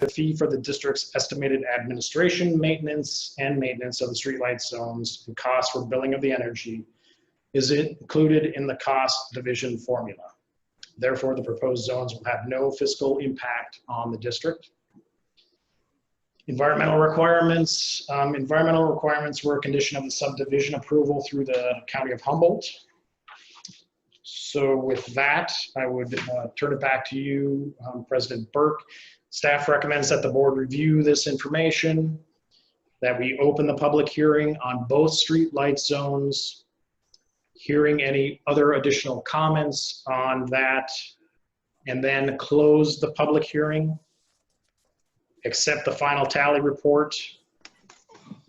the fee for the district's estimated administration, maintenance, and maintenance of the streetlight zones and cost for billing of the energy is included in the cost division formula. Therefore, the proposed zones will have no fiscal impact on the district. Environmental requirements. Environmental requirements were a condition of the subdivision approval through the County of Humboldt. So with that, I would turn it back to you, President Burke. Staff recommends that the board review this information, that we open the public hearing on both street light zones, hearing any other additional comments on that, and then close the public hearing, accept the final tally report.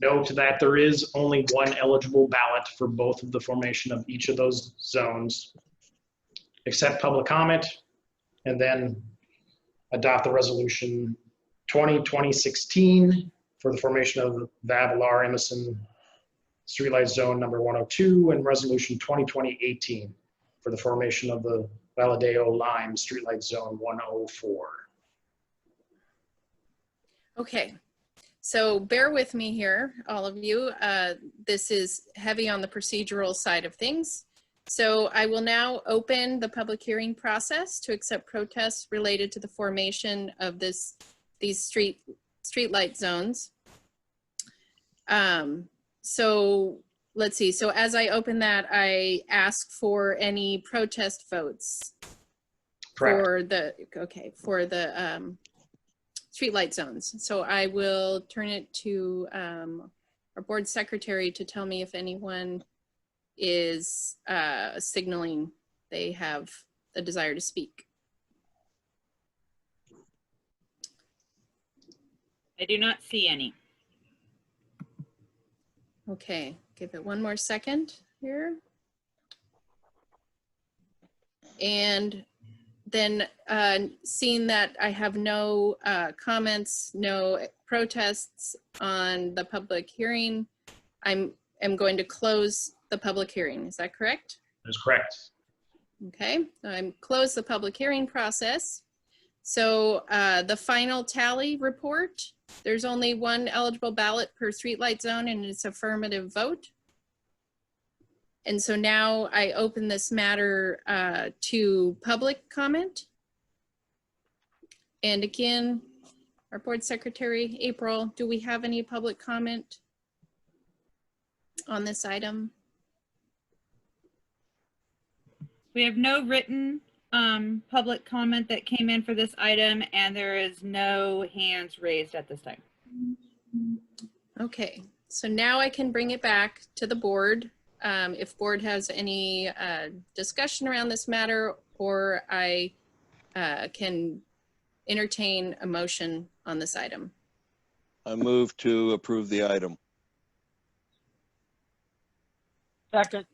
Note that there is only one eligible ballot for both of the formation of each of those zones. Accept public comment, and then adopt the resolution 2016 for the formation of Vavilar Emerson Streetlight Zone number 102, and resolution 2020-18 for the formation of the Valadeo Lime Streetlight Zone 104. Okay, so bear with me here, all of you. This is heavy on the procedural side of things. So I will now open the public hearing process to accept protests related to the formation of these street light zones. So let's see. So as I open that, I ask for any protest votes. Correct. for the street light zones. So I will turn it to our board secretary to tell me if anyone is signaling they have a desire to speak. I do not see any. Okay, give it one more second here. And then seeing that I have no comments, no protests on the public hearing, I'm going to close the public hearing. Is that correct? That is correct. Okay, I'm close the public hearing process. So the final tally report, there's only one eligible ballot per streetlight zone and it's affirmative vote. And so now I open this matter to public comment. And again, our board secretary, April, do we have any public comment on this item? We have no written public comment that came in for this item, and there is no hands raised at this time. Okay, so now I can bring it back to the board. If board has any discussion around this matter, or I can entertain a motion on this item. I move to approve the item. Second.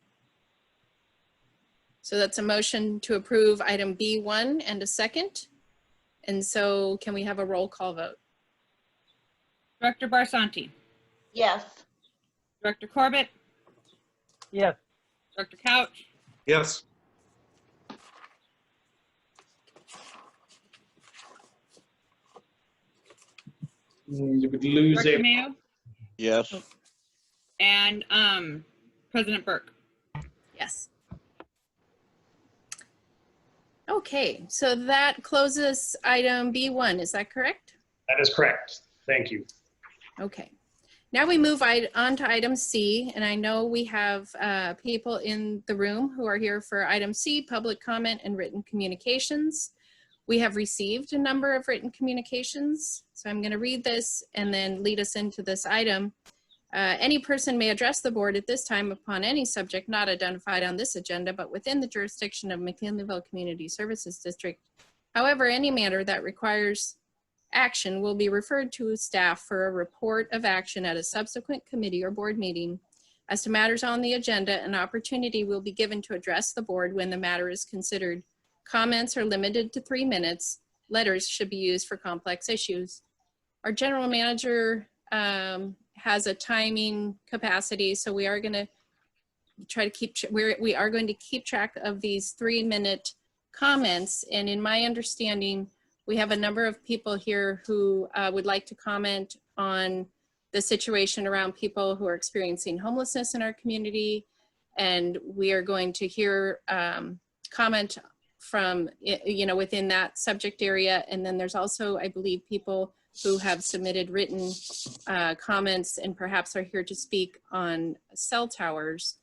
So that's a motion to approve item B1 and a second. And so can we have a roll call vote? Director Barsanti. Yes. Director Corbett. Yes. Director Couch. Yes. You would lose Director a Mayo. Yes. And President Burke. Yes. Okay, so that closes item B1, is that correct? That is correct. Thank you. Okay, now we move on to item C, and I know we have people in the room who are here for item C, public comment and written communications. We have received a number of written communications, so I'm going to read this and then lead us into this item. Any person may address the board at this time upon any subject not identified on this agenda, but within the jurisdiction of McKinleyville Community Services District. However, any matter that requires action will be referred to staff for a report of action at a subsequent committee or board meeting. As to matters on the agenda, an opportunity will be given to address the board when the matter is considered. Comments are limited to 3 minutes. Letters should be used for complex issues. Our general manager has a timing capacity, so we are going to try to keep we are going to keep track of these 3-minute comments. And in my understanding, We have a number of people here who would like to comment on the situation around people who are experiencing homelessness in our community. And we are going to hear comment from, within that subject area. And then there's also, I believe, people who have submitted written comments and perhaps are here to speak on cell towers.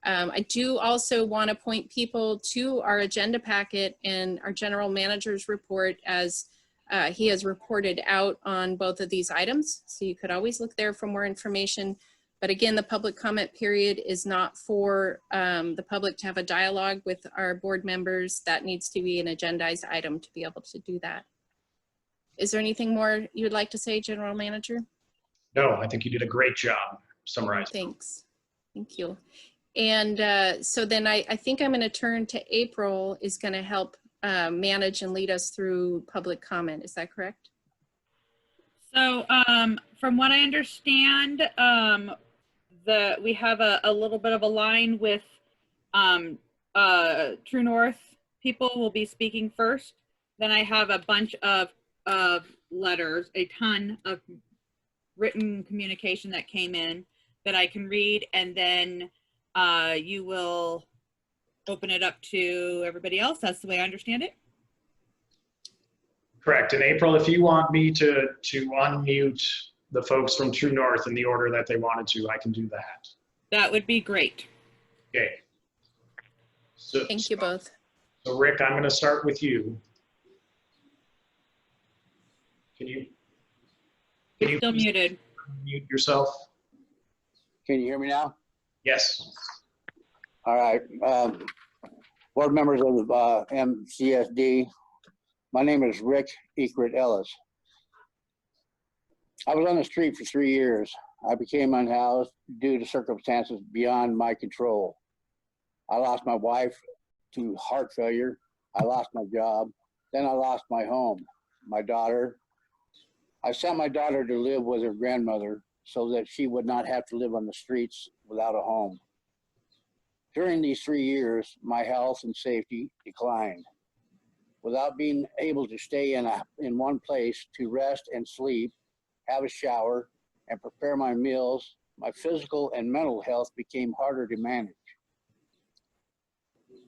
I do also want to point people to our agenda packet and our general manager's report, as he has reported out on both of these items. So you could always look there for more information. But again, the public comment period is not for the public to have a dialogue with our board members. That needs to be an agendized item to be able to do that. Is there anything more you would like to say, General Manager? No, I think you did a great job summarizing. Thanks. Thank you. And so then I think I'm going to turn to April, is going to help manage and lead us through public comment. Is that correct? So from what I understand, we have a little bit of a line with True North people will be speaking first. Then I have a bunch of letters, a ton of written communication that came in that I can read, and then you will open it up to everybody else. That's the way I understand it. Correct. And April, if you want me to unmute the folks from True North in the order that they wanted to, I can do that. That would be great. Okay. So, Thank you both. So Rick, I'm going to start with you. Can you Still muted. mute yourself? Can you hear me now? Yes. All right. Board members of the MCSD, my name is Rick Ekrit Ellis. I was on the street for 3 years. I became unhoused due to circumstances beyond my control. I lost my wife to heart failure. I lost my job. Then I lost my home, my daughter. I sent my daughter to live with her grandmother so that she would not have to live on the streets without a home. During these 3 years, my health and safety declined. Without being able to stay in one place to rest and sleep, have a shower, and prepare my meals, my physical and mental health became harder to manage.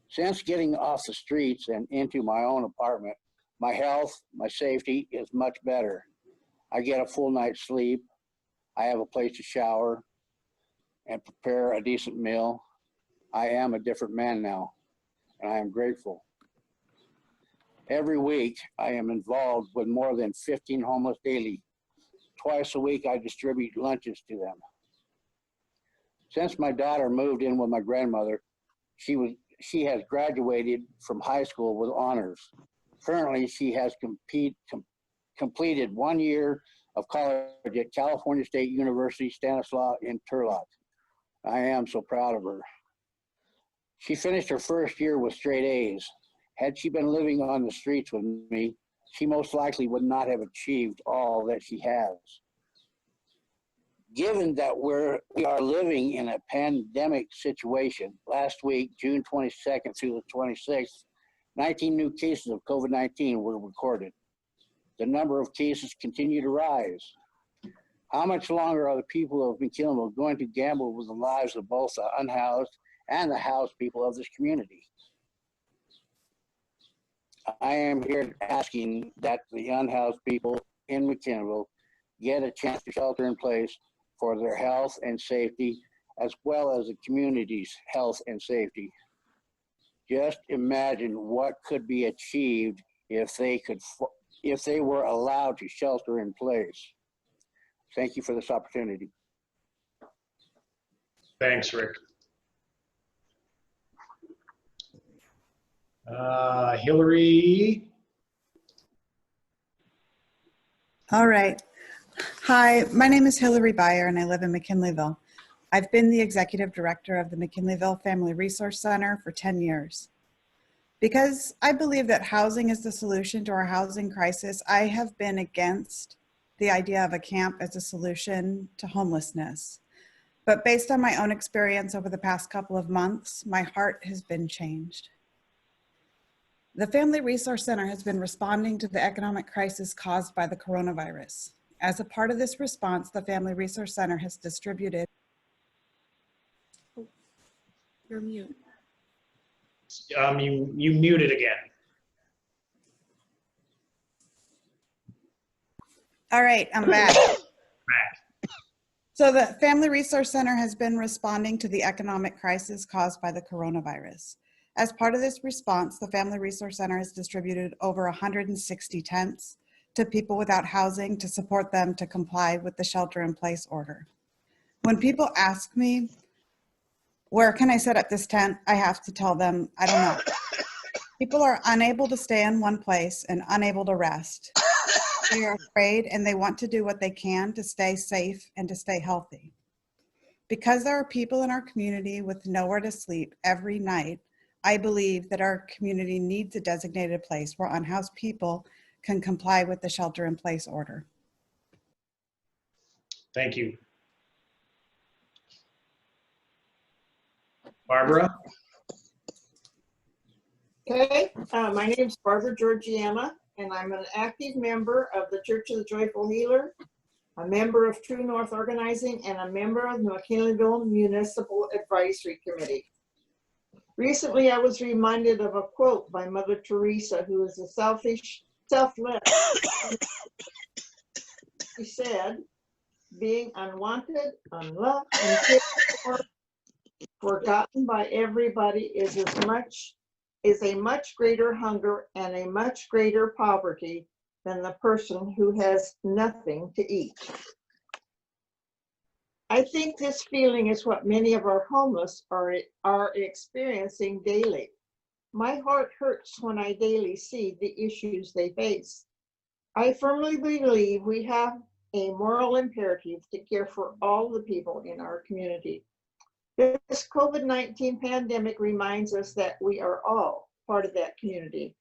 Since getting off the streets and into my own apartment, my health, my safety is much better. I get a full night's sleep. I have a place to shower and prepare a decent meal. I am a different man now, and I am grateful. Every week, I am involved with more than 15 homeless daily. Twice a week, I distribute lunches to them. Since my daughter moved in with my grandmother, she has graduated from high school with honors. Currently, she has completed 1 year of college at California State University, Stanislaus in Turlock. I am so proud of her. She finished her first year with straight A's. Had she been living on the streets with me, she most likely would not have achieved all that she has. Given that we are living in a pandemic situation, last week, June 22nd through the 26th, 19 new cases of COVID-19 were recorded. The number of cases continue to rise. How much longer are the people who have been killed going to gamble with the lives of both the unhoused and the housed people of this community? I am here asking that the unhoused people in McKinneyville get a chance to shelter in place for their health and safety, as well as the community's health and safety. Just imagine what could be achieved if they were allowed to shelter in place. Thank you for this opportunity. Thanks, Rick. Hillary. All right. Hi, my name is Hillary Beyer and I live in McKinleyville. I've been the executive director of the McKinleyville Family Resource Center for 10 years. Because I believe that housing is the solution to our housing crisis, I have been against the idea of a camp as a solution to homelessness. But based on my own experience over the past couple of months, my heart has been changed. The Family Resource Center has been responding to the economic crisis caused by the coronavirus. As a part of this response, the Family Resource Center has distributed. You're mute. You muted again. All right, I'm back. So the Family Resource Center has been responding to the economic crisis caused by the coronavirus. As part of this response, the Family Resource Center has distributed over 160 tents to people without housing to support them to comply with the shelter-in-place order. When people ask me, where can I set up this tent? I have to tell them, I don't know. People are unable to stay in one place and unable to rest. They are afraid and they want to do what they can to stay safe and to stay healthy. Because there are people in our community with nowhere to sleep every night, I believe that our community needs a designated place where unhoused people can comply with the shelter-in-place order. Thank you. Barbara? Okay, my name is Barbara Georgiana, and I'm an active member of the Church of the Joyful Healer, a member of True North Organizing, and a member of the McKinleyville Municipal Advisory Committee. Recently, I was reminded of a quote by Mother Teresa, who is a selfless. She said, being unwanted, unloved, and cared for, forgotten by everybody is a much greater hunger and a much greater poverty than the person who has nothing to eat. I think this feeling is what many of our homeless are experiencing daily. My heart hurts when I daily see the issues they face. I firmly believe we have a moral imperative to care for all the people in our community. This COVID-19 pandemic reminds us that we are all part of that community.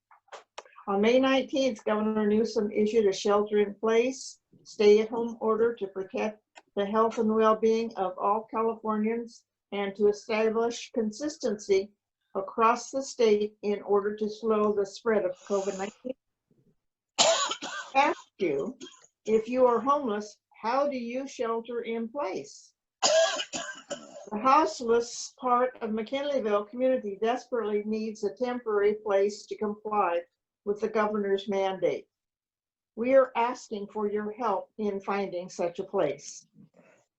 On May 19th, Governor Newsom issued a shelter-in-place, stay-at-home order to protect the health and well-being of all Californians and to establish consistency across the state in order to slow the spread of COVID-19. Ask you, if you are homeless, how do you shelter in place? The houseless part of McKinleyville community desperately needs a temporary place to comply with the governor's mandate. We are asking for your help in finding such a place.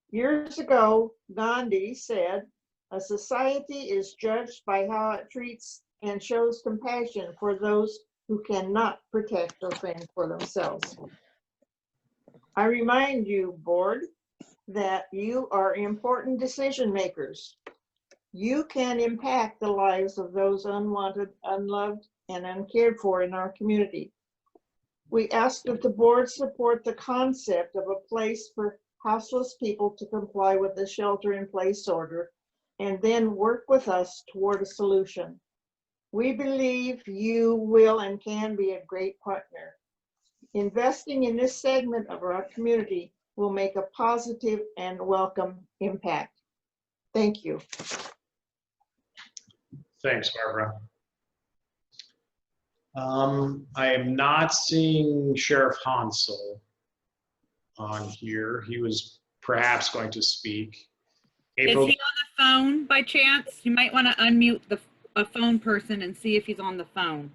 Years ago, Gandhi said, a society is judged by how it treats and shows compassion for those who cannot protect or fend for themselves. I remind you, board, that you are important decision makers. You can impact the lives of those unwanted, unloved, and uncared for in our community. We ask that the board support the concept of a place for houseless people to comply with the shelter-in-place order and then work with us toward a solution. We believe you will and can be a great partner. Investing in this segment of our community will make a positive and welcome impact. Thank you. Thanks, Barbara. I am not seeing Sheriff Hansel on here. He was perhaps going to speak. April, Is he on the phone by chance? You might want to unmute a phone person and see if he's on the phone.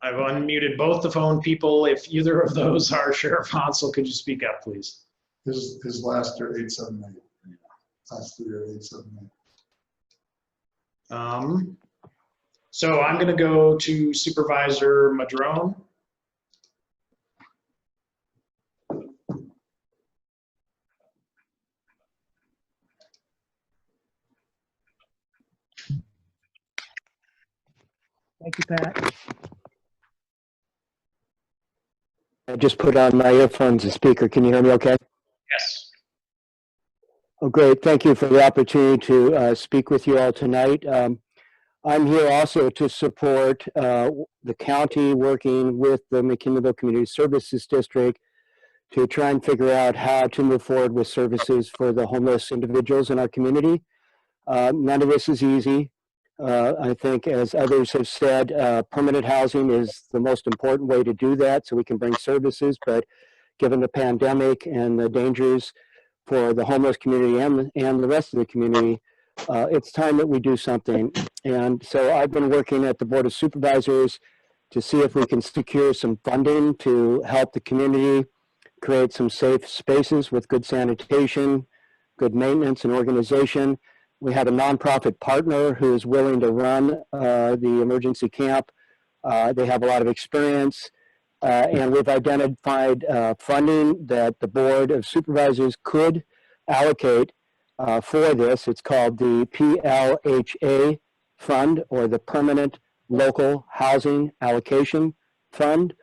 I've unmuted both the phone people. If either of those are Sheriff Hansel, could you speak up, please? His last are 878. Last three are 878. So I'm going to go to Supervisor Madrone. Thank you, Pat. I just put on my earphones and speaker. Can you hear me okay? Yes. Oh, great. Thank you for the opportunity to speak with you all tonight. I'm here also to support the county working with the McKinleyville Community Services District to try and figure out how to move forward with services for the homeless individuals in our community. None of this is easy. I think, as others have said, permanent housing is the most important way to do that so we can bring services. But given the pandemic and the dangers for the homeless community and the rest of the community, it's time that we do something. And so I've been working at the Board of Supervisors to see if we can secure some funding to help the community create some safe spaces with good sanitation, good maintenance and organization. We have a nonprofit partner who is willing to run the emergency camp. They have a lot of experience, and we've identified funding that the Board of Supervisors could allocate for this. It's called the PLHA Fund, or the Permanent Local Housing Allocation Fund.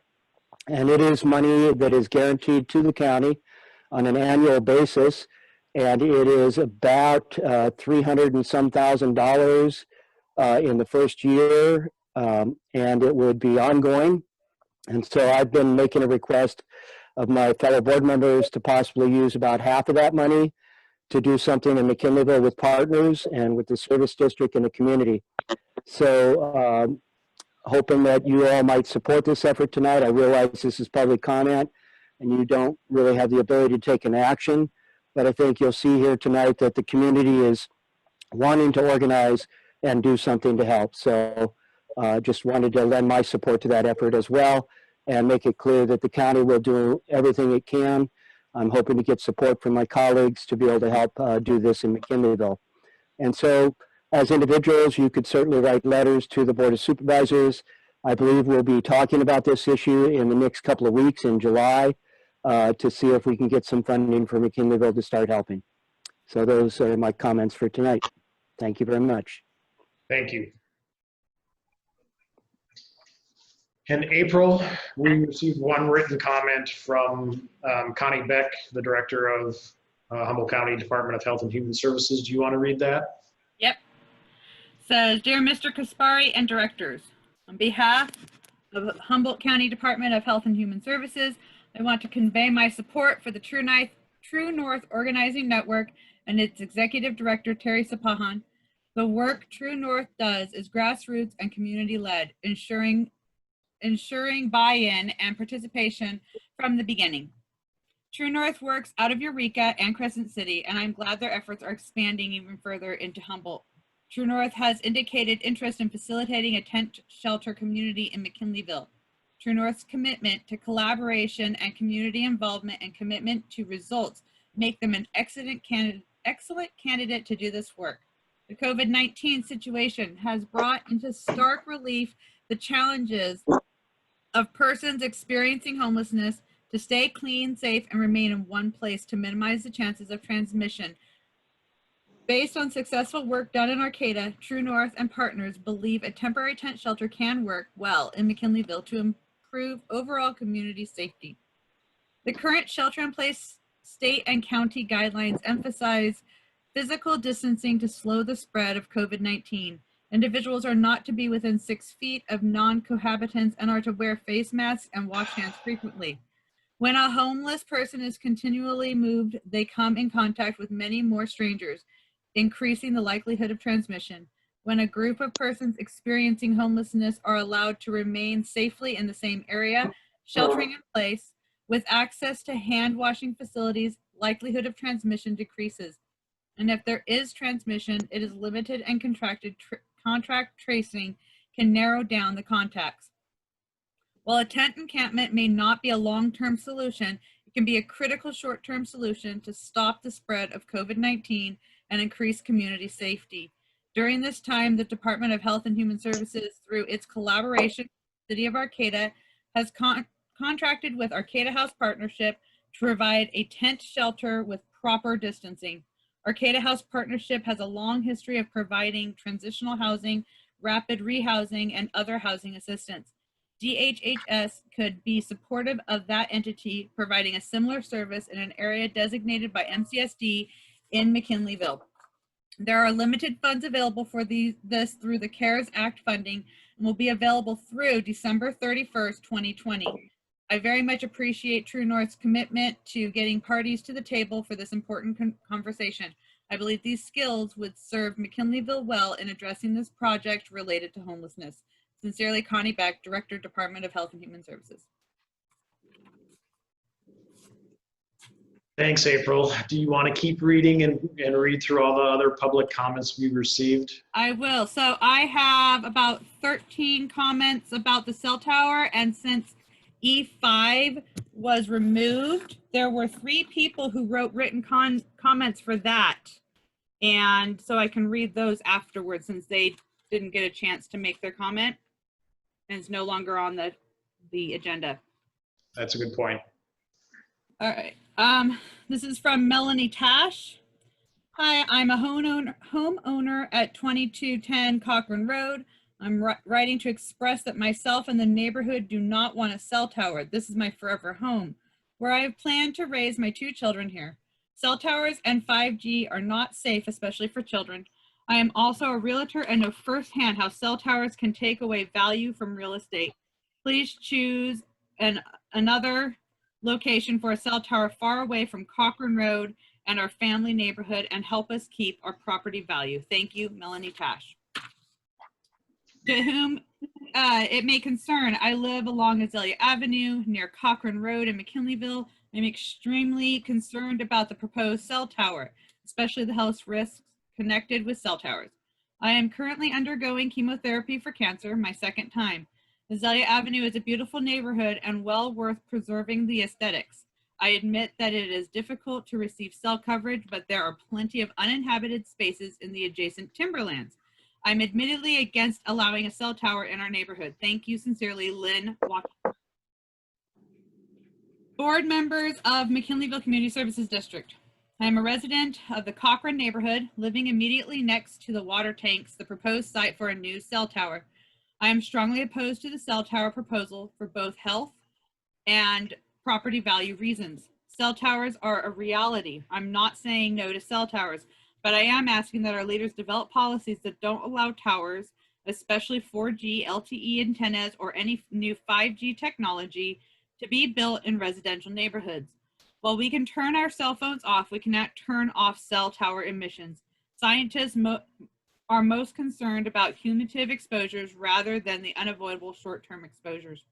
And it is money that is guaranteed to the county on an annual basis. And it is about 300 and some $1,000 in the first year, and it would be ongoing. And so I've been making a request of my fellow board members to possibly use about half of that money to do something in McKinleyville with partners and with the service district and the community. So hoping that you all might support this effort tonight. I realize this is public comment and you don't really have the ability to take an action, but I think you'll see here tonight that the community is wanting to organize and do something to help. So just wanted to lend my support to that effort as well and make it clear that the county will do everything it can. I'm hoping to get support from my colleagues to be able to help do this in McKinleyville. And so as individuals, you could certainly write letters to the Board of Supervisors. I believe we'll be talking about this issue in the next couple of weeks in July to see if we can get some funding for McKinleyville to start helping. So those are my comments for tonight. Thank you very much. Thank you. In April, we received one written comment from Connie Beck, the director of Humboldt County Department of Health and Human Services. Do you want to read that? Yep. Says, Dear Mr. Kaspari and directors, on behalf of Humboldt County Department of Health and Human Services, I want to convey my support for the True North Organizing Network and its executive director, Terry Sapahan. The work True North does is grassroots and community-led, ensuring buy-in and participation from the beginning. True North works out of Eureka and Crescent City, and I'm glad their efforts are expanding even further into Humboldt. True North has indicated interest in facilitating a tent shelter community in McKinleyville. True North's commitment to collaboration and community involvement and commitment to results make them an excellent candidate to do this work. The COVID-19 situation has brought into stark relief the challenges of persons experiencing homelessness to stay clean, safe, and remain in one place to minimize the chances of transmission. Based on successful work done in Arcata, True North and partners believe a temporary tent shelter can work well in McKinleyville to improve overall community safety. The current shelter-in-place state and county guidelines emphasize physical distancing to slow the spread of COVID-19. Individuals are not to be within 6 feet of non-cohabitants and are to wear face masks and wash hands frequently. When a homeless person is continually moved, they come in contact with many more strangers, increasing the likelihood of transmission. When a group of persons experiencing homelessness are allowed to remain safely in the same area, sheltering in place, with access to hand washing facilities, likelihood of transmission decreases. And if there is transmission, it is limited and contact tracing can narrow down the contacts. While a tent encampment may not be a long-term solution, it can be a critical short-term solution to stop the spread of COVID-19 and increase community safety. During this time, the Department of Health and Human Services, through its collaboration with the City of Arcata, has contracted with Arcata House Partnership to provide a tent shelter with proper distancing. Arcata House Partnership has a long history of providing transitional housing, rapid rehousing, and other housing assistance. DHHS could be supportive of that entity, providing a similar service in an area designated by MCSD in McKinleyville. There are limited funds available for this through the CARES Act funding and will be available through December 31st, 2020. I very much appreciate True North's commitment to getting parties to the table for this important conversation. I believe these skills would serve McKinleyville well in addressing this project related to homelessness. Sincerely, Connie Beck, Director, Department of Health and Human Services. Thanks, April. Do you want to keep reading and read through all the other public comments we received? I will. So I have about 13 comments about the cell tower, and since E5 was removed, there were 3 people who wrote written comments for that. And so I can read those afterwards since they didn't get a chance to make their comment and it's no longer on the agenda. That's a good point. All right. This is from Melanie Tash. Hi, I'm a homeowner at 2210 Cochrane Road. I'm writing to express that myself and the neighborhood do not want a cell tower. This is my forever home, where I have planned to raise my 2 children here. Cell towers and 5G are not safe, especially for children. I am also a realtor and know firsthand how cell towers can take away value from real estate. Please choose another location for a cell tower far away from Cochrane Road and our family neighborhood and help us keep our property value. Thank you, Melanie Tash. To whom it may concern, I live along Azalea Avenue near Cochrane Road in McKinleyville. I'm extremely concerned about the proposed cell tower, especially the health risks connected with cell towers. I am currently undergoing chemotherapy for cancer, my 2nd time. Azalea Avenue is a beautiful neighborhood and well worth preserving the aesthetics. I admit that it is difficult to receive cell coverage, but there are plenty of uninhabited spaces in the adjacent timberlands. I'm admittedly against allowing a cell tower in our neighborhood. Thank you sincerely, Lynn Watkins. Board members of McKinleyville Community Services District. I am a resident of the Cochrane neighborhood, living immediately next to the water tanks, the proposed site for a new cell tower. I am strongly opposed to the cell tower proposal for both health and property value reasons. Cell towers are a reality. I'm not saying no to cell towers, but I am asking that our leaders develop policies that don't allow towers, especially 4G, LTE antennas, or any new 5G technology to be built in residential neighborhoods. While we can turn our cell phones off, we cannot turn off cell tower emissions. Scientists are most concerned about cumulative exposures rather than the unavoidable short-term exposures.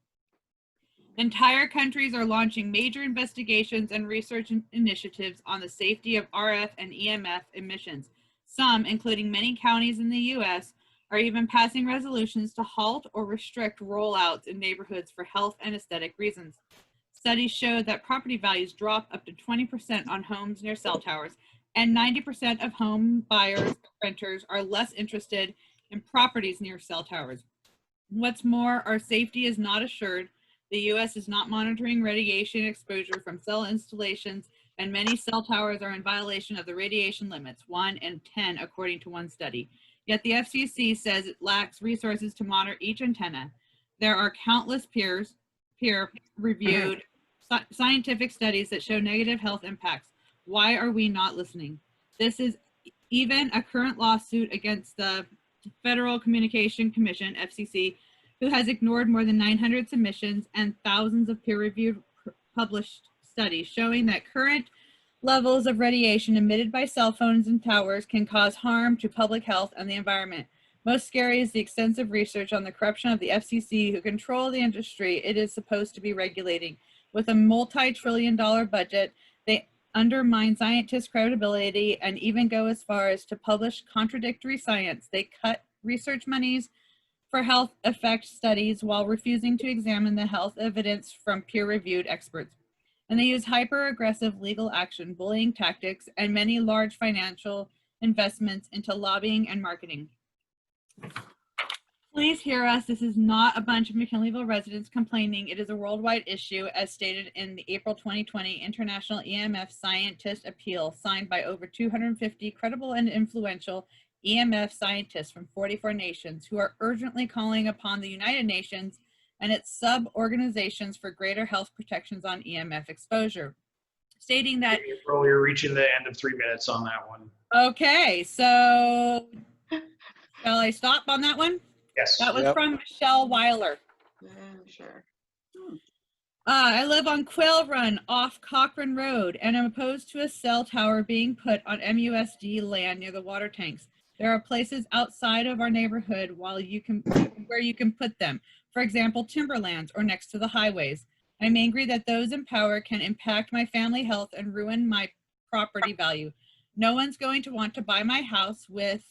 Entire countries are launching major investigations and research initiatives on the safety of RF and EMF emissions. Some, including many counties in the US, are even passing resolutions to halt or restrict rollouts in neighborhoods for health and aesthetic reasons. Studies show that property values drop up to 20% on homes near cell towers, and 90% of home buyers and renters are less interested in properties near cell towers. What's more, our safety is not assured. The U.S. is not monitoring radiation exposure from cell installations, and many cell towers are in violation of the radiation limits, 1 and 10, according to one study. Yet the FCC says it lacks resources to monitor each antenna. There are countless peer-reviewed scientific studies that show negative health impacts. Why are we not listening? This is even a current lawsuit against the Federal Communication Commission, FCC, who has ignored more than 900 submissions and thousands of peer-reviewed published studies showing that current levels of radiation emitted by cell phones and towers can cause harm to public health and the environment. Most scary is the extensive research on the corruption of the FCC, who control the industry it is supposed to be regulating. With a multi-trillion-dollar budget, they undermine scientists' credibility and even go as far as to publish contradictory science. They cut research monies for health effect studies while refusing to examine the health evidence from peer-reviewed experts. And they use hyper-aggressive legal action, bullying tactics, and many large financial investments into lobbying and marketing. Please hear us. This is not a bunch of McKinleyville residents complaining. It is a worldwide issue, as stated in the April 2020 International EMF Scientist Appeal, signed by over 250 credible and influential EMF scientists from 44 nations who are urgently calling upon the United Nations and its sub-organizations for greater health protections on EMF exposure, stating that— April, you're reaching the end of 3 minutes on that one. Okay, so shall I stop on that one? Yes. That was Yep. from Michelle Weiler. Sure. I live on Quail Run off Cochrane Road and am opposed to a cell tower being put on MUSD land near the water tanks. There are places outside of our neighborhood where you can put them. For example, timberlands or next to the highways. I'm angry that those in power can impact my family health and ruin my property value. No one's going to want to buy my house with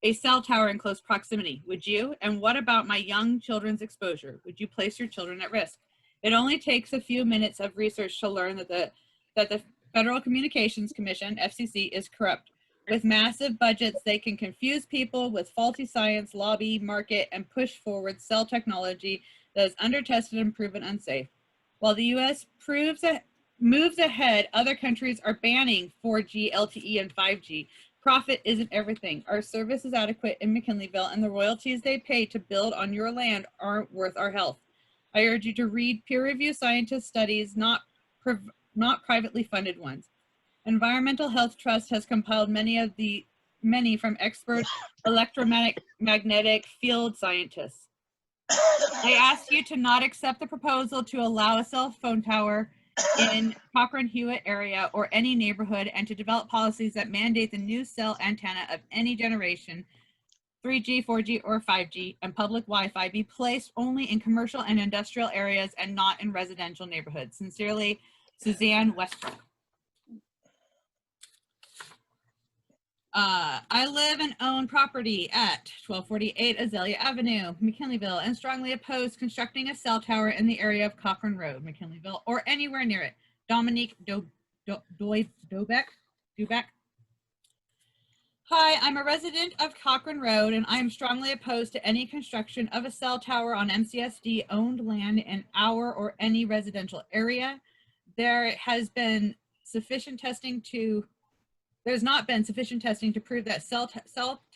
a cell tower in close proximity. Would you? And what about my young children's exposure? Would you place your children at risk? It only takes a few minutes of research to learn that the Federal Communications Commission, FCC, is corrupt. With massive budgets, they can confuse people with faulty science, lobby, market, and push forward cell technology that is undertested and proven unsafe. While the US moves ahead, other countries are banning 4G, LTE, and 5G. Profit isn't everything. Our service is adequate in McKinleyville, and the royalties they pay to build on your land aren't worth our health. I urge you to read peer-reviewed scientist studies, not privately funded ones. Environmental Health Trust has compiled many from expert electromagnetic field scientists. I ask you to not accept the proposal to allow a cell phone tower in Cochrane Hewitt area or any neighborhood, and to develop policies that mandate the new cell antenna of any generation, 3G, 4G, or 5G, and public Wi-Fi be placed only in commercial and industrial areas and not in residential neighborhoods. Sincerely, Suzanne Westbrook. I live and own property at 1248 Azalea Avenue, McKinleyville, and strongly oppose constructing a cell tower in the area of Cochrane Road, McKinleyville, or anywhere near it. Dominique Dubeck. Hi, I'm a resident of Cochrane Road, and I am strongly opposed to any construction of a cell tower on MCSD owned land in our or any residential area. There's not been sufficient testing to prove that cell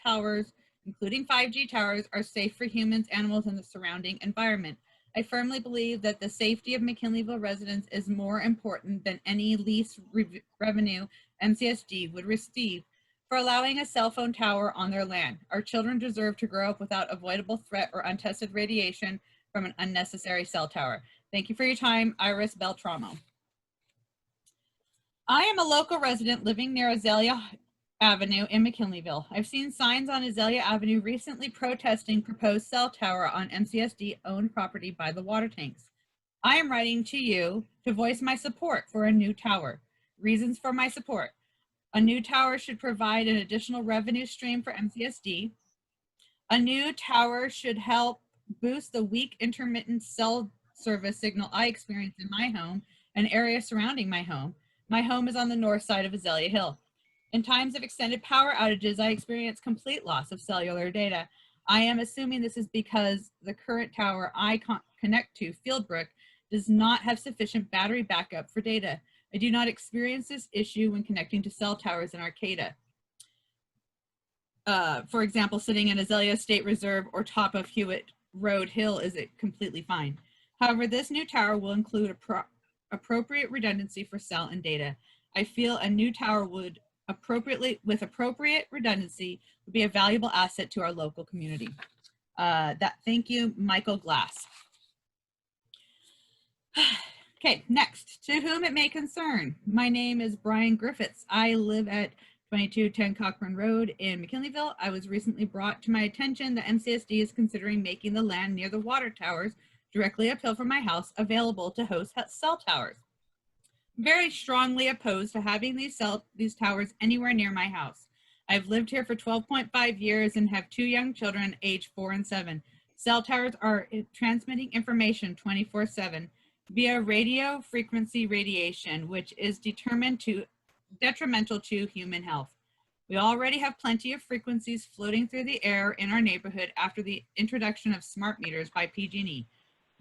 towers, including 5G towers, are safe for humans, animals, and the surrounding environment. I firmly believe that the safety of McKinleyville residents is more important than any lease revenue MCSD would receive for allowing a cell phone tower on their land. Our children deserve to grow up without avoidable threat or untested radiation from an unnecessary cell tower. Thank you for your time, Iris Beltramo. I am a local resident living near Azalea Avenue in McKinleyville. I've seen signs on Azalea Avenue recently protesting proposed cell tower on MCSD owned property by the water tanks. I am writing to you to voice my support for a new tower. Reasons for my support: a new tower should provide an additional revenue stream for MCSD. A new tower should help boost the weak intermittent cell service signal I experience in my home and area surrounding my home. My home is on the north side of Azalea Hill. In times of extended power outages, I experience complete loss of cellular data. I am assuming this is because the current tower I connect to, Fieldbrook, does not have sufficient battery backup for data. I do not experience this issue when connecting to cell towers in Arcata. For example, sitting in Azalea State Reserve or top of Hewitt Road Hill is completely fine. However, this new tower will include appropriate redundancy for cell and data. I feel a new tower would with appropriate redundancy would be a valuable asset to our local community. Thank you, Michael Glass. Okay, next, to whom it may concern. My name is Brian Griffiths. I live at 2210 Cochrane Road in McKinleyville. I was recently brought to my attention that MCSD is considering making the land near the water towers directly uphill from my house available to host cell towers. Very strongly opposed to having these towers anywhere near my house. I've lived here for 12.5 years and have 2 young children aged 4 and 7. Cell towers are transmitting information 24/7 via radio frequency radiation, which is detrimental to human health. We already have plenty of frequencies floating through the air in our neighborhood after the introduction of smart meters by PG&E.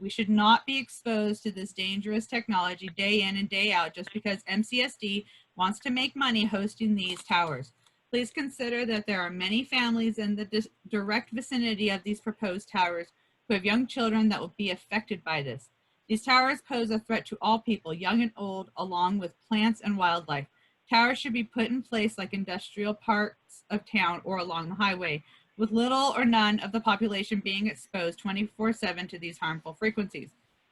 We should not be exposed to this dangerous technology day in and day out just because MCSD wants to make money hosting these towers. Please consider that there are many families in the direct vicinity of these proposed towers who have young children that will be affected by this. These towers pose a threat to all people, young and old, along with plants and wildlife. Towers should be put in place like industrial parts of town or along the highway, with little or none of the population being exposed 24/7 to these harmful frequencies.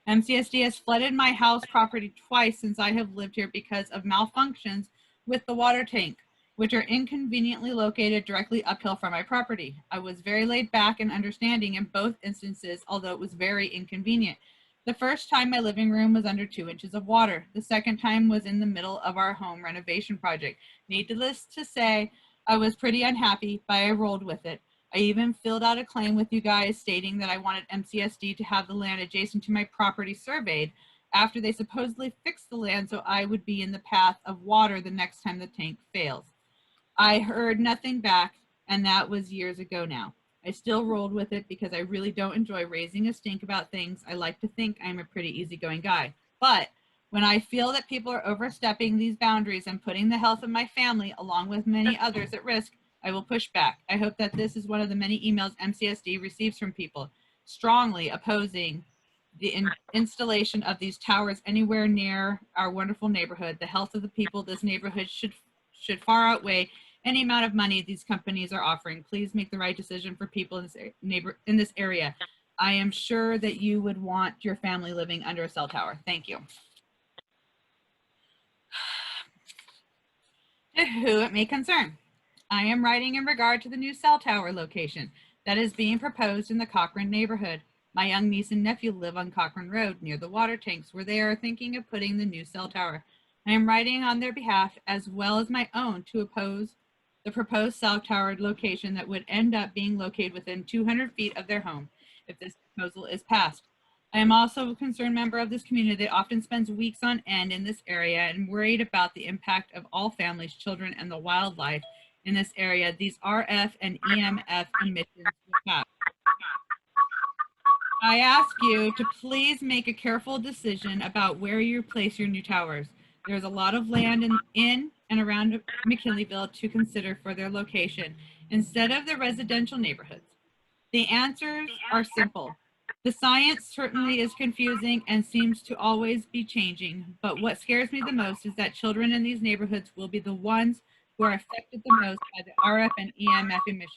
MCSD has flooded my house property twice since I have lived here because of malfunctions with the water tank, which are inconveniently located directly uphill from my property. I was very laid back and understanding in both instances, although it was very inconvenient. The first time my living room was under 2 inches of water. The second time was in the middle of our home renovation project. Needless to say, I was pretty unhappy, but I rolled with it. I even filled out a claim with you guys stating that I wanted MCSD to have the land adjacent to my property surveyed after they supposedly fixed the land so I would be in the path of water the next time the tank fails. I heard nothing back, and that was years ago now. I still rolled with it because I really don't enjoy raising a stink about things. I like to think I'm a pretty easygoing guy. But when I feel that people are overstepping these boundaries and putting the health of my family, along with many others, at risk, I will push back. I hope that this is one of the many emails MCSD receives from people strongly opposing the installation of these towers anywhere near our wonderful neighborhood. The health of the people of this neighborhood should far outweigh any amount of money these companies are offering. Please make the right decision for people in this area. I am sure that you would want your family living under a cell tower. Thank you. To who it may concern. I am writing in regard to the new cell tower location that is being proposed in the Cochrane neighborhood. My young niece and nephew live on Cochrane Road near the water tanks where they are thinking of putting the new cell tower. I am writing on their behalf as well as my own to oppose the proposed cell tower location that would end up being located within 200 feet of their home if this proposal is passed. I am also a concerned member of this community that often spends weeks on end in this area and worried about the impact of all families, children, and the wildlife in this area these RF and EMF emissions will have. I ask you to please make a careful decision about where you place your new towers. There's a lot of land in and around McKinleyville to consider for their location instead of the residential neighborhoods. The answers are simple. The science certainly is confusing and seems to always be changing, but what scares me the most is that children in these neighborhoods will be the ones who are affected the most by the RF and EMF emissions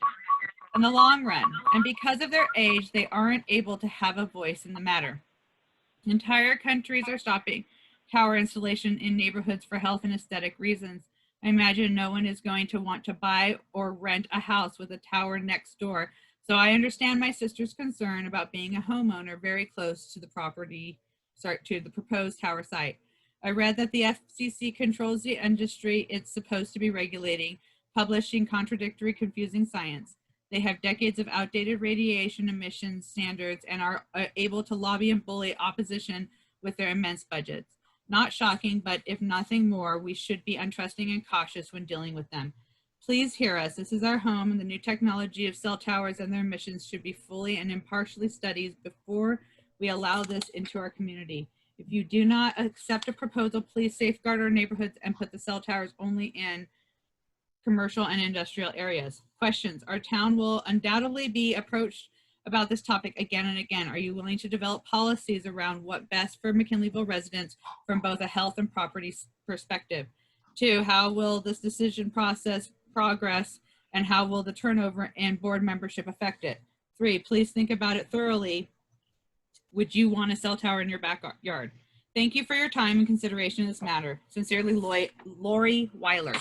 in the long run, and because of their age, they aren't able to have a voice in the matter. Entire countries are stopping tower installation in neighborhoods for health and aesthetic reasons. I imagine no one is going to want to buy or rent a house with a tower next door, so I understand my sister's concern about being a homeowner very close to the proposed tower site. I read that the FCC controls the industry it's supposed to be regulating, publishing contradictory, confusing science. They have decades of outdated radiation emissions standards and are able to lobby and bully opposition with their immense budgets. Not shocking, but if nothing more, we should be untrusting and cautious when dealing with them. Please hear us. This is our home, and the new technology of cell towers and their emissions should be fully and impartially studied before we allow this into our community. If you do not accept a proposal, please safeguard our neighborhoods and put the cell towers only in commercial and industrial areas. Questions. Our town will undoubtedly be approached about this topic again and again. Are you willing to develop policies around what best for McKinleyville residents from both a health and property perspective? 2, how will this decision process progress and how will the turnover and board membership affect it? 3, please think about it thoroughly. Would you want a cell tower in your backyard? Thank you for your time and consideration in this matter. Sincerely, Lori Weiler.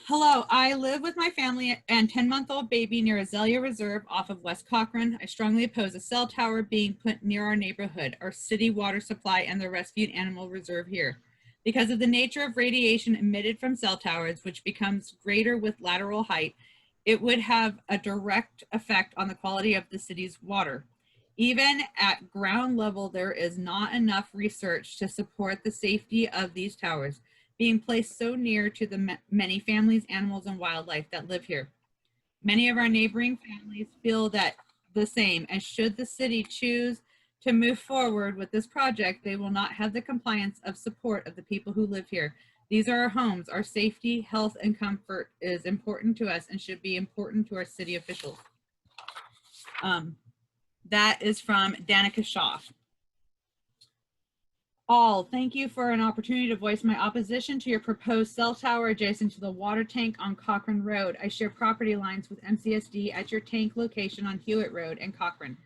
Hello, I live with my family and 10-month-old baby near Azalea Reserve off of West Cochrane. I strongly oppose a cell tower being put near our neighborhood, our city water supply, and the rescued animal reserve here. Because of the nature of radiation emitted from cell towers, which becomes greater with lateral height, it would have a direct effect on the quality of the city's water. Even at ground level, there is not enough research to support the safety of these towers being placed so near to the many families, animals, and wildlife that live here. Many of our neighboring families feel that the same, and should the city choose to move forward with this project, they will not have the compliance of support of the people who live here. These are our homes. Our safety, health, and comfort is important to us and should be important to our city officials. That is from Danica Shaw. All, thank you for an opportunity to voice my opposition to your proposed cell tower adjacent to the water tank on Cochrane Road. I share property lines with MCSD at your tank location on Hewitt Road and Cochrane.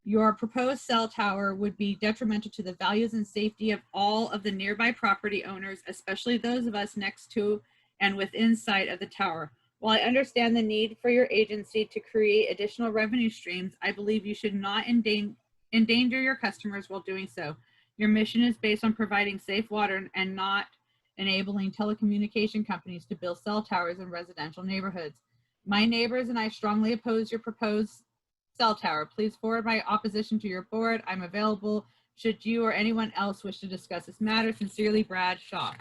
Your proposed cell tower would be detrimental to the values and safety of all of the nearby property owners, especially those of us next to and within sight of the tower. While I understand the need for your agency to create additional revenue streams, I believe you should not endanger your customers while doing so. Your mission is based on providing safe water and not enabling telecommunication companies to build cell towers in residential neighborhoods. My neighbors and I strongly oppose your proposed cell tower. Please forward my opposition to your board. I'm available should you or anyone else wish to discuss this matter. Sincerely, Brad Shaw.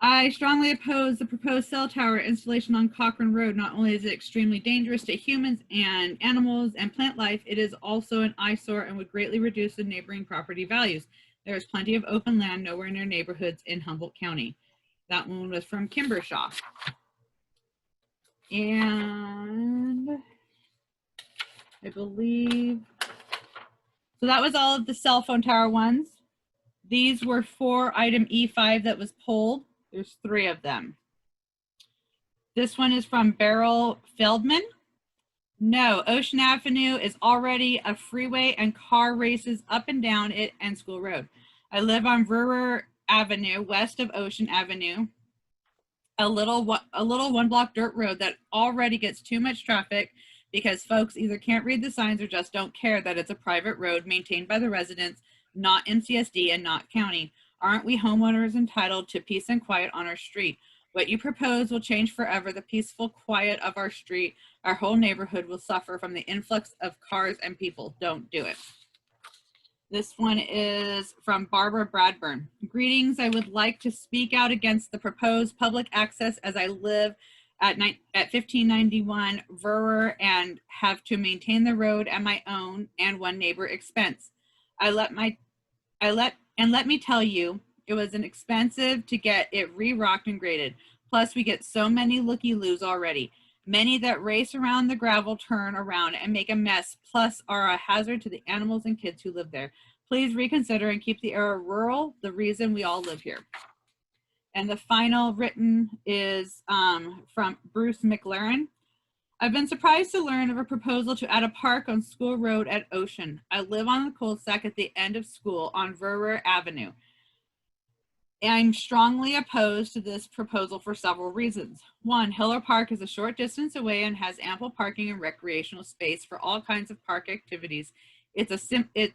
I strongly oppose the proposed cell tower installation on Cochrane Road. Not only is it extremely dangerous to humans and animals and plant life, it is also an eyesore and would greatly reduce the neighboring property values. There is plenty of open land nowhere near neighborhoods in Humboldt County. That one was from Kimber Shaw. And I believe, so that was all of the cell phone tower ones. These were for item E5 that was pulled. There's 3 of them. This one is from Beryl Feldman. No, Ocean Avenue is already a freeway and car races up and down it and School Road. I live on Brewer Avenue, west of Ocean Avenue, a little 1-block dirt road that already gets too much traffic because folks either can't read the signs or just don't care that it's a private road maintained by the residents, not MCSD and not county. Aren't we homeowners entitled to peace and quiet on our street? What you propose will change forever the peaceful quiet of our street. Our whole neighborhood will suffer from the influx of cars and people. Don't do it. This one is from Barbara Bradburn. Greetings. I would like to speak out against the proposed public access as I live at 1591 Verwer and have to maintain the road at my own and one neighbor expense. Let me tell you, it was an expensive to get it re-rocked and graded. Plus, we get so many looky-loos already. Many that race around the gravel, turn around and make a mess, plus are a hazard to the animals and kids who live there. Please reconsider and keep the area rural, the reason we all live here. And the final written is from Bruce McLaren. I've been surprised to learn of a proposal to add a park on School Road at Ocean. I live on the cul-de-sac at the end of school on Verwer Avenue. I'm strongly opposed to this proposal for several reasons. 1, Hiller Park is a short distance away and has ample parking and recreational space for all kinds of park activities. It's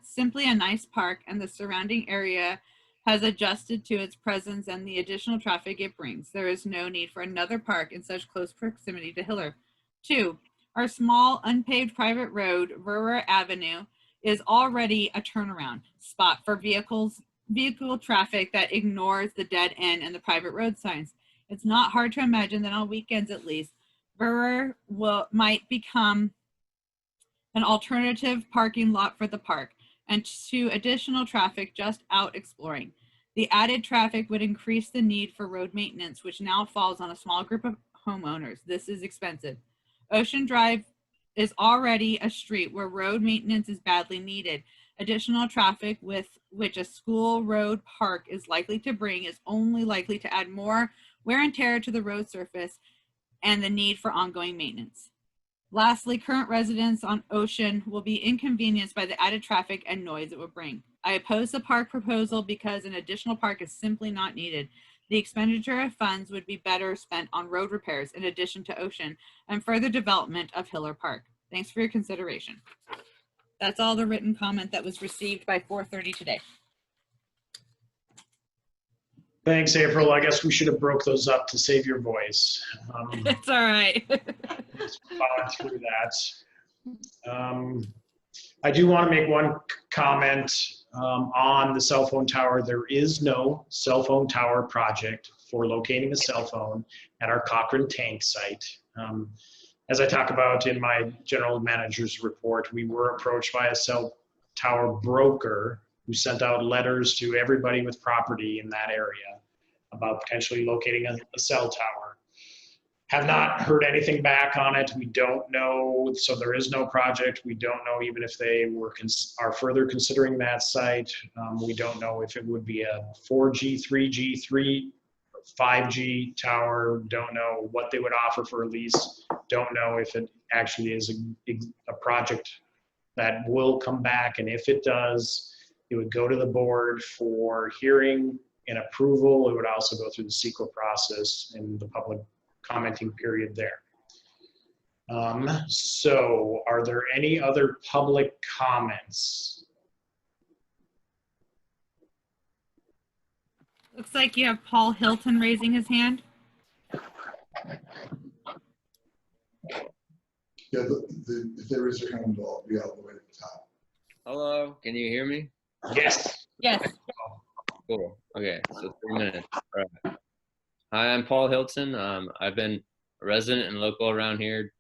simply a nice park, and the surrounding area has adjusted to its presence and the additional traffic it brings. There is no need for another park in such close proximity to Hiller. 2, our small unpaved private road, Verwer Avenue, is already a turnaround spot for vehicle traffic that ignores the dead end and the private road signs. It's not hard to imagine that on weekends at least, Verwer might become an alternative parking lot for the park and to additional traffic just out exploring. The added traffic would increase the need for road maintenance, which now falls on a small group of homeowners. This is expensive. Ocean Drive is already a street where road maintenance is badly needed. Additional traffic with which a school road park is likely to bring is only likely to add more wear and tear to the road surface and the need for ongoing maintenance. Lastly, current residents on Ocean will be inconvenienced by the added traffic and noise it will bring. I oppose the park proposal because an additional park is simply not needed. The expenditure of funds would be better spent on road repairs in addition to Ocean and further development of Hiller Park. Thanks for your consideration. That's all the written comment that was received by 4:30 today. Thanks, April. I guess we should have broke those up to save your voice. It's all right. Let's power through that. I do want to make one comment on the cell phone tower. There is no cell phone tower project for locating a cell phone at our Cochrane tank site. As I talk about in my general manager's report, we were approached by a cell tower broker who sent out letters to everybody with property in that area about potentially locating a cell tower. Have not heard anything back on it. We don't know, so there is no project. We don't know even if they are further considering that site. We don't know if it would be a 4G, 3G, 5G tower, don't know what they would offer for a lease, don't know if it actually is a project that will come back, and if it does, it would go to the board for hearing and approval. It would also go through the CEQA process and the public commenting period there. So are there any other public comments? Looks like you have Paul Hilton raising his hand. Yeah, if there is a hand, I'll be all the way to the top. Hello, can you hear me? Yes. Yes. Cool. Okay, so 3 minutes. All right. Hi, I'm Paul Hilton. I've been a resident and local around here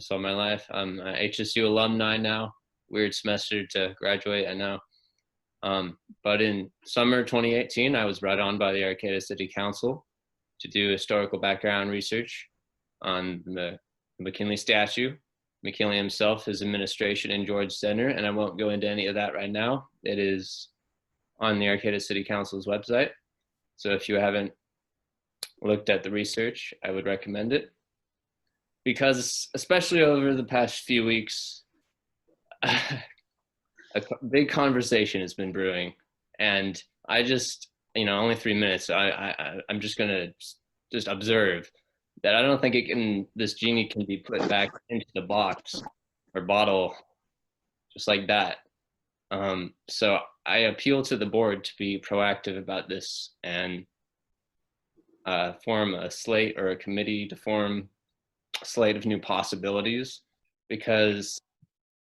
all my life. I'm an HSU alumni now. Weird semester to graduate, I know. But in summer 2018, I was brought on by the Arcata City Council to do historical background research on the McKinley statue, McKinley himself, his administration, and George Center, and I won't go into any of that right now. It is on the Arcata City Council's website. So if you haven't looked at the research, I would recommend it. Because especially over the past few weeks, a big conversation has been brewing. And I just, only 3 minutes, so I'm just gonna just observe that I don't think this genie can be put back into the box or bottle just like that. So I appeal to the board to be proactive about this and form a slate or a committee to form a slate of new possibilities, because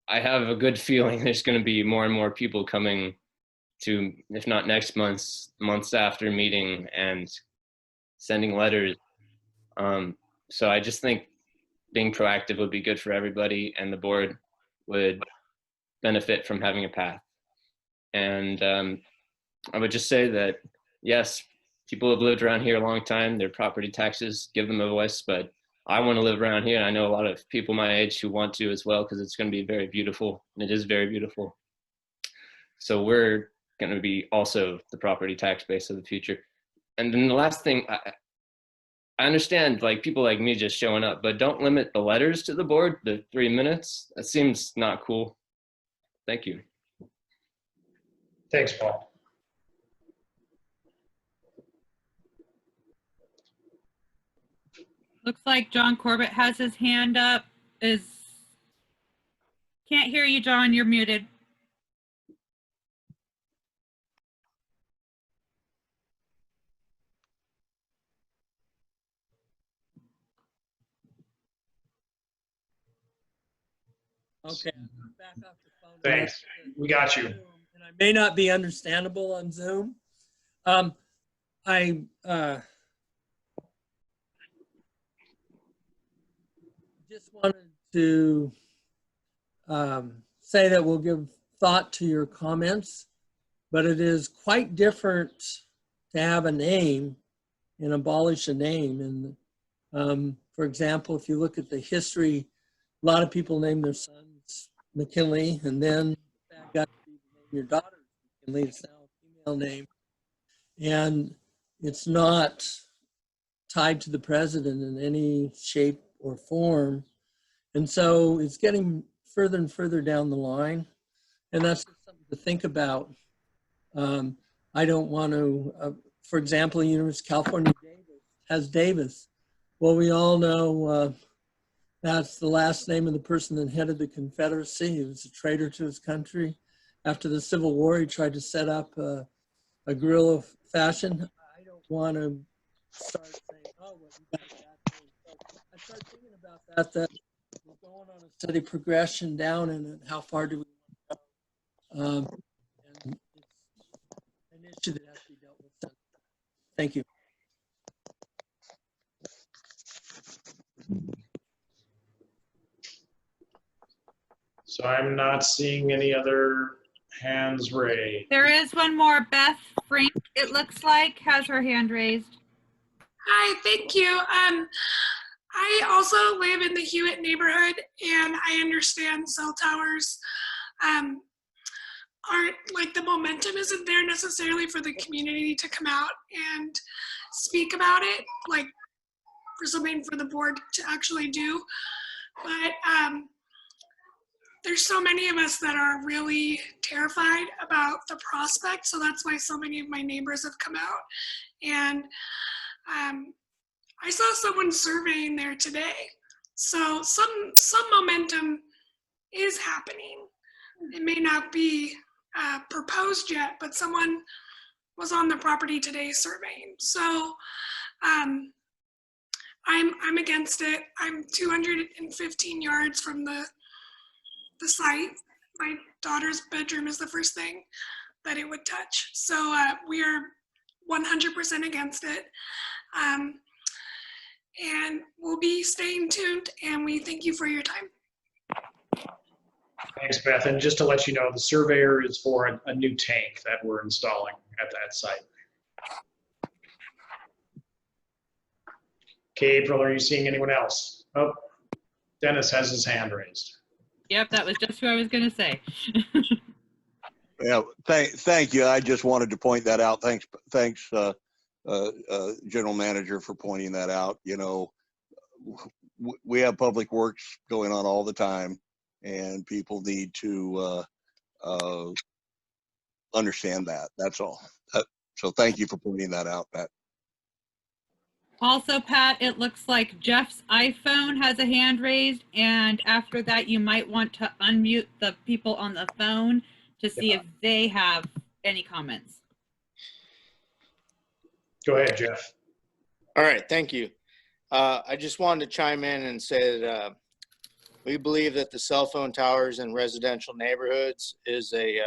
I have a good feeling there's going to be more and more people coming to, if not next month's after meeting and sending letters. So I just think being proactive would be good for everybody, and the board would benefit from having a path. And I would just say that, yes, people have lived around here a long time. Their property taxes give them a voice, but I want to live around here. And I know a lot of people my age who want to as well, because it's going to be very beautiful, and it is very beautiful. So we're going to be also the property tax base of the future. And then the last thing, I understand like people like me just showing up, but don't limit the letters to the board, the 3 minutes. That seems not cool. Thank you. Thanks, Paul. Looks like John Corbett has his hand up. Can't hear you, John, you're muted. Okay, I'm back off the phone. Thanks. We got you. And I may not be understandable on Zoom. I just wanted to say that we'll give thought to your comments, but it is quite different to have a name and abolish a name. And for example, if you look at the history, a lot of people name their sons McKinley, and then that got to name your daughter McKinley. It's now a female name, and it's not tied to the president in any shape or form. And so it's getting further and further down the line, and that's just something to think about. I don't want to, for example, University of California has Davis. Well, we all know that's the last name of the person that headed the Confederacy. He was a traitor to his country. After the Civil War, he tried to set up a guerrilla fashion. I don't want to start saying, oh, well, you got that name. So I start thinking about that we're going on a steady progression down, and how far do we want to go? And it's an issue that has to be dealt with. Thank you. So I'm not seeing any other hands raised. There is one more. Beth Frank, it looks like, has her hand raised. Hi, thank you. I also live in the Hewitt neighborhood, and I understand cell towers aren't like, the momentum isn't there necessarily for the community to come out and speak about it, like for something for the board to actually do. But there's so many of us that are really terrified about the prospect. So that's why so many of my neighbors have come out. And I saw someone surveying there today. So some momentum is happening. It may not be proposed yet, but someone was on the property today surveying. So I'm against it. I'm 215 yards from the site. My daughter's bedroom is the first thing that it would touch. So we are 100% against it. And we'll be staying tuned, and we thank you for your time. Thanks, Beth. And just to let you know, the surveyor is for a new tank that we're installing at that site. Okay, April, are you seeing anyone else? Oh, Dennis has his hand raised. Yep, that was just who I was going to say. Yeah, thank you. I just wanted to point that out. Thanks, General Manager, for pointing that out. You know, we have public works going on all the time, and people need to understand that. That's all. So thank you for pointing that out, Pat. Also, Pat, it looks like Jeff's iPhone has a hand raised, and after that, you might want to unmute the people on the phone to see if they have any comments. Go ahead, Jeff. All right, thank you. I just wanted to chime in and say that we believe that the cell phone towers in residential neighborhoods is a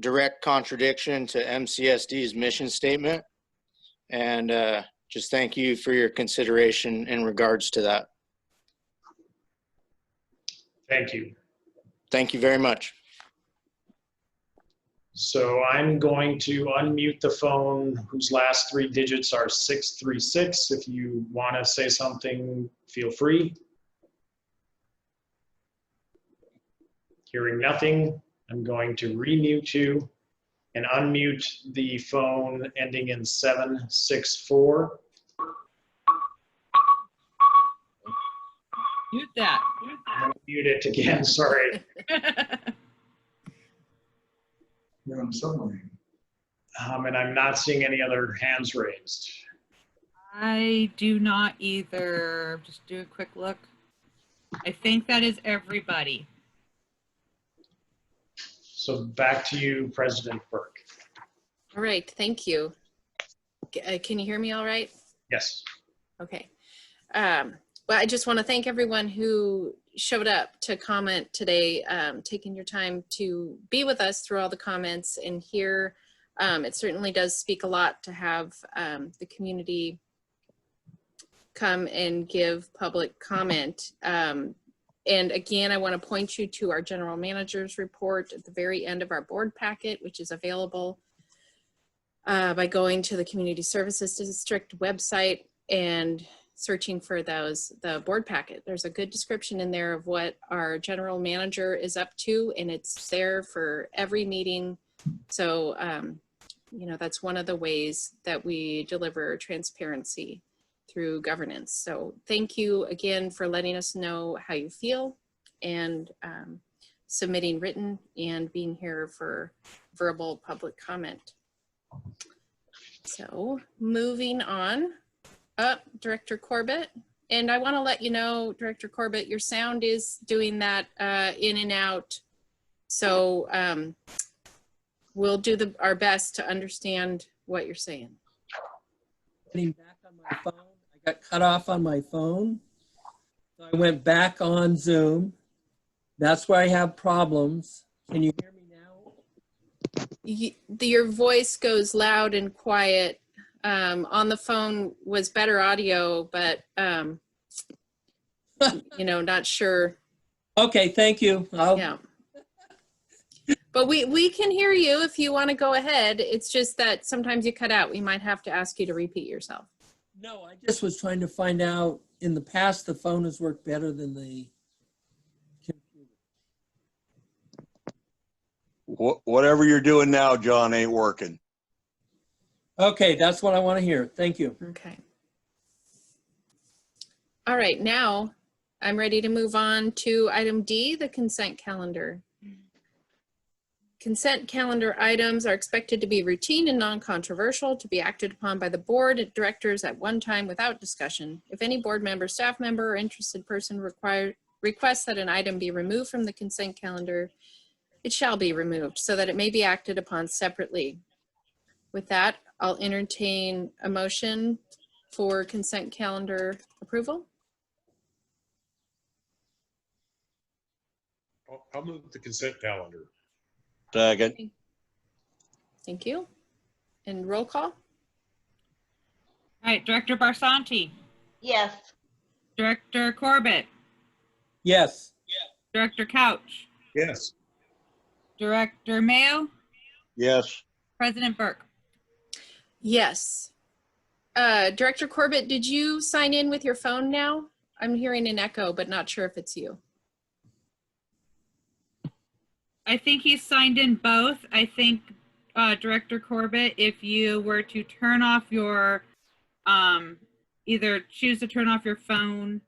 direct contradiction to MCSD's mission statement. And just thank you for your consideration in regards to that. Thank you. Thank you very much. So I'm going to unmute the phone whose last 3 digits are 636. If you want to say something, feel free. Hearing nothing, I'm going to remute you and unmute the phone ending in 764. Mute that. Mute it again, sorry. You're on submarine. And I'm not seeing any other hands raised. I do not either. Just do a quick look. I think that is everybody. So back to you, President Burke. All right, thank you. Can you hear me all right? Yes. Okay. Well, I just want to thank everyone who showed up to comment today, taking your time to be with us through all the comments and hear. It certainly does speak a lot to have the community come and give public comment. And again, I want to point you to our general manager's report at the very end of our board packet, which is available by going to the Community Services District website and searching for the board packet. There's a good description in there of what our general manager is up to, and it's there for every meeting. So, you know, that's one of the ways that we deliver transparency through governance. So thank you again for letting us know how you feel and submitting written and being here for verbal public comment. So moving on. Director Corbett, and I want to let you know, Director Corbett, your sound is doing that in and out. So we'll do our best to understand what you're saying. Getting back on my phone, I got cut off on my phone. So I went back on Zoom. That's where I have problems. Can you hear me now? Your voice goes loud and quiet. On the phone was better audio, but you know, not sure. Okay, thank you. Yeah. But we can hear you if you want to go ahead. It's just that sometimes you cut out. We might have to ask you to repeat yourself. No, I just was trying to find out, in the past, the phone has worked better than the computer. Whatever you're doing now, John, ain't working. Okay, that's what I want to hear. Thank you. Okay. All right, now I'm ready to move on to item D, the consent calendar. Consent calendar items are expected to be routine and non-controversial, to be acted upon by the board of directors at one time without discussion. If any board member, staff member, or interested person requests that an item be removed from the consent calendar, it shall be removed so that it may be acted upon separately. With that, I'll entertain a motion for consent calendar approval. I'll move the consent calendar. Second. Thank you. And roll call? All right, Director Barsanti, Yes. Director Corbett, Yes. Director Couch, Yes. Director Mayo, Yes. President Burke. Yes. Director Corbett, did you sign in with your phone now? I'm hearing an echo, but not sure if it's you. I think he signed in both. I think Director Corbett, if you were to turn off your, either choose to turn off your phone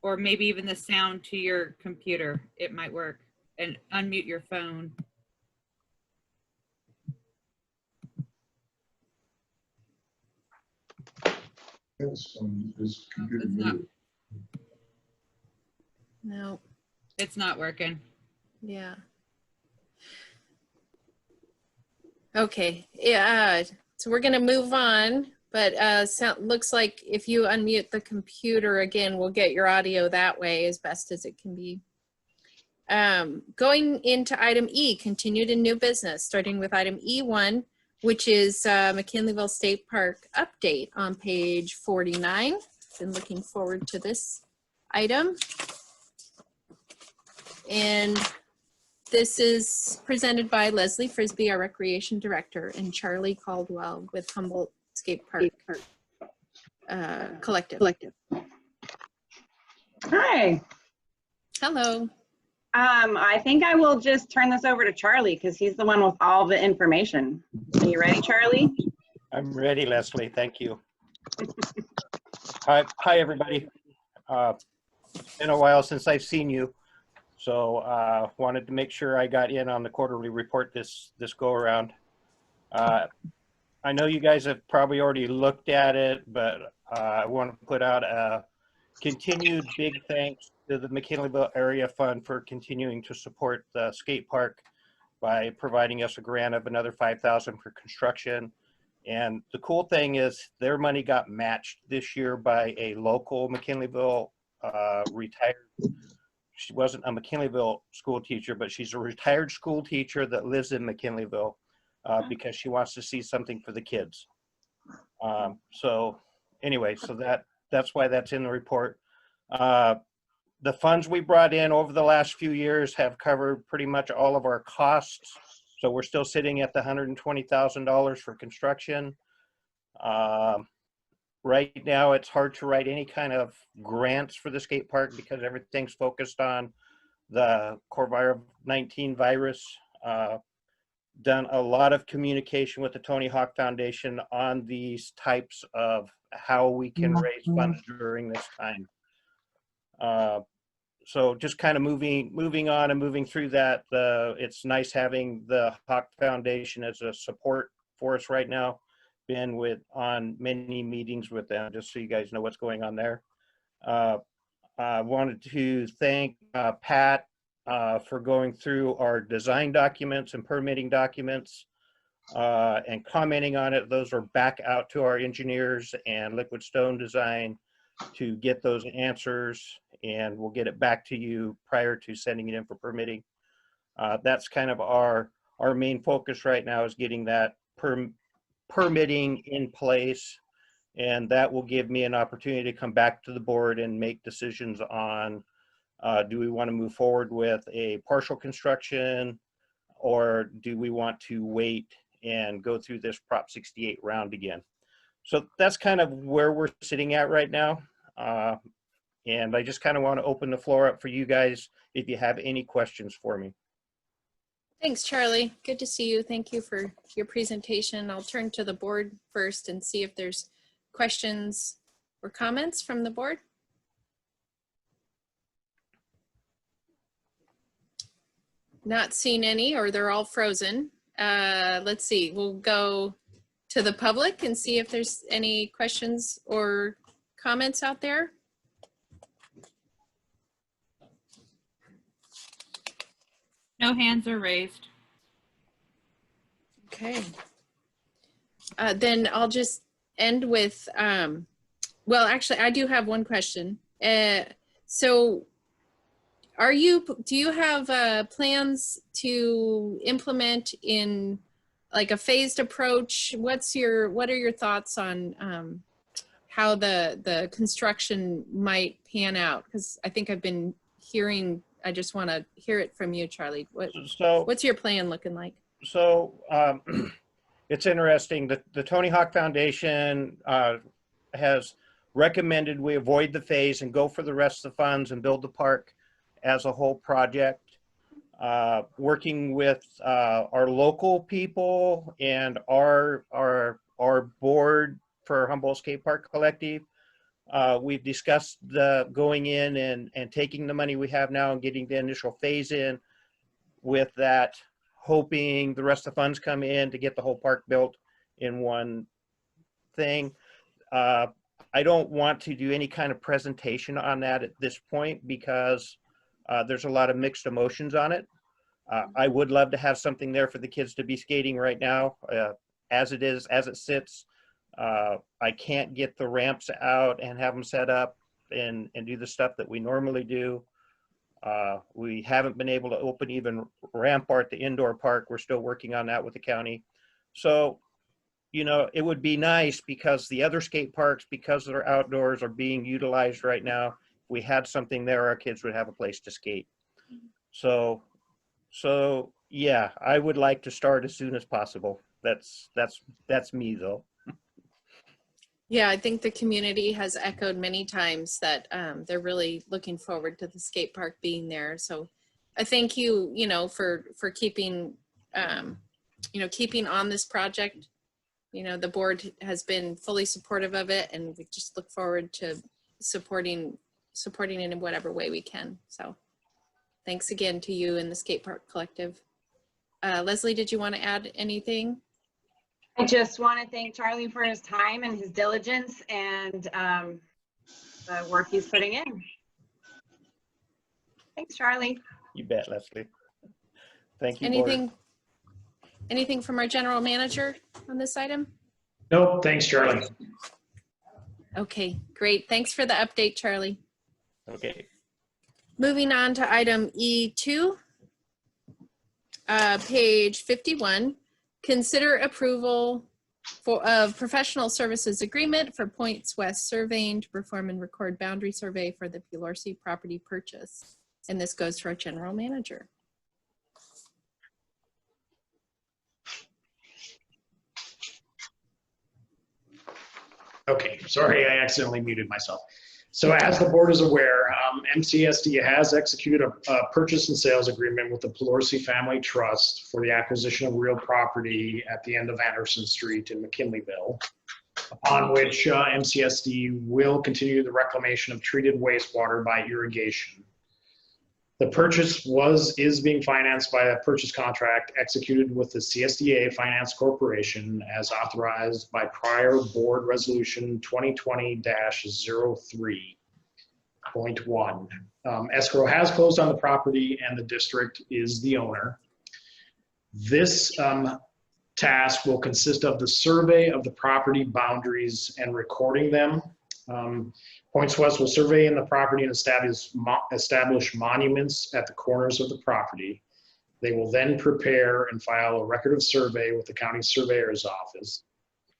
or maybe even the sound to your computer, it might work, and unmute your phone. His computer It's not, muted. No. it's not working. Yeah. Okay. Yeah. So we're going to move on, but looks like if you unmute the computer again, we'll get your audio that way as best as it can be. Going into item E, continued in new business, starting with item E1, which is McKinleyville State Park update on page 49. Been looking forward to this item. And this is presented by Leslie Frisbee, our Recreation Director, and Charlie Caldwell with Humboldt Skate Park Collective. Hi. Hello. I think I will just turn this over to Charlie because he's the one with all the information. Are you ready, Charlie? I'm ready, Leslie. Thank you. Hi, everybody. Been a while since I've seen you, so wanted to make sure I got in on the quarterly report this go around. I know you guys have probably already looked at it, but I want to put out a continued big thanks to the McKinleyville Area Fund for continuing to support the skate park by providing us a grant of another $5,000 for construction. And the cool thing is their money got matched this year by a local McKinleyville retired. She wasn't a McKinleyville school teacher, but she's a retired school teacher that lives in McKinleyville because she wants to see something for the kids. So anyway, so that's why that's in the report. The funds we brought in over the last few years have covered pretty much all of our costs. So we're still sitting at the $120,000 for construction. Right now, it's hard to write any kind of grants for the skate park because everything's focused on the COVID-19 virus. Done a lot of communication with the Tony Hawk Foundation on these types of how we can raise funds during this time. So just kind of moving on and moving through that. It's nice having the Hawk Foundation as a support for us right now. Been on many meetings with them, just so you guys know what's going on there. I wanted to thank Pat for going through our design documents and permitting documents and commenting on it. Those are back out to our engineers and Liquid Stone Design to get those answers, and we'll get it back to you prior to sending it in for permitting. That's kind of our main focus right now, is getting that permitting in place, and that will give me an opportunity to come back to the board and make decisions on do we want to move forward with a partial construction, or do we want to wait and go through this Prop 68 round again. So that's kind of where we're sitting at right now. And I just kind of want to open the floor up for you guys if you have any questions for me. Thanks, Charlie. Good to see you. Thank you for your presentation. I'll turn to the board first and see if there's questions or comments from the board. Not seeing any, or they're all frozen. Let's see, we'll go to the public and see if there's any questions or comments out there. No hands are raised. Okay. Then I'll just end with, well, actually, I do have one question. So do you have plans to implement in like a phased approach? What are your thoughts on how the construction might pan out? Because I think I've been hearing, I just want to hear it from you, Charlie. What's your plan looking like? So it's interesting that the Tony Hawk Foundation has recommended we avoid the phase and go for the rest of the funds and build the park as a whole project. Working with our local people and our board for Humboldt Skate Park Collective, we've discussed the going in and taking the money we have now and getting the initial phase in with that, hoping the rest of the funds come in to get the whole park built in one thing. I don't want to do any kind of presentation on that at this point because there's a lot of mixed emotions on it. I would love to have something there for the kids to be skating right now. As it sits, I can't get the ramps out and have them set up and do the stuff that we normally do. We haven't been able to open even Rampart, the indoor park. We're still working on that with the county. So, you know, it would be nice because the other skate parks, because they're outdoors, are being utilized right now. If we had something there, our kids would have a place to skate. So yeah, I would like to start as soon as possible. That's me though. Yeah, I think the community has echoed many times that they're really looking forward to the skate park being there. So I thank you, for keeping, keeping on this project. The board has been fully supportive of it, and we just look forward to supporting it in whatever way we can. So thanks again to you and the Skate Park Collective. Leslie, did you want to add anything? I just want to thank Charlie for his time and his diligence and the work he's putting in. Thanks, Charlie. You bet, Leslie. Thank you. Anything from our general manager on this item? Nope, thanks, Charlie. Okay, great. Thanks for the update, Charlie. Okay. Moving on to item E2, page 51. Consider approval of professional services agreement for Points West Surveying to perform and record boundary survey for the Pulorsi property purchase. And this goes to our general manager. Okay, sorry, I accidentally muted myself. So as the board is aware, MCSD has executed a purchase and sales agreement with the Pulorsi Family Trust for the acquisition of real property at the end of Anderson Street in McKinleyville, upon which MCSD will continue the reclamation of treated wastewater by irrigation. The purchase is being financed by a purchase contract executed with the CSDA Finance Corporation as authorized by prior board resolution 2020-03.1. Escrow has closed on the property and the district is the owner. This task will consist of the survey of the property boundaries and recording them. Points West will survey in the property and establish monuments at the corners of the property. They will then prepare and file a record of survey with the county surveyor's office.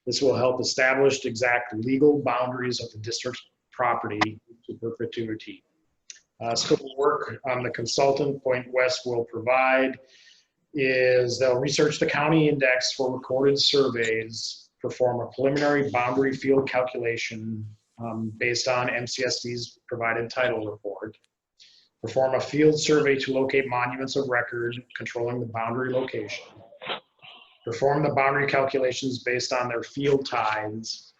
This will help establish exact legal boundaries of the district's property to perpetuity. Scope of work the consultant Point West will provide is they'll research the county index for recorded surveys, perform a preliminary boundary field calculation based on MCSD's provided title report. perform a field survey to locate monuments of record controlling the boundary location, perform the boundary calculations based on their field tithes,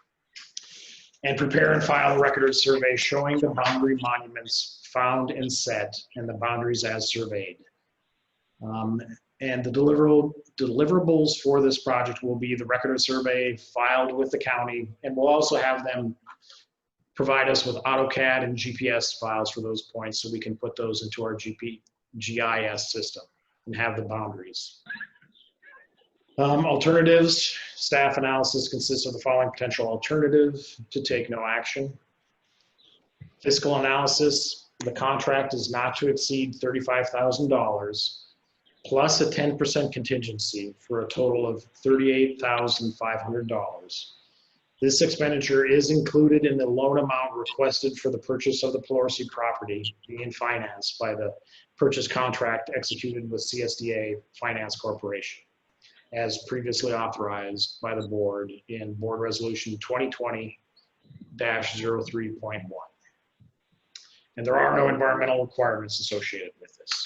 and prepare and file a record of survey showing the boundary monuments found and set and the boundaries as surveyed. And the deliverables for this project will be the record of survey filed with the county, and we'll also have them provide us with AutoCAD and GPS files for those points so we can put those into our GIS system and have the boundaries. Alternatives, staff analysis consists of the following potential alternative to take no action. Fiscal analysis, the contract is not to exceed $35,000 plus a 10% contingency for a total of $38,500. This expenditure is included in the loan amount requested for the purchase of the Pelosi property being financed by the purchase contract executed with CSDA Finance Corporation, as previously authorized by the board in Board Resolution 2020-03.1. And there are no environmental requirements associated with this.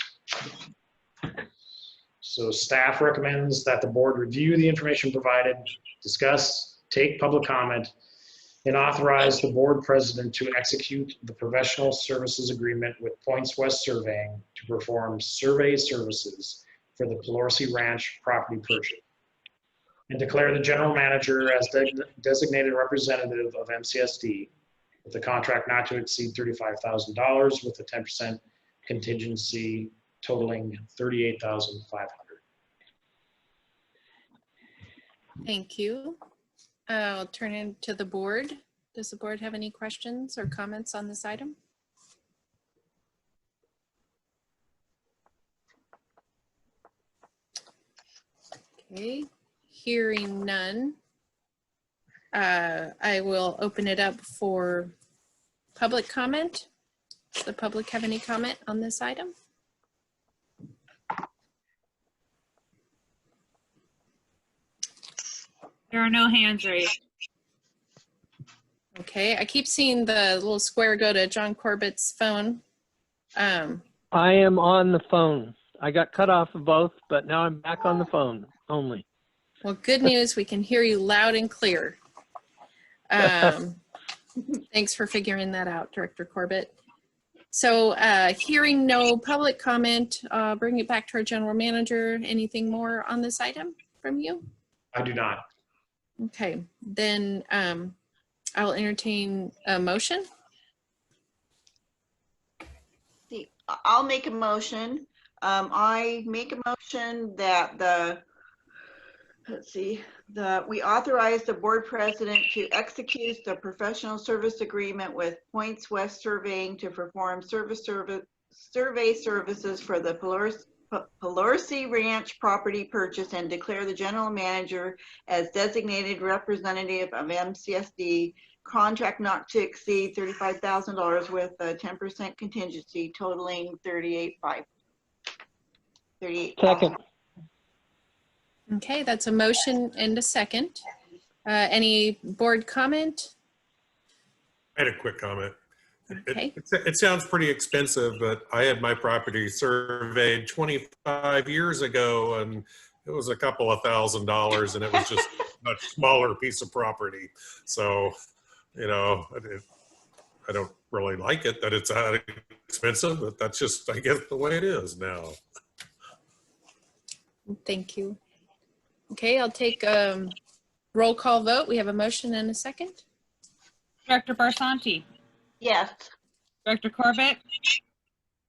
So staff recommends that the board review the information provided, discuss, take public comment, and authorize the board president to execute the professional services agreement with Points West Surveying to perform survey services for the Pelosi Ranch property purchase, and declare the general manager as designated representative of MCSD with the contract not to exceed $35,000 with a 10% contingency totaling $38,500. Thank you. I'll turn it to the board. Does the board have any questions or comments on this item? Okay, hearing none. I will open it up for public comment. Does the public have any comment on this item? There are no hands raised. Okay, I keep seeing the little square go to John Corbett's phone. I am on the phone. I got cut off of both, but now I'm back on the phone only. Well, good news, we can hear you loud and clear. Thanks for figuring that out, Director Corbett. So hearing no public comment, bring it back to our general manager. Anything more on this item from you? I do not. Okay, then I'll entertain a motion. I'll make a motion. I make a motion that we authorize the board president to execute the professional service agreement with Points West Surveying to perform survey services for the Pelosi Ranch property purchase and declare the general manager as designated representative of MCSD, contract not to exceed $35,000 with a 10% contingency totaling $38,500. Second. Okay, that's a motion and a second. Any board comment? I had a quick comment. Okay. It sounds pretty expensive, but I had my property surveyed 25 years ago, and it was a couple of $1,000s, and it was just a much smaller piece of property. So, you know, I don't really like it that it's that expensive, but that's just, I guess, the way it is now. Thank you. Okay, I'll take a roll call vote. We have a motion and a second. Director Barsanti. Yes. Director Corbett.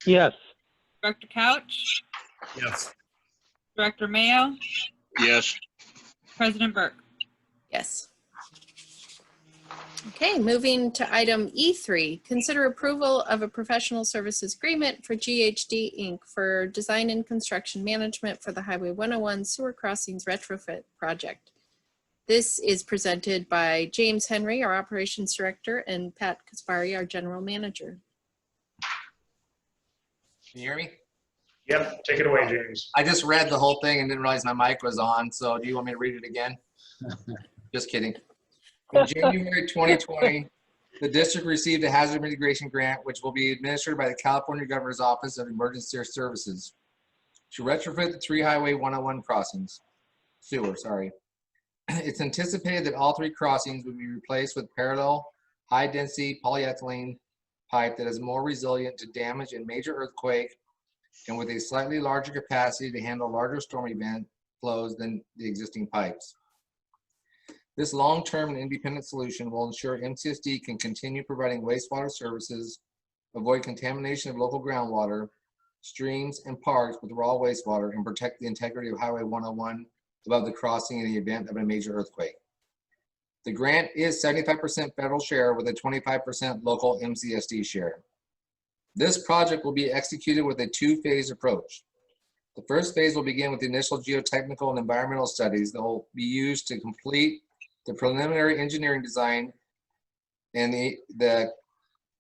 Yes. Director Couch. Yes. Director Mayo. Yes. President Burke. Yes. Okay, moving to item E3, consider approval of a professional services agreement for GHD Inc. for design and construction management for the Highway 101 sewer crossings retrofit project. This is presented by James Henry, our operations director, and Pat Kaspari, our general manager. Can you hear me? Yep, take it away, James. I just read the whole thing and didn't realize my mic was on, so do you want me to read it again? Just kidding. In January 2020, The district received a hazard mitigation grant, which will be administered by the California Governor's Office of Emergency Services to retrofit the 3 Highway 101 crossings. Sewer, sorry. It's anticipated that all 3 crossings will be replaced with parallel, high-density polyethylene pipe that is more resilient to damage in major earthquake and with a slightly larger capacity to handle larger storm event flows than the existing pipes. This long-term and independent solution will ensure MCSD can continue providing wastewater services, avoid contamination of local groundwater, streams, and parks with raw wastewater, and protect the integrity of Highway 101 above the crossing in the event of a major earthquake. The grant is 75% federal share with a 25% local MCSD share. This project will be executed with a 2-phase approach. The first phase will begin with the initial geotechnical and environmental studies that will be used to complete the preliminary engineering design and the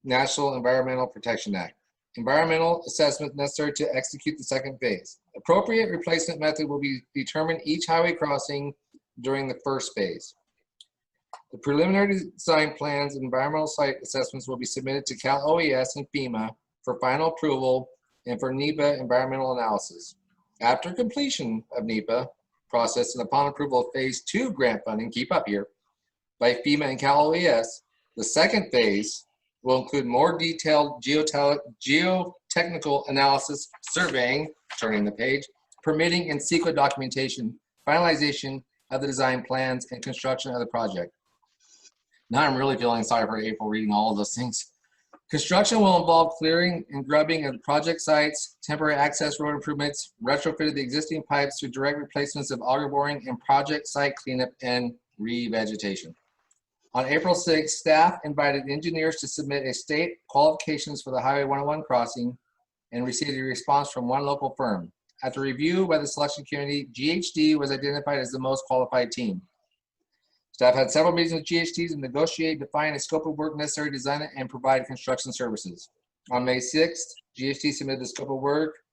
National Environmental Protection Act. Environmental assessment necessary to execute the second phase. Appropriate replacement method will be determined each highway crossing during the first phase. The preliminary design plans and environmental site assessments will be submitted to Cal OES and FEMA for final approval and for NEPA environmental analysis. After completion of NEPA process and upon approval of phase 2 grant funding, keep up here, by FEMA and Cal OES, the second phase will include more detailed geotechnical analysis, surveying, turning the page, permitting and CEQA documentation, finalization of the design plans, and construction of the project. Now I'm really feeling sorry for April reading all of those things. Construction will involve clearing and grubbing of project sites, temporary access road improvements, retrofitted the existing pipes through direct replacements of auger boring, and project site cleanup and revegetation. On April 6th, staff invited engineers to submit a state qualifications for the Highway 101 crossing and received a response from one local firm. After review by the selection committee, GHD was identified as the most qualified team. Staff had several meetings with GHDs to negotiate, define a scope of work necessary to design it, and provide construction services. On May 6th, GHD submitted the scope of work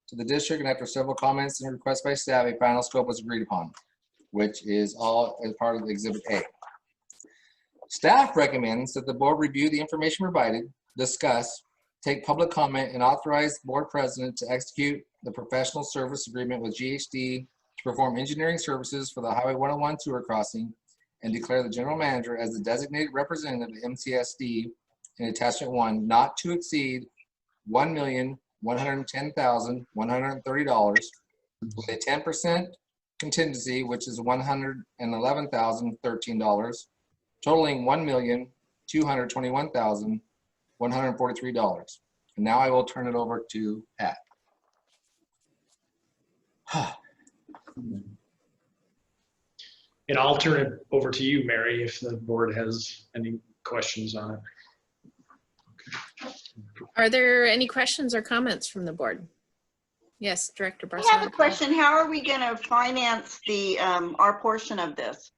to the district, and after several comments and requests by staff, a final scope was agreed upon, which is all as part of the Exhibit A. Staff recommends that the board review the information provided, discuss, take public comment, and authorize the board president to execute the professional service agreement with GHD to perform engineering services for the Highway 101 sewer crossing and declare the general manager as the designated representative of MCSD in Attachment 1 not to exceed $1,110,130 with a 10% contingency, which is $111,013, totaling $1,221,143. And now I will turn it over to Pat. And I'll turn it over to you, Mary, if the board has any questions on it. Are there any questions or comments from the board? Yes, Director I Barcelona. have a question. How are we going to finance the our portion of this?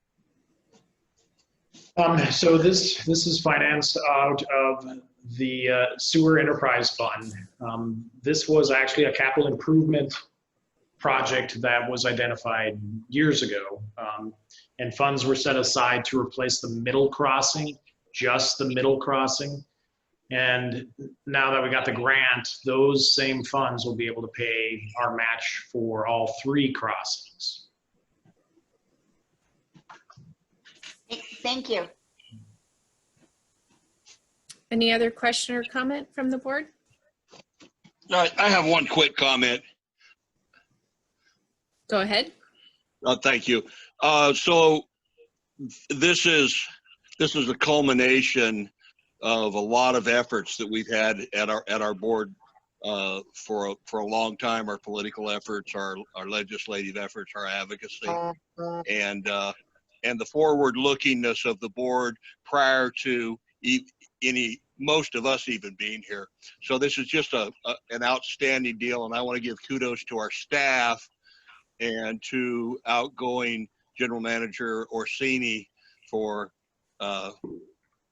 So this is financed out of the Sewer Enterprise Fund. This was actually a capital improvement project that was identified years ago. And funds were set aside to replace the middle crossing, just the middle crossing. And now that we got the grant, those same funds will be able to pay our match for all 3 crossings. Thank you. Any other question or comment from the board? I have one quick comment. Go ahead. Thank you. So this is a culmination of a lot of efforts that we've had at our board for a long time. Our political efforts, our legislative efforts, our advocacy, and the forward-lookingness of the board prior to most of us even being here. So this is just an outstanding deal, and I want to give kudos to our staff and to outgoing General Manager Orsini for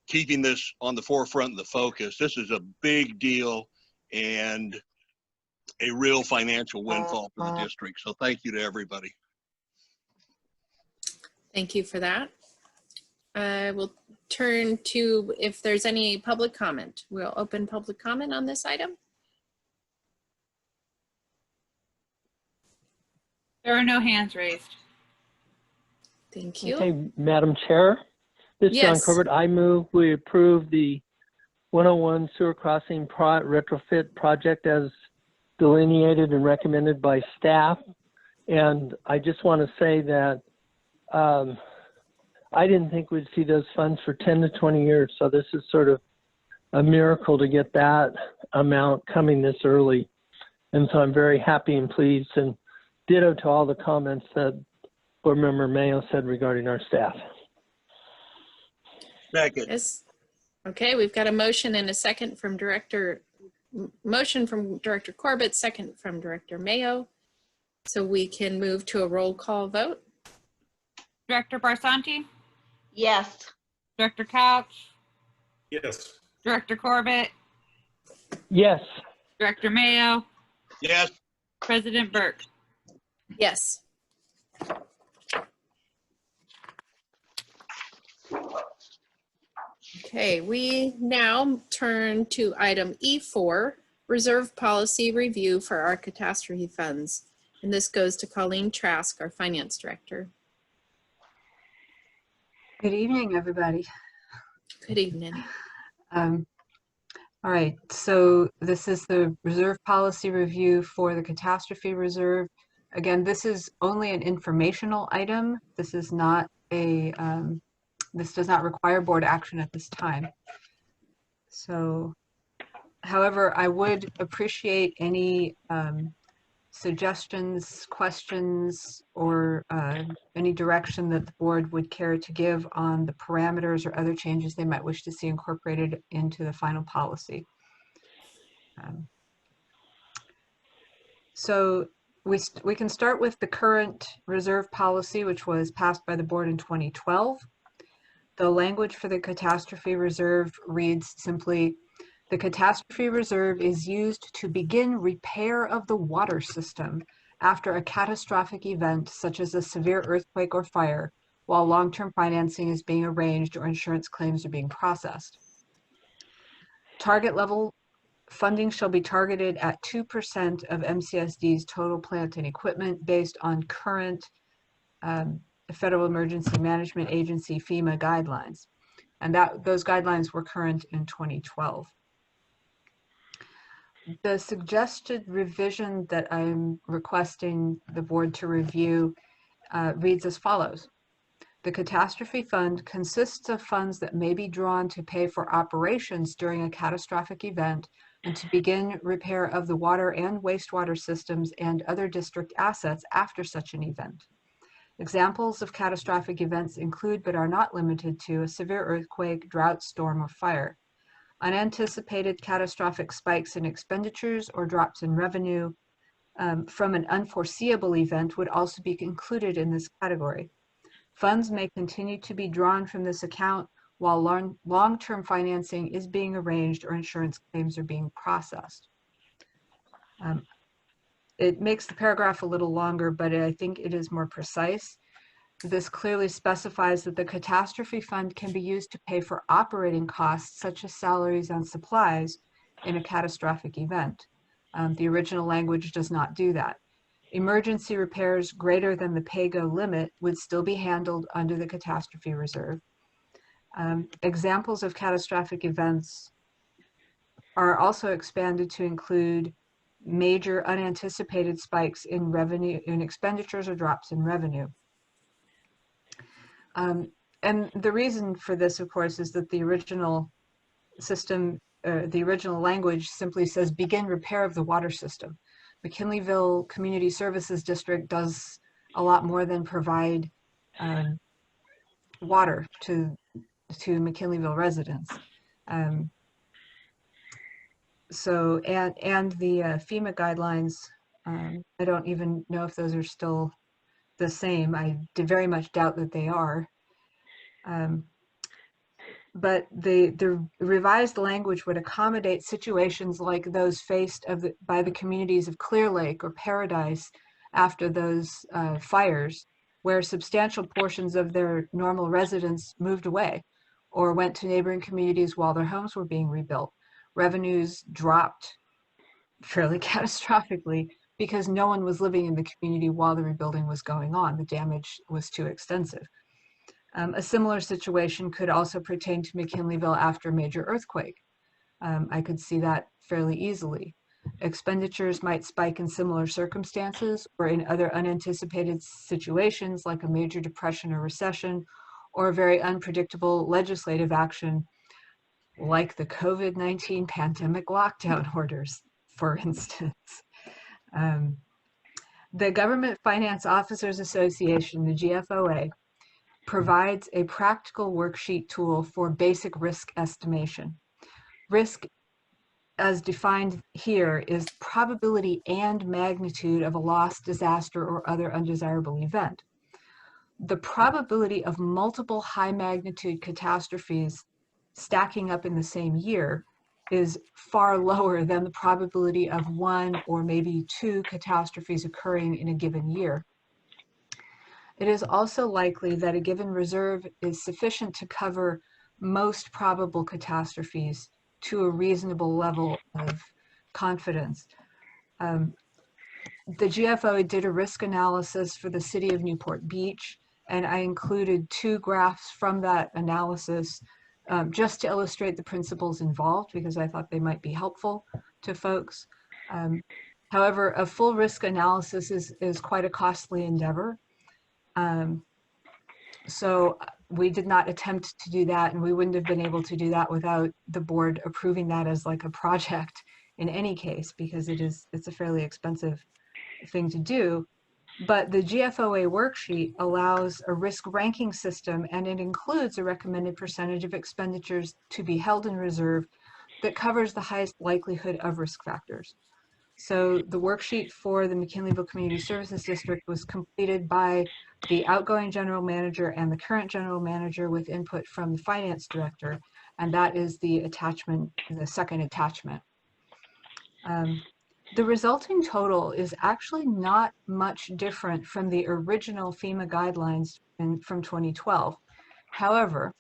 keeping this on the forefront of the focus. This is a big deal and a real financial windfall for the district. So thank you to everybody. Thank you for that. I will turn to if there's any public comment. We'll open public comment on this item. There are no hands raised. Thank you. Okay, Madam Chair, this is John Yes. Corbett. I move we approve the 101 sewer crossing retrofit project as delineated and recommended by staff. And I just want to say that I didn't think we'd see those funds for 10 to 20 years. So this is sort of a miracle to get that amount coming this early. And so I'm very happy and pleased, and ditto to all the comments that Board Member Mayo said regarding our staff. Second. Yes. Okay, we've got a motion and a second from motion from Director Corbett, second from Director Mayo. So we can move to a roll call vote. Director Barsanti? Yes. Director Couch? Yes. Director Corbett? Yes. Director Mayo? Yes. President Burke? Yes. Okay, we now turn to item E4, Reserve Policy Review for our Catastrophe Funds. And this goes to Colleen Trask, our Finance Director. Good evening, everybody. Good evening. All right, so this is the reserve policy review for the catastrophe reserve. Again, this is only an informational item. This is not a, this does not require board action at this time. So, however, I would appreciate any suggestions, questions, or any direction that the board would care to give on the parameters or other changes they might wish to see incorporated into the final policy. So we can start with the current reserve policy, which was passed by the board in 2012. The language for the catastrophe reserve reads simply, the catastrophe reserve is used to begin repair of the water system after a catastrophic event such as a severe earthquake or fire, while long-term financing is being arranged or insurance claims are being processed. Target level funding shall be targeted at 2% of MCSD's total plant and equipment based on current Federal Emergency Management Agency FEMA guidelines. And those guidelines were current in 2012. The suggested revision that I'm requesting the board to review reads as follows. The catastrophe fund consists of funds that may be drawn to pay for operations during a catastrophic event and to begin repair of the water and wastewater systems and other district assets after such an event. Examples of catastrophic events include, but are not limited to, a severe earthquake, drought, storm, or fire. Unanticipated catastrophic spikes in expenditures or drops in revenue from an unforeseeable event would also be included in this category. Funds may continue to be drawn from this account while long-term financing is being arranged or insurance claims are being processed. It makes the paragraph a little longer, but I think it is more precise. This clearly specifies that the catastrophe fund can be used to pay for operating costs such as salaries and supplies in a catastrophic event. The original language does not do that. Emergency repairs greater than the pay-go limit would still be handled under the catastrophe reserve. Examples of catastrophic events are also expanded to include major unanticipated spikes in revenue, in expenditures, or drops in revenue. And the reason for this, of course, is that the original system, the original language simply says begin repair of the water system. McKinleyville Community Services District does a lot more than provide water to McKinleyville residents. So, and the FEMA guidelines, I don't even know if those are still the same. I very much doubt that they are. But the revised language would accommodate situations like those faced by the communities of Clear Lake or Paradise after those fires, where substantial portions of their normal residents moved away or went to neighboring communities while their homes were being rebuilt. Revenues dropped fairly catastrophically because no one was living in the community while the rebuilding was going on. The damage was too extensive. A similar situation could also pertain to McKinleyville after a major earthquake. I could see that fairly easily. Expenditures might spike in similar circumstances or in other unanticipated situations like a major depression or recession, or a very unpredictable legislative action like the COVID-19 pandemic lockdown orders, for instance. The Government Finance Officers Association, the GFOA, provides a practical worksheet tool for basic risk estimation. Risk, as defined here, is probability and magnitude of a loss, disaster, or other undesirable event. The probability of multiple high magnitude catastrophes stacking up in the same year is far lower than the probability of one or maybe two catastrophes occurring in a given year. It is also likely that a given reserve is sufficient to cover most probable catastrophes to a reasonable level of confidence. The GFO did a risk analysis for the city of Newport Beach, and I included 2 graphs from that analysis just to illustrate the principles involved, because I thought they might be helpful to folks. However, a full risk analysis is quite a costly endeavor. So we did not attempt to do that, and we wouldn't have been able to do that without the board approving that as like a project in any case, because it's a fairly expensive thing to do. But the GFOA worksheet allows a risk ranking system, and it includes a recommended percentage of expenditures to be held in reserve that covers the highest likelihood of risk factors. So the worksheet for the McKinleyville Community Services District was completed by the outgoing general manager and the current general manager with input from the finance director, and that is the attachment, the second attachment. The resulting total is actually not much different from the original FEMA guidelines from 2012. However,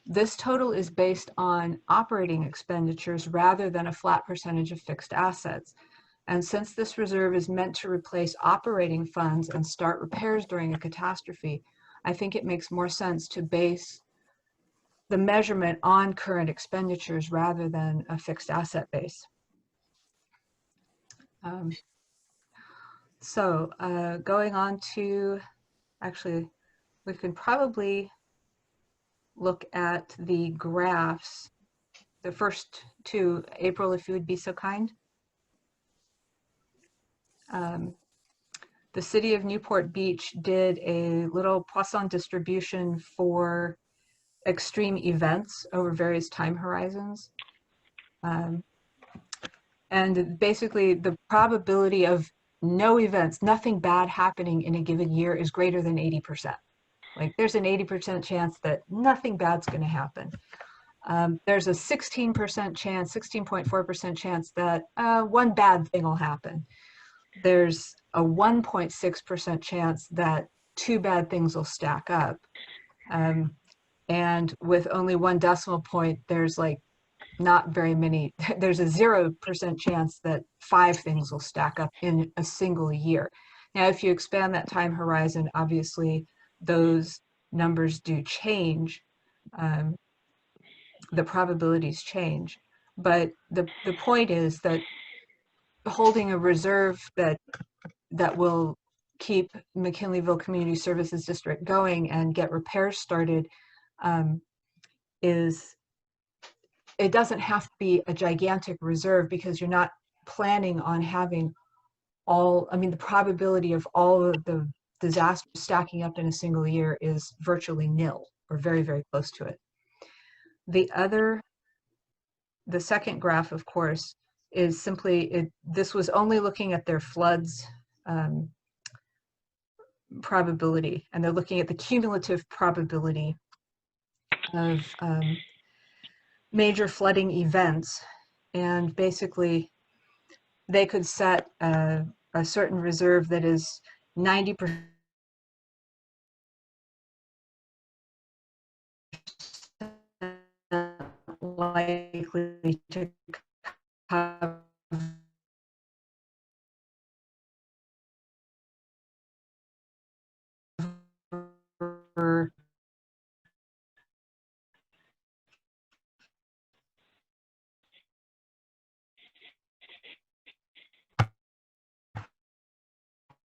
this total is based on operating expenditures rather than a flat percentage of fixed assets. And since this reserve is meant to replace operating funds and start repairs during a catastrophe, I think it makes more sense to base the measurement on current expenditures rather than a fixed asset base. Going on to, actually, we can probably look at the graphs, the first 2. April, if you would be so kind. The city of Newport Beach did a little Poisson distribution for extreme events over various time horizons. And basically the probability of no events, nothing bad happening in a given year is greater than 80%. Like there's an 80% chance that nothing bad's gonna happen. There's a 16% chance, 16.4% chance that one bad thing will happen. There's a 1.6% chance that 2 bad things will stack up. And with only 1 decimal point, there's like not very many, there's a 0% chance that 5 things will stack up in a single year. Now, if you expand that time horizon, obviously those numbers do change. The probabilities change. But the point is that holding a reserve that will keep McKinleyville Community Services District going and get repairs started it doesn't have to be a gigantic reserve, because you're not planning on having the probability of all of the disasters stacking up in a single year is virtually nil, or very, very close to it. The second graph, of course, is simply, this was only looking at their floods probability, and they're looking at the cumulative probability of major flooding events. And basically they could set a certain reserve that is 90% likely to cover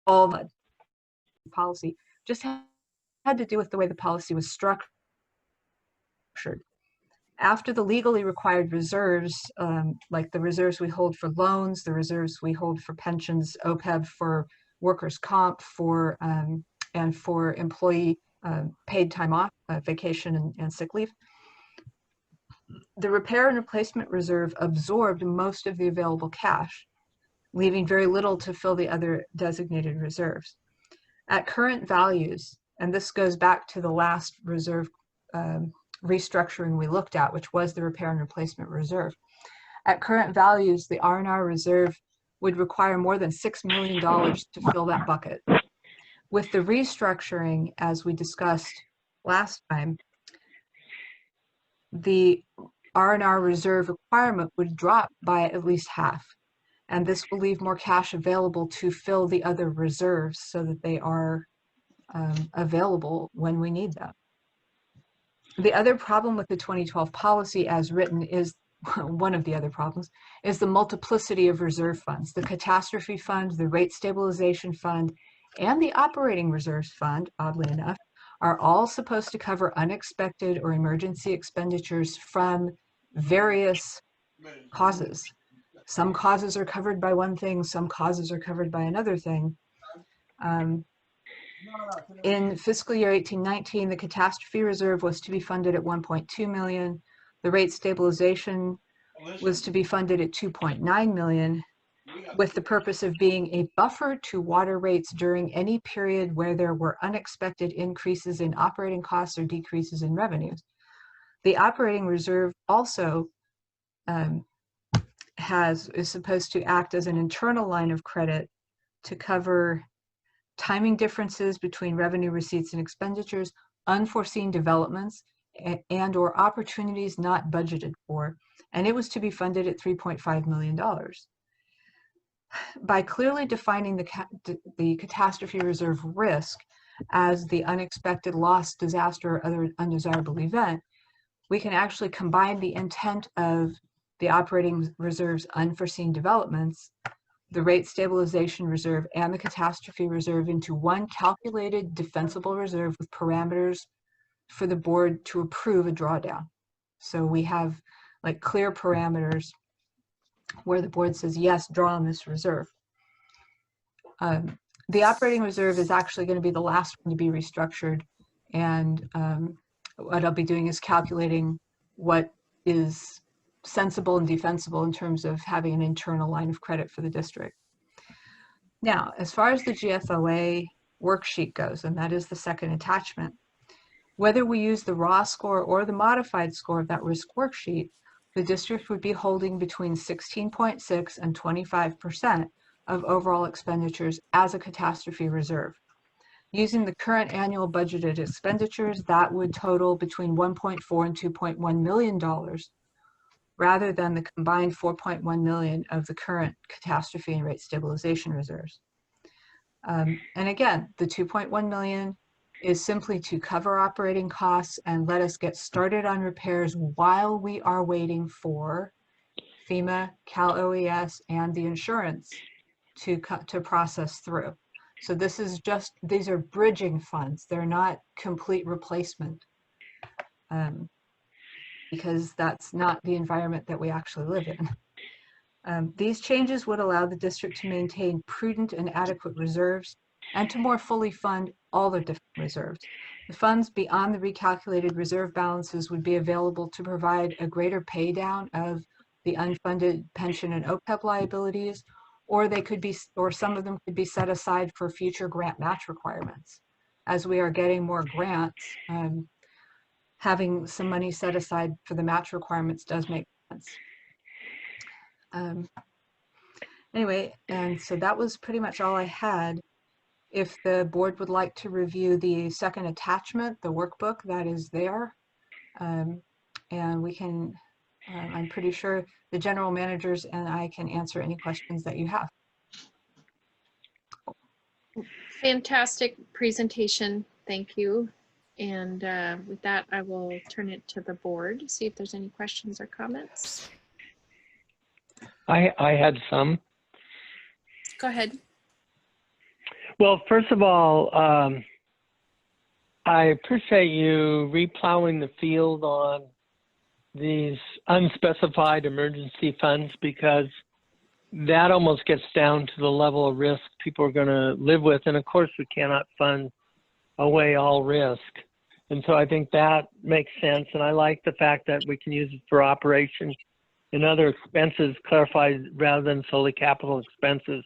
all the policy. Just had to do with the way the policy was structured. After the legally required reserves, like the reserves we hold for loans, the reserves we hold for pensions, OPEB for workers' comp, for and for employee paid time off, vacation and sick leave, the repair and replacement reserve absorbed most of the available cash, leaving very little to fill the other designated reserves. At current values, and this goes back to the last reserve restructuring we looked at, which was the repair and replacement reserve. At current values, the R&R reserve would require more than $6 million to fill that bucket. With the restructuring, as we discussed last time, the R&R reserve requirement would drop by at least half. And this will leave more cash available to fill the other reserves so that they are available when we need them. The other problem with the 2012 policy as written is, one of the other problems, is the multiplicity of reserve funds. The catastrophe fund, the rate stabilization fund, and the operating reserves fund, oddly enough, are all supposed to cover unexpected or emergency expenditures from various causes. Some causes are covered by one thing, some causes are covered by another thing. In fiscal year 18-19, the catastrophe reserve was to be funded at 1.2 million. The rate stabilization was to be funded at 2.9 million, with the purpose of being a buffer to water rates during any period where there were unexpected increases in operating costs or decreases in revenues. The operating reserve also is supposed to act as an internal line of credit to cover timing differences between revenue receipts and expenditures, unforeseen developments, and or opportunities not budgeted for, and it was to be funded at $3.5 million. By clearly defining the catastrophe reserve risk as the unexpected loss, disaster, or other undesirable event, we can actually combine the intent of the operating reserve's unforeseen developments, the rate stabilization reserve, and the catastrophe reserve into one calculated defensible reserve with parameters for the board to approve a drawdown. So we have like clear parameters where the board says, yes, draw on this reserve. The operating reserve is actually going to be the last one to be restructured. And what I'll be doing is calculating what is sensible and defensible in terms of having an internal line of credit for the district. Now, as far as the GFOA worksheet goes, and that is the second attachment, whether we use the raw score or the modified score of that risk worksheet, the district would be holding between 16.6 and 25% of overall expenditures as a catastrophe reserve. Using the current annual budgeted expenditures, that would total between $1.4 and $2.1 million, rather than the combined 4.1 million of the current catastrophe and rate stabilization reserves. And again, the 2.1 million is simply to cover operating costs and let us get started on repairs while we are waiting for FEMA, Cal OES, and the insurance to process through. So this is just, these are bridging funds. They're not complete replacement. Because that's not the environment that we actually live in. These changes would allow the district to maintain prudent and adequate reserves and to more fully fund all the different reserves. The funds beyond the recalculated reserve balances would be available to provide a greater pay down of the unfunded pension and OPEB liabilities, or they could be, or some of them could be set aside for future grant match requirements. As we are getting more grants, having some money set aside for the match requirements does make sense. Anyway, and so that was pretty much all I had. If the board would like to review the second attachment, the workbook that is there, and we can I'm pretty sure the general managers and I can answer any questions that you have. Fantastic presentation. Thank you. And with that, I will turn it to the board, see if there's any questions or comments. I had some. Go ahead. Well, first of all, I appreciate you replowing the field on these unspecified emergency funds, because that almost gets down to the level of risk people are going to live with. And of course, we cannot fund away all risk. And so I think that makes sense. And I like the fact that we can use it for operations and other expenses clarified rather than solely capital expenses.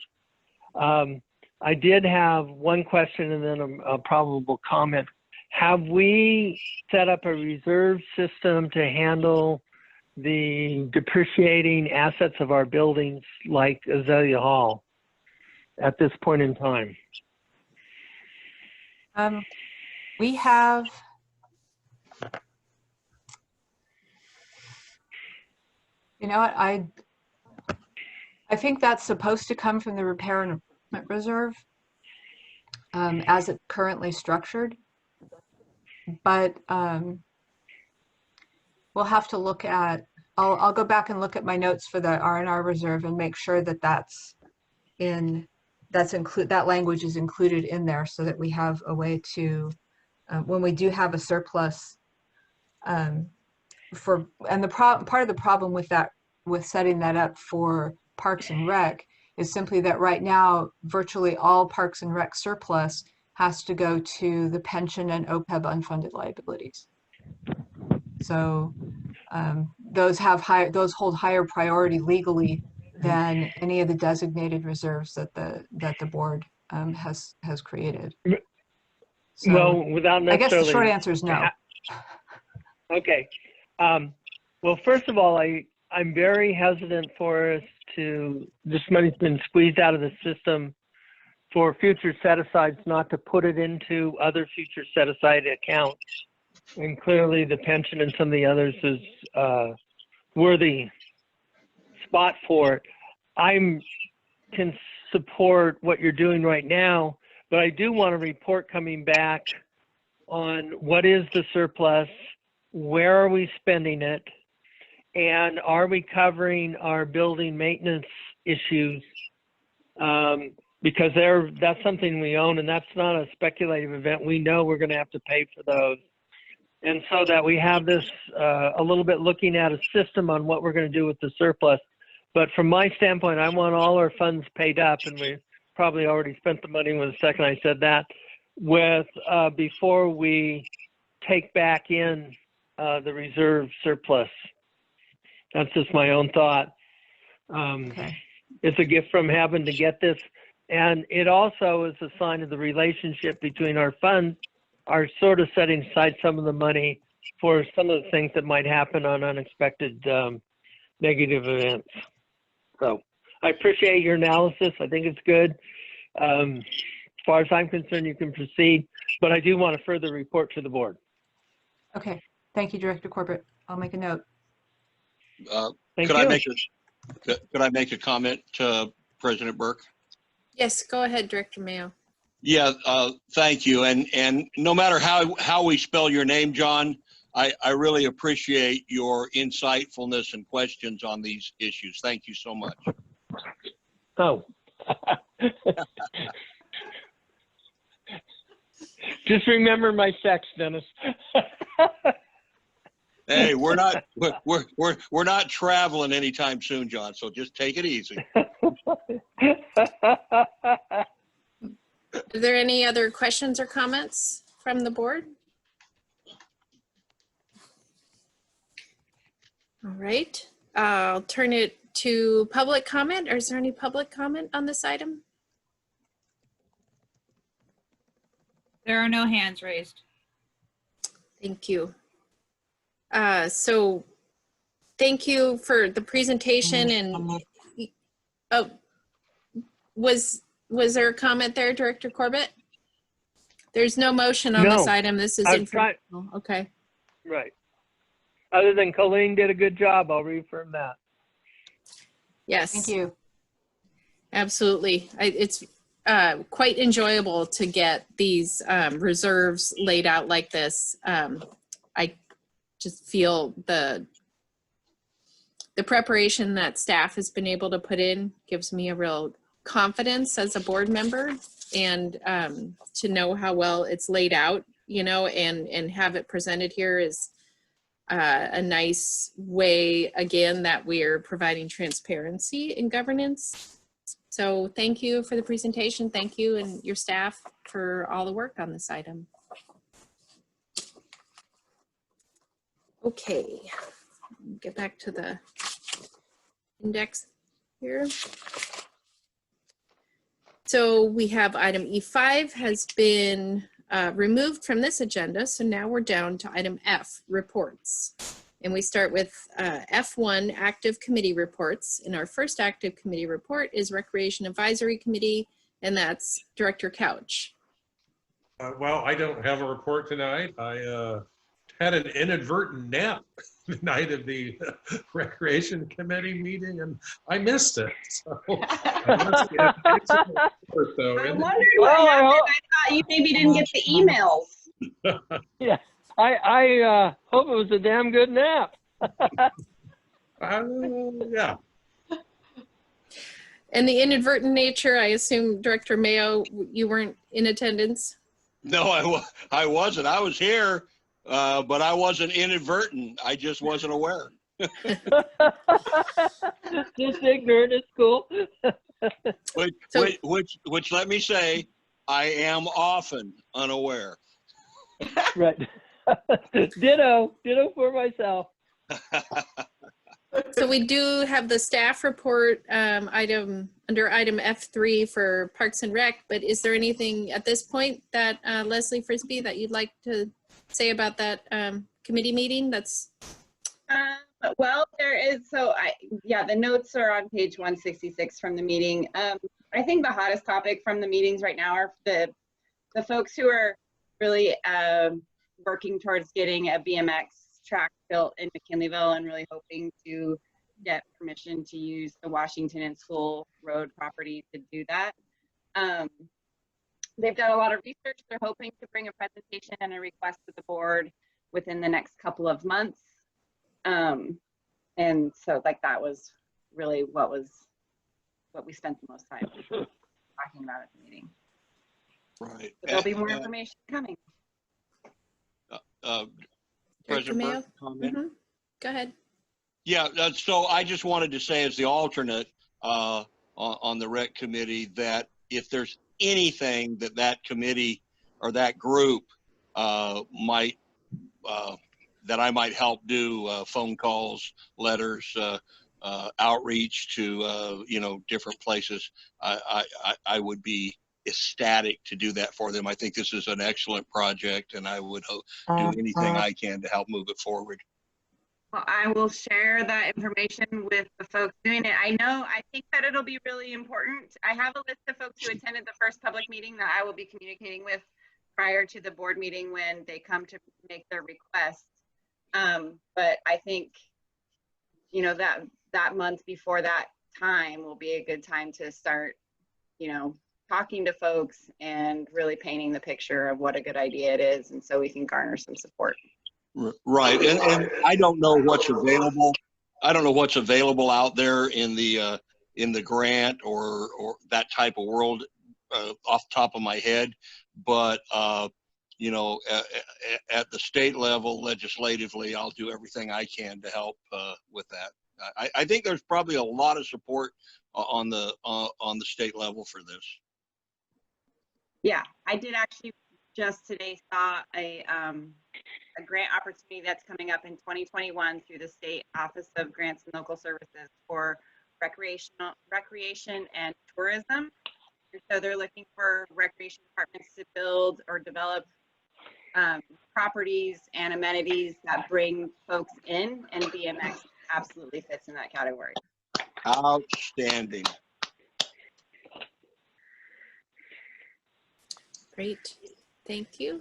I did have one question and then a probable comment. Have we set up a reserve system to handle the depreciating assets of our buildings like Azalea Hall at this point in time? We have, you know what, I think that's supposed to come from the repair and improvement reserve as it's currently structured. But we'll have to look at, I'll go back and look at my notes for the R&R reserve and make sure that that language is included in there, so that we have a way to, when we do have a surplus part of the problem with that, with setting that up for Parks and Rec, is simply that right now, virtually all Parks and Rec surplus has to go to the pension and OPEB unfunded liabilities. So those hold higher priority legally than any of the designated reserves that the board has created. So, well, without necessarily, I guess the short answer is no. Okay. Well, first of all, I'm very hesitant for us to, this money's been squeezed out of the system for future set-asides, not to put it into other future set-aside accounts. And clearly the pension and some of the others is worthy spot for it. I can support what you're doing right now, but I do want a report coming back on what is the surplus, where are we spending it, and are we covering our building maintenance issues? Because that's something we own, and that's not a speculative event. We know we're going to have to pay for those. And so that we have this a little bit looking at a system on what we're going to do with the surplus. But from my standpoint, I want all our funds paid up, and we probably already spent the money when the second I said that, with before we take back in the reserve surplus. That's just my own thought. Okay. It's a gift from heaven to get this. And it also is a sign of the relationship between our funds, are sort of setting aside some of the money for some of the things that might happen on unexpected negative events. So I appreciate your analysis. I think it's good. As far as I'm concerned, you can proceed, but I do want a further report to the board. Okay. Thank you, Director Corbett. I'll make a note. Thank Could you. I make a comment to President Burke? Yes, go ahead, Director Mayo. Yeah, thank you. And no matter how we spell your name, John, I really appreciate your insightfulness and questions on these issues. Thank you so much. Oh. Just remember my sex, Dennis. Hey, we're not traveling anytime soon, John, so just take it easy. Are there any other questions or comments from the board? All right, I'll turn it to public comment. Or is there any public comment on this item? There are no hands raised. Thank you. So thank you for the presentation. And oh, was there a comment there, Director Corbett? There's no motion on this item. This is informational. Okay. Right. other than Colleen did a good job, I'll reaffirm that. Yes. Thank you. Absolutely. It's quite enjoyable to get these reserves laid out like this. I just feel the preparation that staff has been able to put in gives me a real confidence as a board member, and to know how well it's laid out, you know, and have it presented here is a nice way, again, that we're providing transparency in governance. So thank you for the presentation. Thank you and your staff for all the work on this item. Okay, get back to the index here. So we have item E5 has been removed from this agenda. So now we're down to item F, reports. And we start with F1, active committee reports. And our first active committee report is Recreation Advisory Committee, and that's Director Couch. Well, I don't have a report tonight. I had an inadvertent nap the night of the Recreation Committee meeting, and I missed it. So I wondered what happened. I thought you maybe didn't get the emails. Yeah, I hope it was a damn good nap. Yeah. And the inadvertent nature, I assume, Director Mayo, you weren't in attendance? No, I wasn't. I was here, but I wasn't inadvertent. I just wasn't aware. Just ignorant is cool. Which let me say, I am often unaware. Right. Ditto for myself. So we do have the staff report item under item F3 for Parks and Rec, but is there anything at this point that Leslie Frisbee that you'd like to say about that committee meeting? That's well, there is, yeah, the notes are on page 166 from the meeting. I think the hottest topic from the meetings right now are the folks who are really working towards getting a BMX track built in McKinleyville and really hoping to get permission to use the Washington and School Road property to do that. They've done a lot of research. They're hoping to bring a presentation and a request to the board within the next couple of months. And so that was really what we spent the most time talking about at the meeting. Right. But there'll be more information coming. President Burke, comment? Mm-hmm. Go ahead. Yeah, so I just wanted to say as the alternate on the rec committee that if there's anything that committee or that group might, that I might help do, phone calls, letters, outreach to, different places, I would be ecstatic to do that for them. I think this is an excellent project, and I would do anything I can to help move it forward. Well, I will share that information with the folks doing it. I think that it'll be really important. I have a list of folks who attended the first public meeting that I will be communicating with prior to the board meeting when they come to make their requests. But I think, that month before that time will be a good time to start, talking to folks and really painting the picture of what a good idea it is. And so we can garner some support. Right. And I don't know what's available. I don't know what's available out there in the grant or that type of world off the top of my head. But, at the state level, legislatively, I'll do everything I can to help with that. I think there's probably a lot of support on the state level for this. Yeah, I did actually just today saw a grant opportunity that's coming up in 2021 through the State Office of Grants and Local Services for recreation and tourism. And so they're looking for recreation departments to build or develop properties and amenities that bring folks in, and BMX absolutely fits in that category. Outstanding. Great, thank you.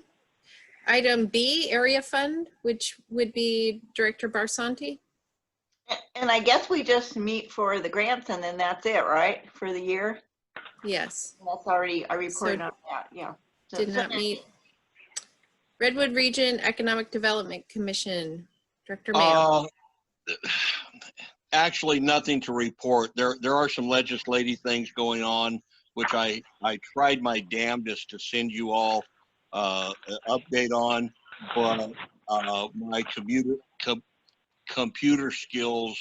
Item B, area fund, which would be Director Barsanti. And I guess we just meet for the grants and then that's it, right? For the year? Yes. That's already, I reported on that, yeah. Did not meet. Redwood Region Economic Development Commission, Director Mayo. Actually, nothing to report. There are some legislative things going on, which I tried my damnedest to send you all an update on, but my computer skills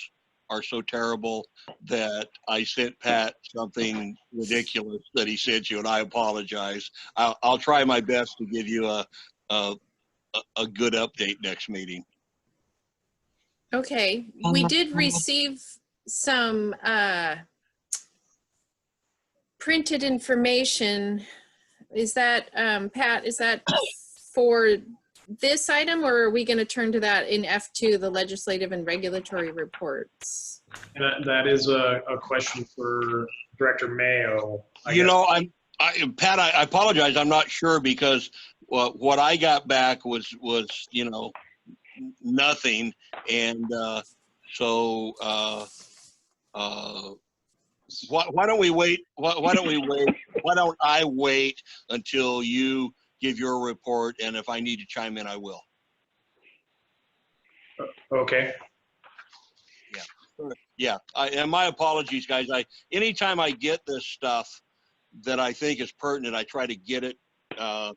are so terrible that I sent Pat something ridiculous that he sent you, and I apologize. I'll try my best to give you a good update next meeting. Okay, we did receive some printed information. Is that, Pat, is that for this item, or are we going to turn to that in F2, the legislative and regulatory reports? That is a question for Director Mayo. Pat, I apologize. I'm not sure because what I got back was nothing, and so why don't we wait? Why don't we wait? Why don't I wait until you give your report, and if I need to chime in, I will. Okay. Yeah. And my apologies, guys. Anytime I get this stuff that I think is pertinent, I try to get it to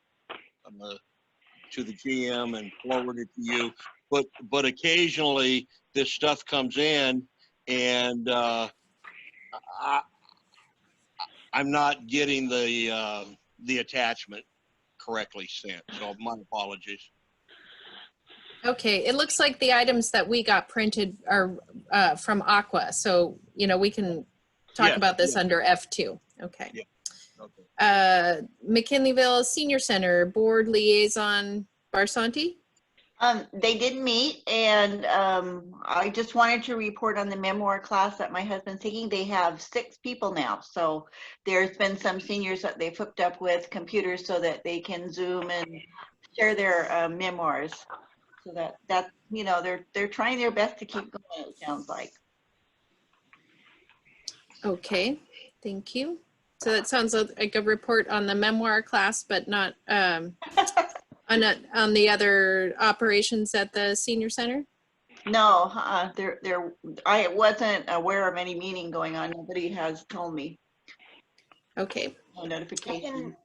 the GM and forward it to you. But occasionally this stuff comes in and I'm not getting the attachment correctly sent. So my apologies. Okay, it looks like the items that we got printed are from Aqua. So, we can talk about this under F2. Okay. Yeah. Okay. McKinleyville Senior Center Board Liaison Barsanti. They did meet, and I just wanted to report on the memoir class that my husband's taking. They have 6 people now, so there's been some seniors that they've hooked up with computers so that they can Zoom and share their memoirs. So that they're trying their best to keep going. It sounds like. Okay, thank you. So that sounds like a report on the memoir class, but not on the other operations at the senior center? No, I wasn't aware of any meeting going on. Nobody has told me. Okay. No notification.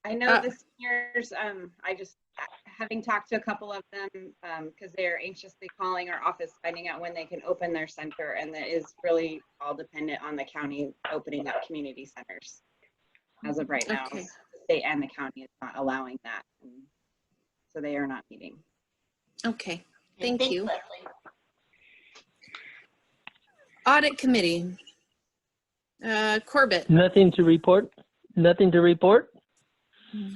I know the seniors, I just, having talked to a couple of them, because they're anxiously calling our office, finding out when they can open their center, and that is really all dependent on the county opening up community centers. As of right now, Okay. the state and the county is not allowing that, and so they are not meeting. Okay, thank you. Audit Committee. Corbett. Nothing to report. Nothing to report.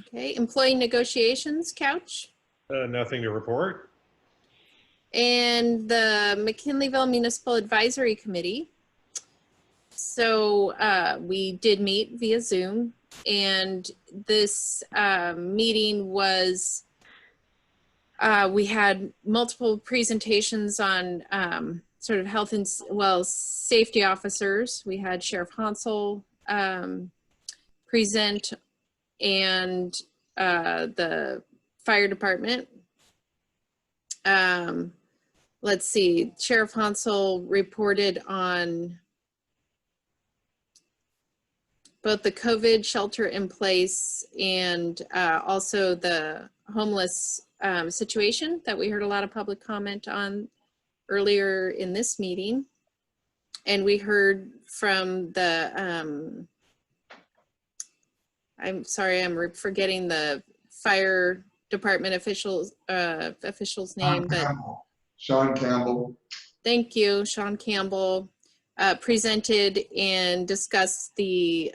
Okay, Employee Negotiations, Couch. Nothing to report. And the McKinleyville Municipal Advisory Committee. So we did meet via Zoom, and this meeting was, we had multiple presentations on sort of health and safety officers. We had Sheriff Hansel present, and the fire department. Let's see, Sheriff Hansel reported on both the COVID shelter in place and also the homeless situation that we heard a lot of public comment on earlier in this meeting. And we heard from the, I'm sorry, I'm forgetting the fire department official's name, but Sean Campbell. Thank you, Sean Campbell. Presented and discussed the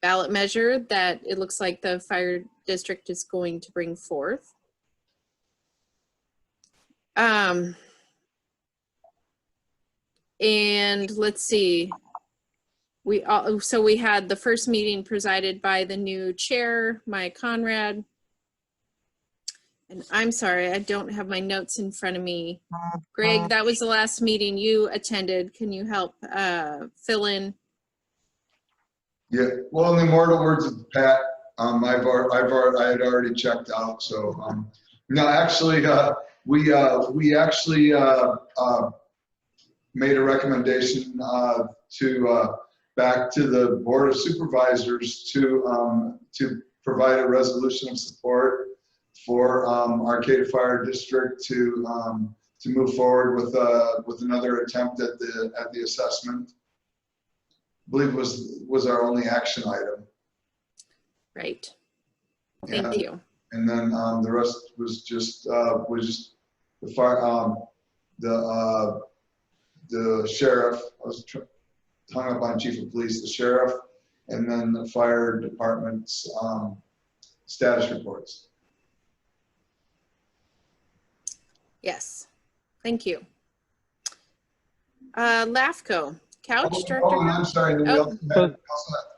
ballot measure that it looks like the fire district is going to bring forth. And let's see, so we had the first meeting presided by the new chair, Maya Conrad. And I'm sorry, I don't have my notes in front of me. Greg, that was the last meeting you attended. Can you help fill in? Yeah, well, in the immortal words of Pat, I had already checked out. So, no, actually, we actually made a recommendation back to the Board of Supervisors to provide a resolution of support for Arcata Fire District to move forward with another attempt at the assessment. I believe was our only action item. Right. Thank you. And then the rest was just the fire, the sheriff. I was hung up on chief of police, the sheriff, and then the fire department's status reports. Yes. Thank you. LAFCO. Couch Director. Oh, and I'm sorry.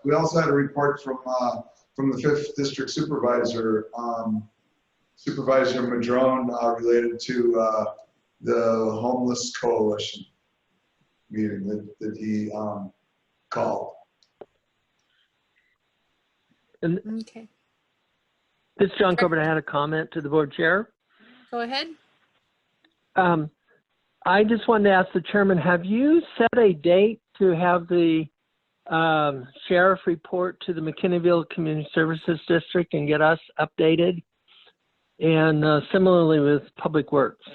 We also had a report from the 5th District Supervisor, Supervisor Madrone, related to the Homeless Coalition meeting that he called. And okay. This is John Corbett. I had a comment to the board chair. Go ahead. I just wanted to ask the chairman, have you set a date to have the sheriff report to the McKinneyville Community Services District and get us updated? And similarly with Public Works.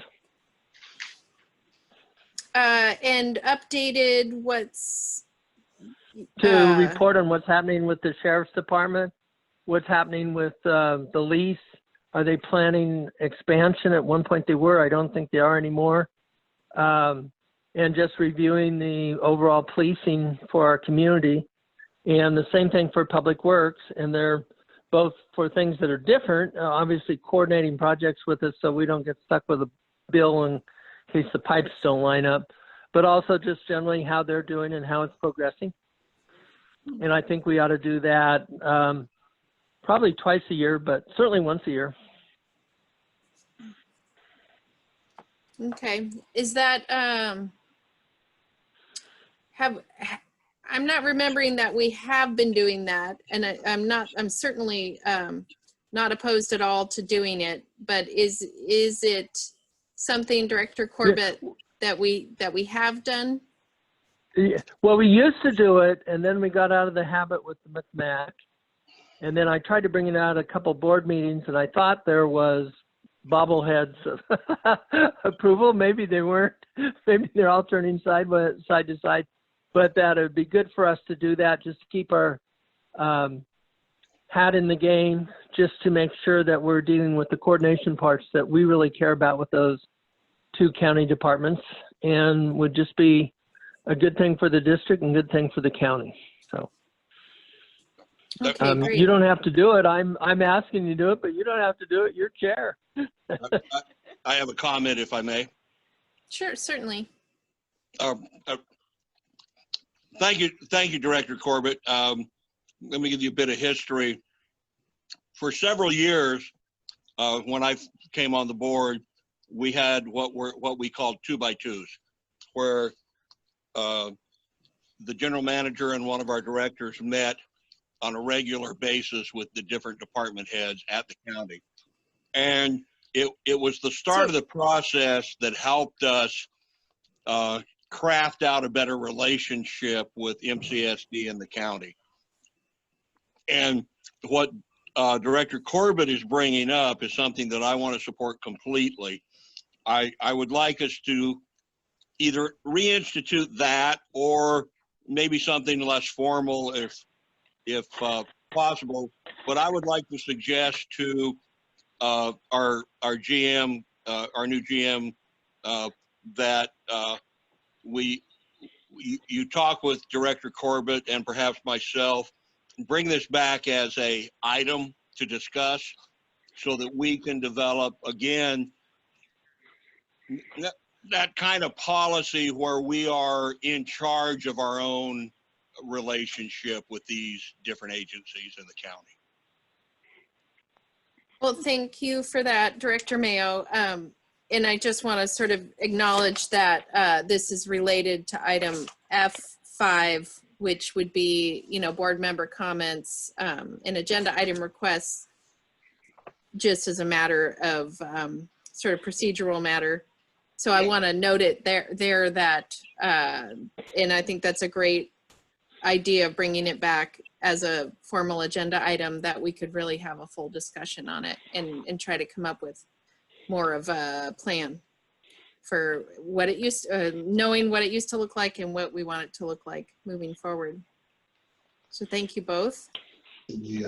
And updated what's to report on what's happening with the sheriff's department, what's happening with the lease. Are they planning expansion? At one point they were. I don't think they are anymore. And just reviewing the overall policing for our community. And the same thing for Public Works. And they're both for things that are different, obviously coordinating projects with us so we don't get stuck with a bill in case the pipes don't line up, but also just generally how they're doing and how it's progressing. And I think we ought to do that probably twice a year, but certainly once a year. Okay. Is that, I'm not remembering that we have been doing that, and I'm certainly not opposed at all to doing it, but is it something, Director Corbett, that we have done? Yeah. Well, we used to do it, and then we got out of the habit with the McMack. And then I tried to bring it out at a couple board meetings, and I thought there was bobbleheads of approval. Maybe they weren't. Maybe they're all turning side to side. But that it would be good for us to do that, just to keep our hat in the game, just to make sure that we're dealing with the coordination parts that we really care about with those two county departments, and would just be a good thing for the district and good thing for the county. So okay, great. You don't have to do it. I'm asking you to do it, but you don't have to do it. You're chair. I have a comment, if I may. Sure, certainly. Thank you, Director Corbett. Let me give you a bit of history. For several years, when I came on the board, we had what we called 2x2s, where the general manager and one of our directors met on a regular basis with the different department heads at the county. And it was the start of the process that helped us craft out a better relationship with MCSD and the county. And what Director Corbett is bringing up is something that I want to support completely. I would like us to either reinstitute that or maybe something less formal if possible. But I would like to suggest to our GM, our new GM, that you talk with Director Corbett and perhaps myself, bring this back as a item to discuss so that we can develop, again, that kind of policy where we are in charge of our own relationship with these different agencies in the county. Well, thank you for that, Director Mayo. And I just want to sort of acknowledge that this is related to item F5, which would be, board member comments and agenda item requests, just as a matter of sort of procedural matter. So I want to note it there that, and I think that's a great idea of bringing it back as a formal agenda item, that we could really have a full discussion on it and try to come up with more of a plan for what it used, knowing what it used to look like and what we want it to look like moving forward. So thank you both. The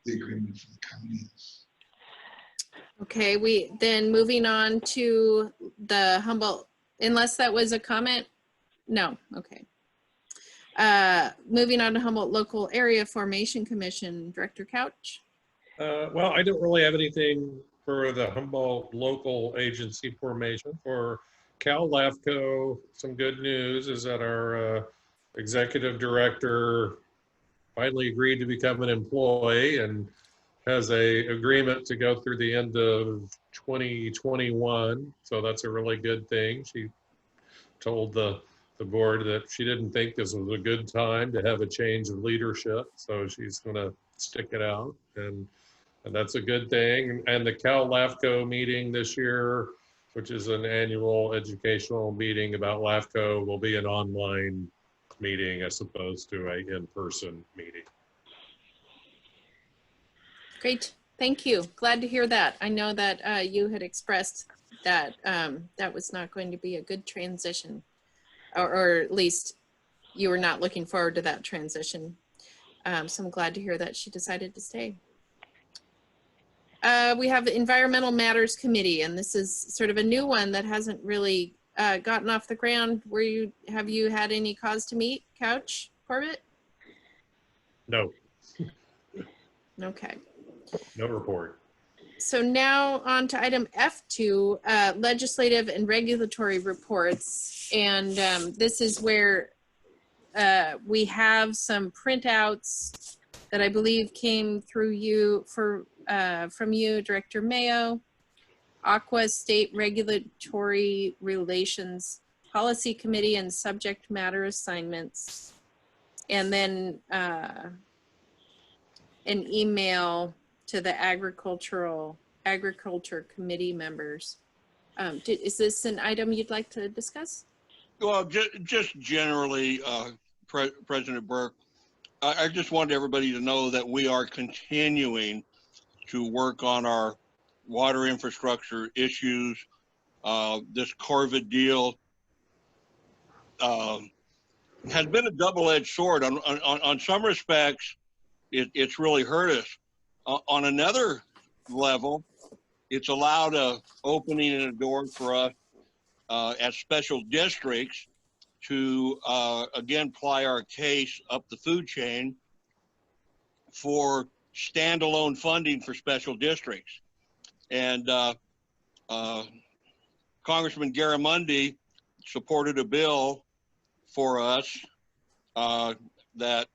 agreement for the county. Okay, then moving on to the Humboldt, unless that was a comment? No, okay. Moving on to Humboldt Local Area Formation Commission, Director Couch. Well, I don't really have anything for the Humboldt local agency formation. For Cal LAFCO, some good news is that our executive director finally agreed to become an employee and has a agreement to go through the end of 2021. So that's a really good thing. She told the board that she didn't think this was a good time to have a change of leadership. So she's gonna stick it out, and that's a good thing. And the Cal LAFCO meeting this year, which is an annual educational meeting about LAFCO, will be an online meeting as opposed to a in-person meeting. Great, thank you. Glad to hear that. I know that you had expressed that that was not going to be a good transition, or at least you were not looking forward to that transition. So I'm glad to hear that she decided to stay. We have the Environmental Matters Committee, and this is sort of a new one that hasn't really gotten off the ground. Have you had any cause to meet, Couch, Corbett? No. Okay. No report. So now on to item F2, legislative and regulatory reports. And this is where we have some printouts that I believe came through you from you, Director Mayo. Aqua State Regulatory Relations Policy Committee and subject matter assignments. And then an email to the agriculture committee members. Is this an item you'd like to discuss? Well, just generally, President Burke, I just wanted everybody to know that we are continuing to work on our water infrastructure issues. This COVID deal has been a double-edged sword. On some respects, it's really hurt us. On another level, it's allowed a opening and a door for us as special districts to again ply our case up the food chain for standalone funding for special districts. And Congressman Garamendi supported a bill for us that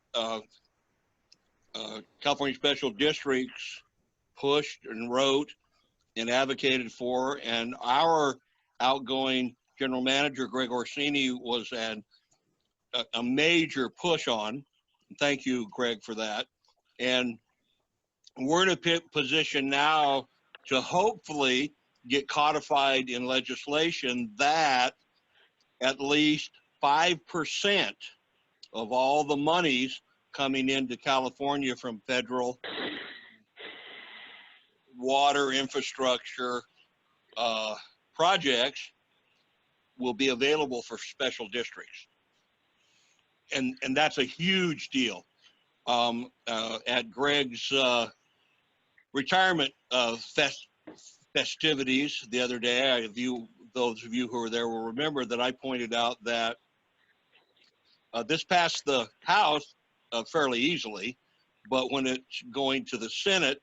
California Special Districts pushed and wrote and advocated for, and our outgoing general manager, Greg Orsini, was a major push on. Thank you, Greg, for that. And we're in a position now to hopefully get codified in legislation that at least 5% of all the monies coming into California from federal water infrastructure projects will be available for special districts. And that's a huge deal. At Greg's retirement festivities the other day, those of you who were there will remember that I pointed out that this passed the House fairly easily, but when it's going to the Senate,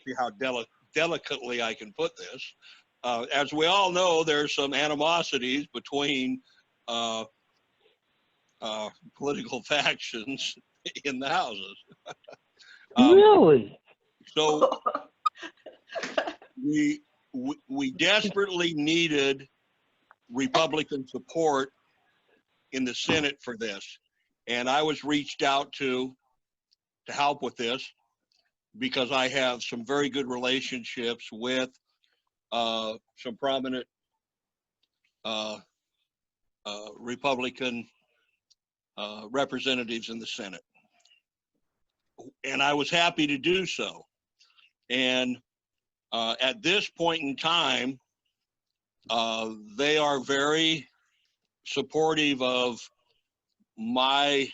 see how delicately I can put this. As we all know, there's some animosities between political factions in the houses. Really? So we desperately needed Republican support in the Senate for this. And I was reached out to help with this because I have some very good relationships with some prominent Republican representatives in the Senate. And I was happy to do so. And at this point in time, they are very supportive of my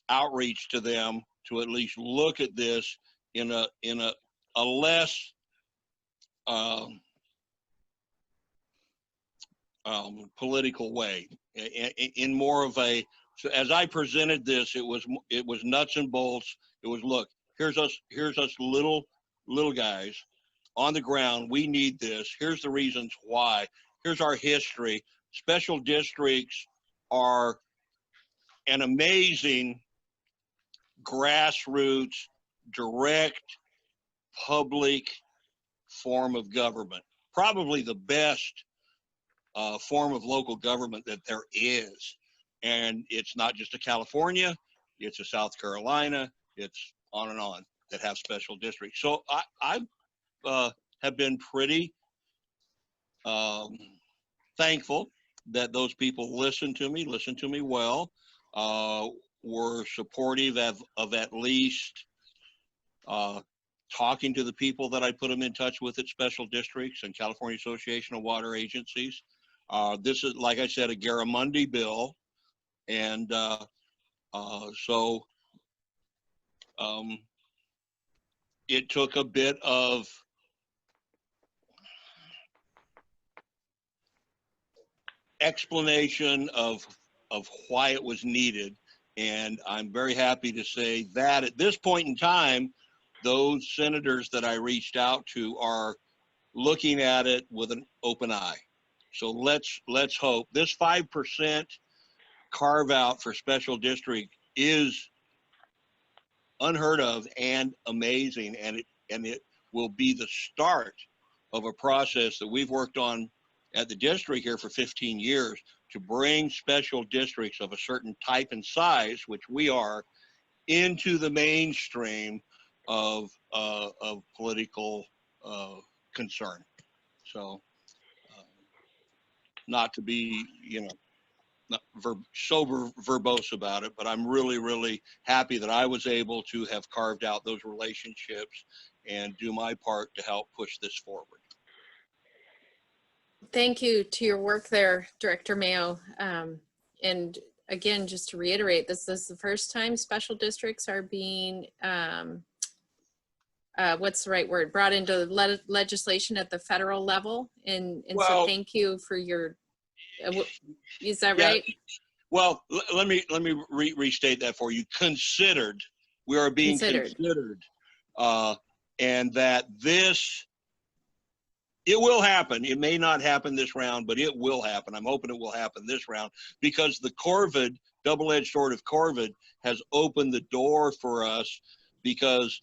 outreach to them to at least look at this in a less political way, in more of a. So as I presented this, it was nuts and bolts. It was, look, here's us little guys on the ground. We need this. Here's the reasons why. Here's our history. Special districts are an amazing grassroots, direct, public form of government. Probably the best form of local government that there is. And it's not just a California, it's a South Carolina, it's on and on that have special districts. So I have been pretty thankful that those people listened to me well, were supportive of at least talking to the people that I put them in touch with at special districts and California Association of Water Agencies. This is, like I said, a Garramundi bill. And so it took a bit of explanation of why it was needed. And I'm very happy to say that at this point in time, those senators that I reached out to are looking at it with an open eye. So let's hope this 5% carve out for special district is unheard of and amazing, and it will be the start of a process that we've worked on at the district here for 15 years to bring special districts of a certain type and size, which we are, into the mainstream of political concern. So not to be, not verbose about it, but I'm really, really happy that I was able to have carved out those relationships and do my part to help push this forward. Thank you to your work there, Director Mayo. And again, just to reiterate, this is the first time special districts are being, what's the right word, brought into legislation at the federal level. And so thank you for your, is that right? Well, let me restate that for you. Considered, we are being considered, and that this, it will happen. It may not happen this round, but it will happen. I'm hoping it will happen this round because the Corvid, double-edged sword of Corvid, has opened the door for us because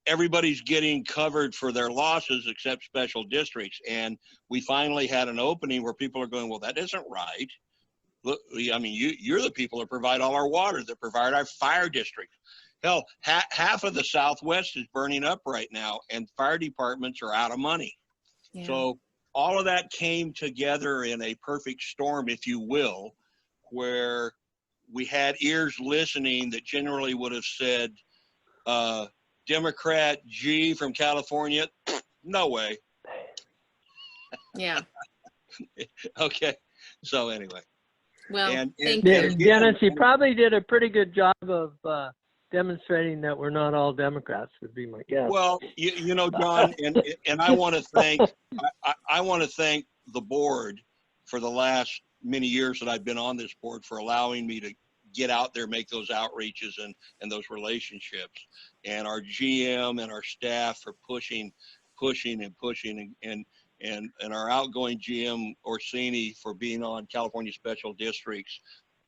everybody's getting covered for their losses except special districts. And we finally had an opening where people are going, well, that isn't right. Look, I mean, you're the people that provide all our water, that provide our fire district. Hell, half of the Southwest is burning up right now and fire departments are out of money. Yeah. So all of that came together in a perfect storm, if you will, where we had ears listening that generally would have said, Democrat G from California, no way. Yeah. Okay. So anyway. Well, thank you. Dennis, you probably did a pretty good job of demonstrating that we're not all Democrats, would be my guess. Well, you know, John, and I want to thank I want to thank the board for the last many years that I've been on this board for allowing me to get out there, make those outreaches and those relationships, and our GM and our staff for pushing and our outgoing GM Orsini for being on California Special Districts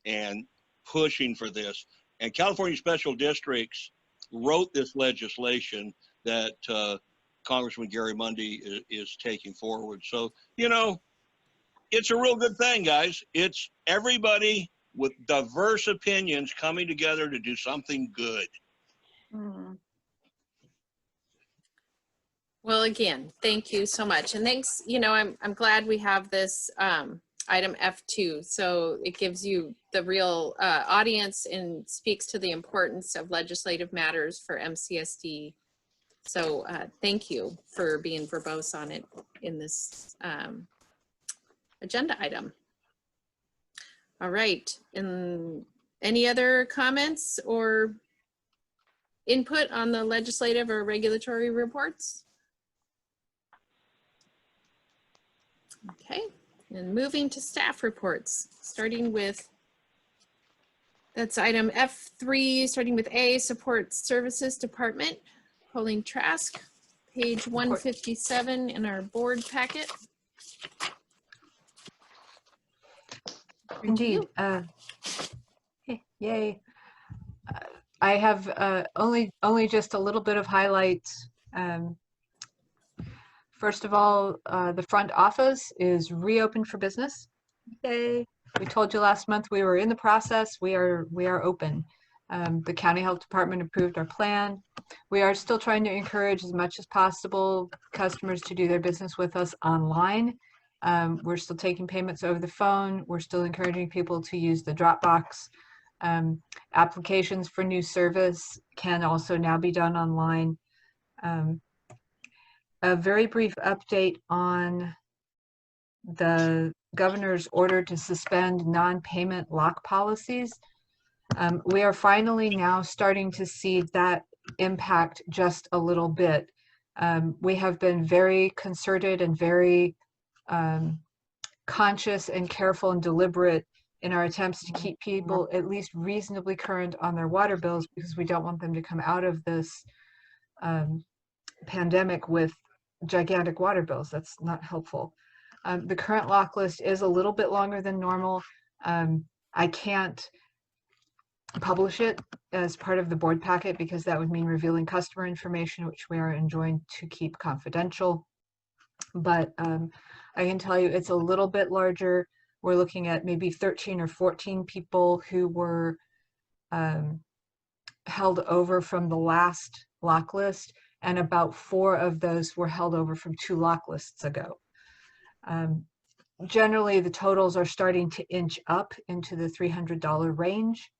and pushing for this. And California Special Districts wrote this legislation that Congressman Gary Mundy is taking forward. So, you know, it's a real good thing, guys. It's everybody with diverse opinions coming together to do something good. Well, again, thank you so much. And thanks, you know, I'm glad we have this item F2. So it gives you the real audience and speaks to the importance of legislative matters for MCSD. So thank you for being verbose on it in this agenda item. All right, and any other comments or input on the legislative or regulatory reports? Okay, and moving to staff reports, starting with, that's item F3, starting with A, Support Services Department, Pauline Trask, page 157 in our board packet. Indeed. Yay. I have only just a little bit of highlights. First of all, the front office is reopened for business. Yay. We told you last month we were in the process. We are open. The county health department approved our plan. We are still trying to encourage as much as possible customers to do their business with us online. We're still taking payments over the phone. We're still encouraging people to use the Dropbox. Applications for new service can also now be done online. A very brief update on the governor's order to suspend non-payment lock policies. We are finally now starting to see that impact just a little bit. We have been very concerted and very conscious and careful and deliberate in our attempts to keep people at least reasonably current on their water bills, because we don't want them to come out of this pandemic with gigantic water bills. That's not helpful. The current lock list is a little bit longer than normal. I can't publish it as part of the board packet because that would mean revealing customer information, which we are enjoined to keep confidential. But I can tell you it's a little bit larger. We're looking at maybe 13 or 14 people who were held over from the last lock list, and about 4 of those were held over from 2 lock lists ago. Generally, the totals are starting to inch up into the $300 range,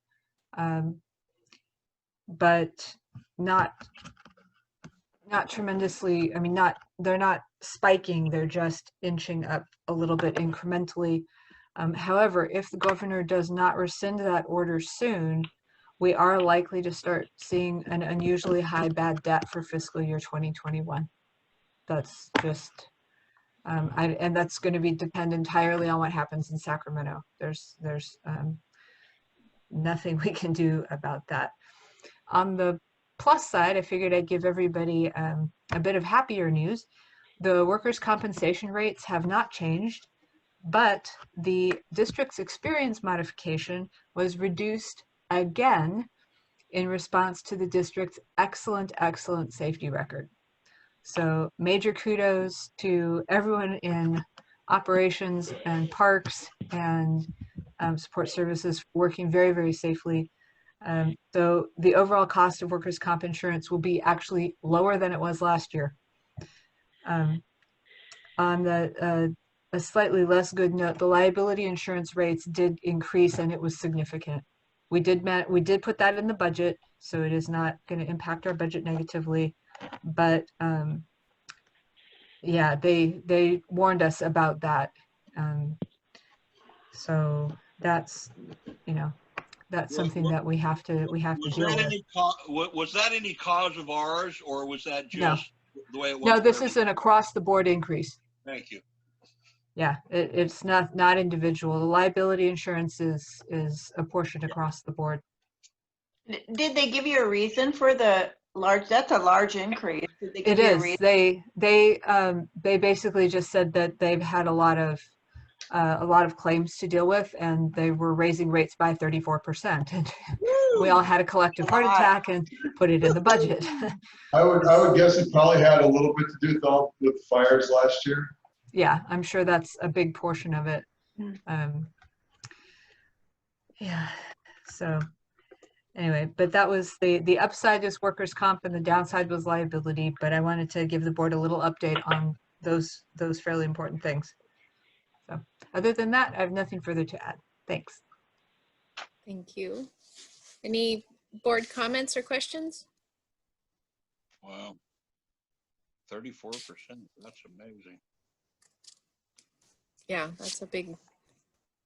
but not tremendously. I mean, they're not spiking, they're just inching up a little bit incrementally. However, if the governor does not rescind that order soon, we are likely to start seeing an unusually high bad debt for fiscal year 2021. That's just, and that's going to be depend entirely on what happens in Sacramento. There's nothing we can do about that. On the plus side, I figured I'd give everybody a bit of happier news. The workers' compensation rates have not changed, but the district's experience modification was reduced again in response to the district's excellent safety record. So major kudos to everyone in operations and parks and support services working very safely. So the overall cost of workers' comp insurance will be actually lower than it was last year. On a slightly less good note, the liability insurance rates did increase, and it was significant. We did put that in the budget, so it is not going to impact our budget negatively. But yeah, they warned us about that. So that's, you know, that's something that we have to deal with. Was that any cause of ours, or was that just the way it was? No, this is an across the board increase. Thank you. Yeah, it's not individual. The liability insurance is apportioned across the board. Did they give you a reason for the large? That's a large increase. Did they give It is. They basically just said that they've had a lot of a lot of claims to deal with, and they were raising rates by 34%. And we all had a collective heart attack and put it in the budget. I would guess it probably had a little bit to do with the fires last year. Yeah, I'm sure that's a big portion of it. Yeah, so anyway, but that was the upside is workers' comp and the downside was liability, but I wanted to give the board a little update on those fairly important things. So other than that, I have nothing further to add. Thanks. Thank you. Any board comments or questions? Wow. 34%, that's amazing. Yeah, that's a big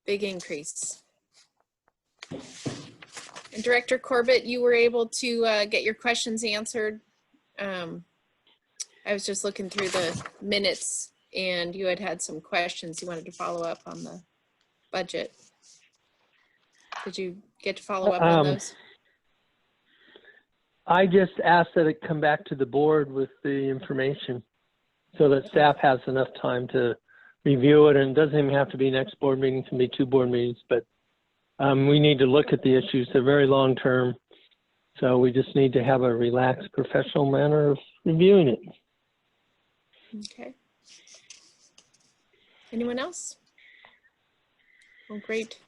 increase. And Director Corbett, you were able to get your questions answered. I was just looking through the minutes and you had some questions you wanted to follow up on the budget. Did you get to follow up on those? I just asked that it come back to the board with the information so that staff has enough time to review it, and it doesn't even have to be next board meeting, it can be 2 board meetings, but we need to look at the issues. They're very long term, so we just need to have a relaxed, professional manner of reviewing it. Okay. Anyone else? Well, great.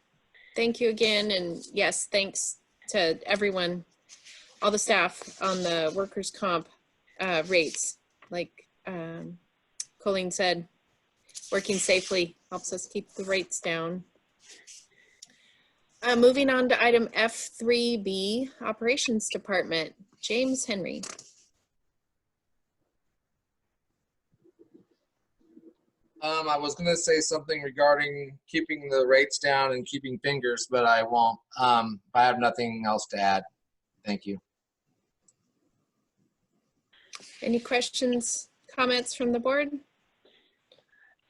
Thank you again, and yes, thanks to everyone, all the staff on the workers' comp rates. Like Colleen said, working safely helps us keep the rates down. Moving on to item F3B, Operations Department, James Henry. I was going to say something regarding keeping the rates down and keeping fingers, but I won't. I have nothing else to add. Thank you. Any questions, comments from the board?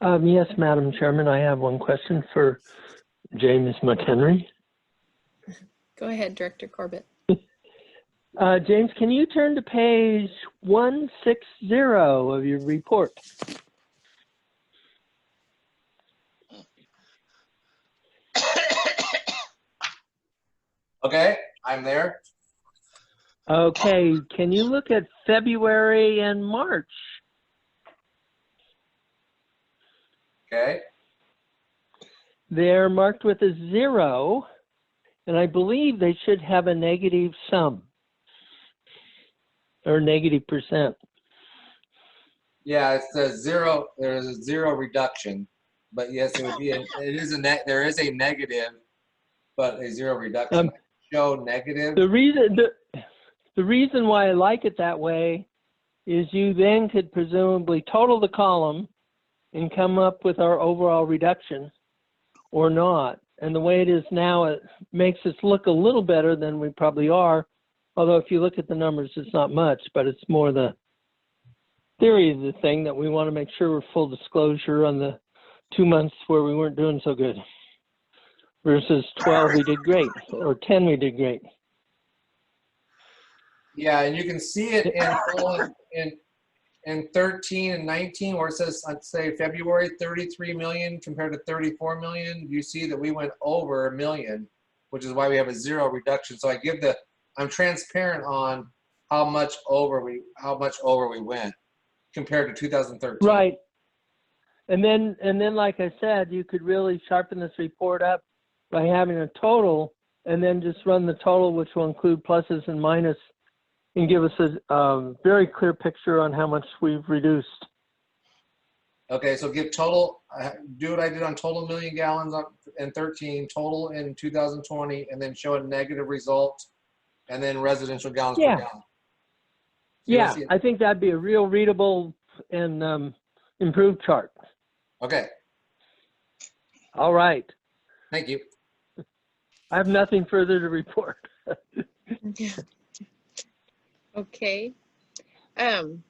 Yes, Madam Chairman, I have one question for James McHenry. Go ahead, Director Corbett. James, can you turn to page 160 of your report? Okay, I'm there. Okay, can you look at February and March? Okay. They're marked with a 0, and I believe they should have a negative sum or -%. Yeah, it's a 0. There's a 0 reduction, but yes, it would be. There is a negative, but a 0 reduction. Show negative. The reason why I like it that way is you then could presumably total the column and come up with our overall reduction or not. And the way it is now, it makes us look a little better than we probably are. Although if you look at the numbers, it's not much, but it's more the theory of the thing that we want to make sure we're full disclosure on the 2 months where we weren't doing so good versus 12 we did great, or 10 we did great. Yeah, and you can see it in 13 and 19 where it says, I'd say February 33 million compared to 34 million. You see that we went over $1 million, which is why we have a 0 reduction. So I'm transparent on how much over we went compared to 2013. Right. And then like I said, you could really sharpen this report up by having a total and then just run the total, which will include pluses and minuses, and give us a very clear picture on how much we've reduced. Okay, so give total, do what I did on total million gallons in 13, total in 2020, and then show a negative result, and then residential gallons per gallon. Yeah, I think that'd be a real readable and improved chart. Okay. All right. Thank you. I have nothing further to report. Okay. And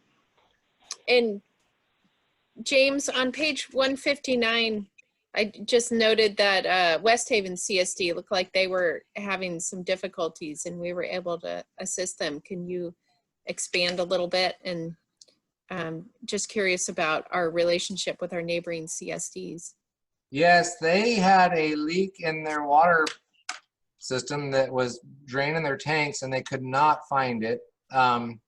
James, on page 159, I just noted that West Haven CSD looked like they were having some difficulties and we were able to assist them. Can you expand a little bit? And just curious about our relationship with our neighboring CSDs. Yes, they had a leak in their water system that was draining their tanks and they could not find it. And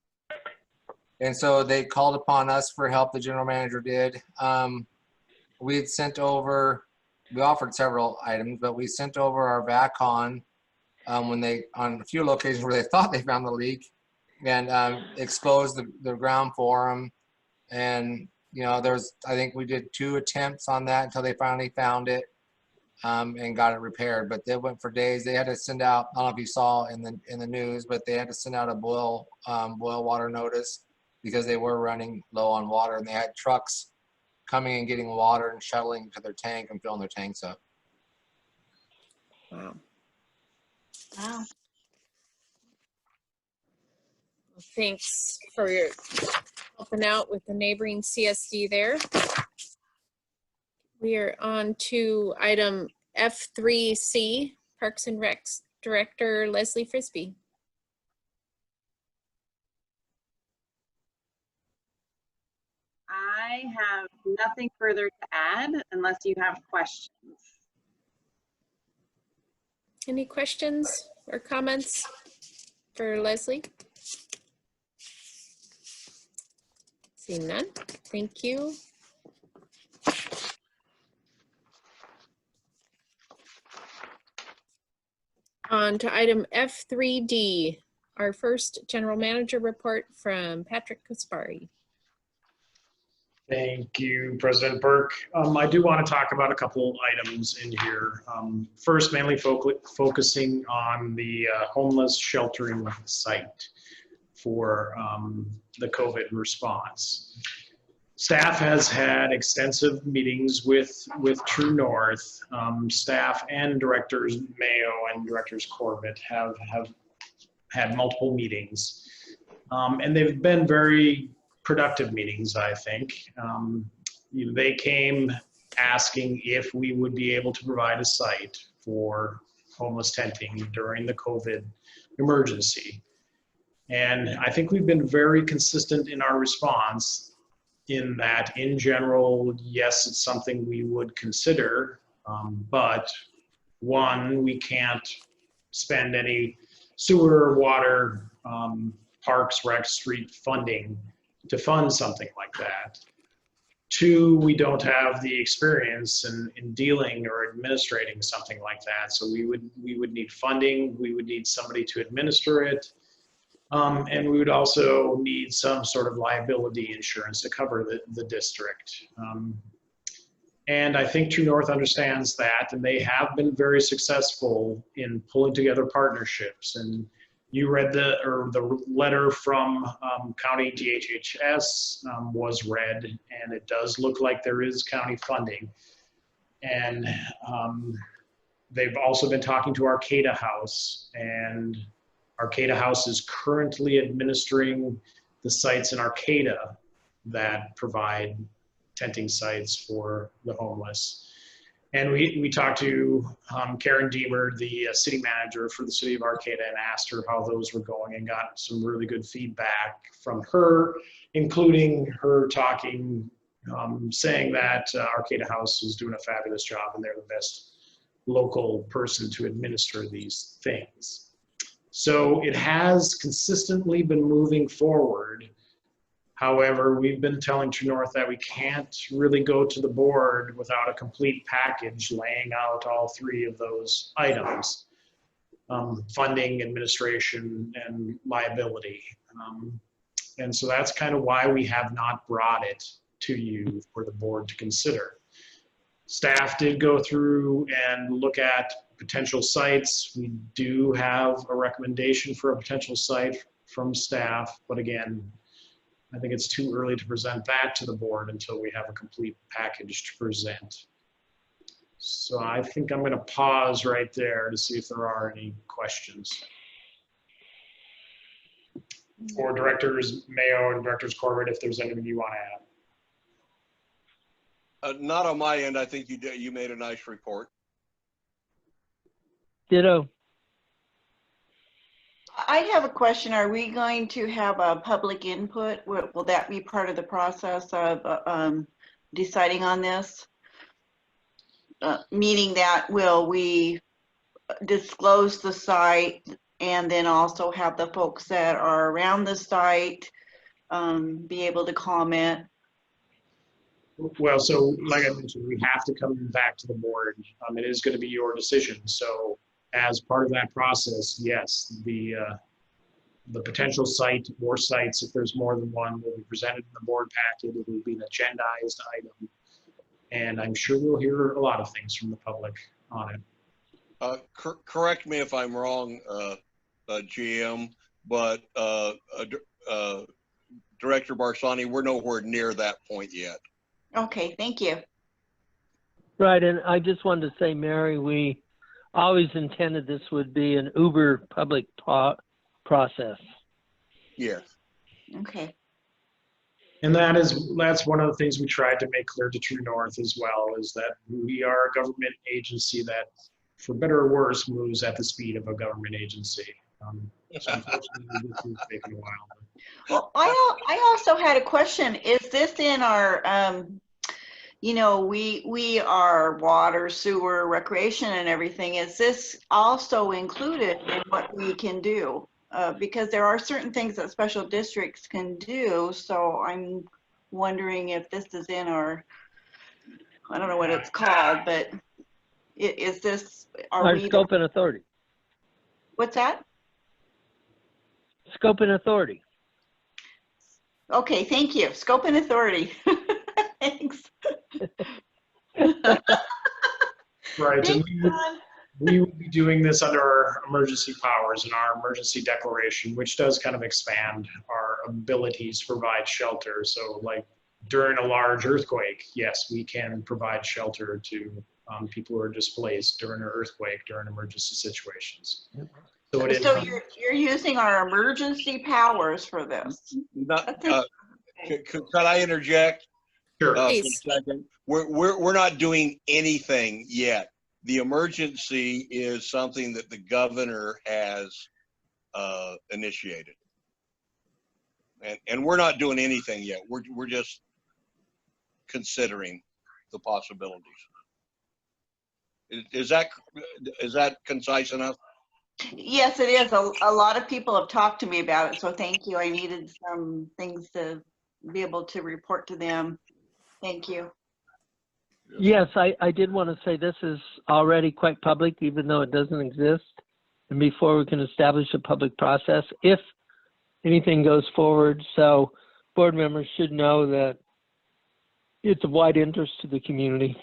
so they called upon us for help, the general manager did. We had sent over, we offered several items, but we sent over our VACON when they, on a few locations where they thought they found the leak, and exposed the ground for them. And, you know, there's, I think we did 2 attempts on that until they finally found it and got it repaired. But they went for days. They had to send out, I don't know if you saw in the news, but they had to send out a boil water notice because they were running low on water, and they had trucks coming and getting water and shuttling to their tank and filling their tanks up. Wow. Wow. Well, thanks for your helping out with the neighboring CSD there. We are on to item F3C, Parks and Recs Director Leslie Frisbee. I have nothing further to add unless you have questions. Any questions or comments for Leslie? Seeing none, thank you. On to item F3D, our first general manager report from Patrick Kaspari. Thank you, President Burke. I do want to talk about a couple items in here. First, mainly focusing on the homeless sheltering site for the COVID response. Staff has had extensive meetings with True North. Staff and Directors Mayo and Directors Corbett have had multiple meetings. And they've been very productive meetings, I think. They came asking if we would be able to provide a site for homeless tenting during the COVID emergency. And I think we've been very consistent in our response in that, in general, yes, it's something we would consider, but one, we can't spend any sewer, water, parks, rec, street funding to fund something like that. 2, we don't have the experience in dealing or administrating something like that. So we would need funding, we would need somebody to administer it. And we would also need some sort of liability insurance to cover the district. And I think True North understands that, and they have been very successful in pulling together partnerships. And you read the letter from County DHHS was read, and it does look like there is county funding. And they've also been talking to Arcata House, and Arcata House is currently administering the sites in Arcata that provide tenting sites for the homeless. And we talked to Karen Deemer, the city manager for the city of Arcata, and asked her how those were going, and got some really good feedback from her, including her talking, saying that Arcata House is doing a fabulous job and they're the best local person to administer these things. So it has consistently been moving forward. However, we've been telling True North that we can't really go to the board without a complete package laying out all 3 of those items: funding, administration, and liability. And so that's kind of why we have not brought it to you for the board to consider. Staff did go through and look at potential sites. We do have a recommendation for a potential site from staff, but again, I think it's too early to present that to the board until we have a complete package to present. So I think I'm going to pause right there to see if there are any questions. For Directors Mayo and Directors Corbett, if there's anything you want to add. Not on my end. I think you made a nice report. Ditto. I have a question. Are we going to have a public input? Will that be part of the process of deciding on this? meaning that will we disclose the site and then also have the folks that are around the site be able to comment? Well, so like I mentioned, we have to come back to the board. It is going to be your decision. So as part of that process, yes, the potential site or sites, if there's more than one, will be presented in the board packet. It will be an agendized item. And I'm sure we'll hear a lot of things from the public on it. Correct me if I'm wrong, GM, but Director Barsani, we're nowhere near that point yet. Okay, thank you. Right, and I just wanted to say, Mary, we always intended this would be an uber public process. Yes. Okay. And that's one of the things we tried to make clear to True North as well, is that we are a government agency that, for better or worse, moves at the speed of a government agency. So unfortunately, this is taking a while. Well, I also had a question. Is this in our, you know, we are water, sewer, recreation and everything. Is this also included in what we can do? Because there are certain things that special districts can do. So I'm wondering if this is in our, I don't know what it's called, but is this, Our scope and authority. What's that? Scope and authority. Okay, thank you. Scope and authority. Thanks. Right, and we will be doing this under our emergency powers and our emergency declaration, which does kind of expand our abilities to provide shelter. So like during a large earthquake, yes, we can provide shelter to people who are displaced during an earthquake, during emergency situations. So you're using our emergency powers for this. Could I interject? Sure. For a second? We're not doing anything yet. The emergency is something that the governor has initiated, and we're not doing anything yet. We're just considering the possibilities. Is that concise enough? Yes, it is. A lot of people have talked to me about it, so thank you. I needed some things to be able to report to them. Thank you. Yes, I did want to say this is already quite public, even though it doesn't exist. And before we can establish a public process, if anything goes forward, so board members should know that it's of wide interest to the community.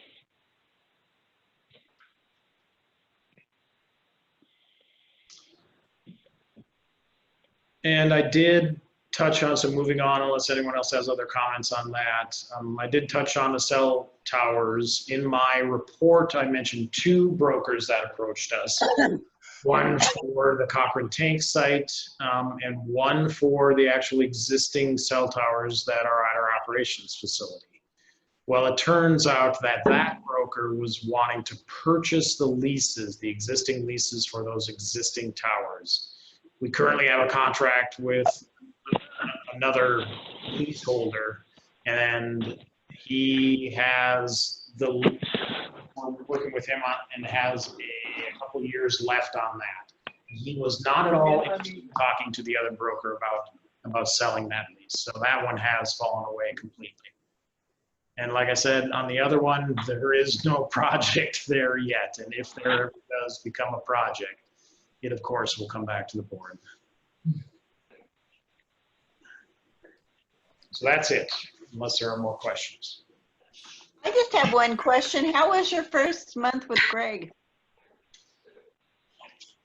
And I did touch on, so moving on, unless anyone else has other comments on that, I did touch on the cell towers. In my report, I mentioned 2 brokers that approached us. One for the Cochrane Tank site and one for the actual existing cell towers that are at our operations facility. Well, it turns out that that broker was wanting to purchase the leases, the existing leases for those existing towers. We currently have a contract with another leaseholder, and he has we're working with him on, and has a couple years left on that. He was not at all interested in talking to the other broker about selling that lease. So that one has fallen away completely. And like I said, on the other one, there is no project there yet. And if there does become a project, it of course will come back to the board. So that's it, unless there are more questions. I just have one question. How was your first month with Greg?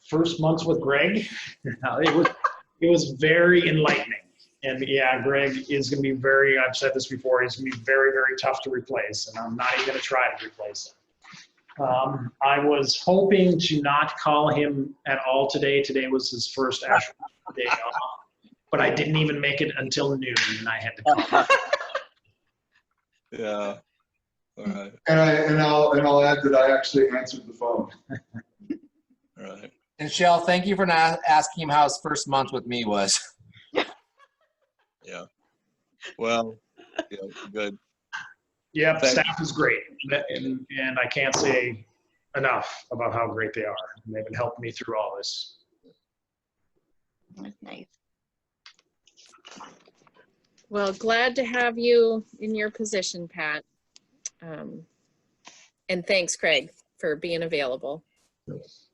First month with Greg, it was very enlightening. And yeah, Greg is going to be very, I've said this before, he's going to be very, very tough to replace. And I'm not even going to try to replace him. I was hoping to not call him at all today. Today was his first actual day off, but I didn't even make it until noon, and I had to call him. Yeah. All right. And I'll add that I actually answered the phone. All right. And Shell, thank you for not asking him how his first month with me was. Yeah. Well, yeah, good. Yep, staff is great, and I can't say enough about how great they are. And they've been helping me through all this. That's nice. Well, glad to have you in your position, Pat. And thanks, Craig, for being available.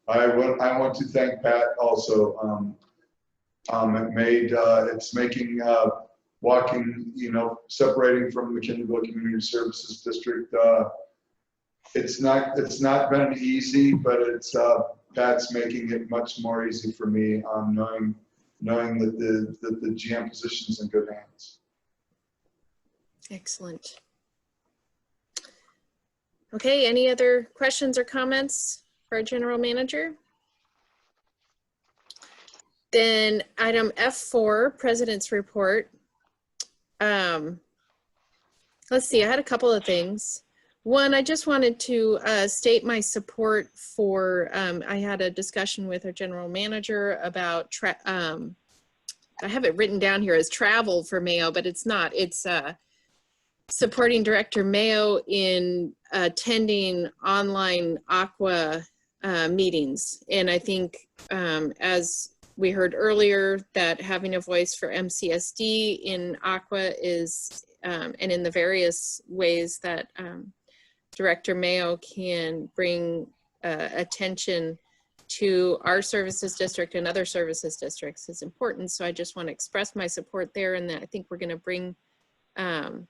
I want to thank Pat also. It's making walking, separating from McKinleyville Community Services District. It's not been easy, but Pat's making it much more easy for me. Knowing that the GM position's in good hands. Excellent. Okay, any other questions or comments for our general manager? Then item F4, President's Report. Let's see, I had a couple of things. One, I just wanted to state my support for, I had a discussion with our general manager about, I have it written down here as travel for Mayo, but it's not. It's supporting Director Mayo in attending online Aqua meetings. And I think as we heard earlier, that having a voice for MCSD in Aqua is, and in the various ways that Director Mayo can bring attention to our services district and other services districts is important. So I just want to express my support there, and that I think we're going to bring the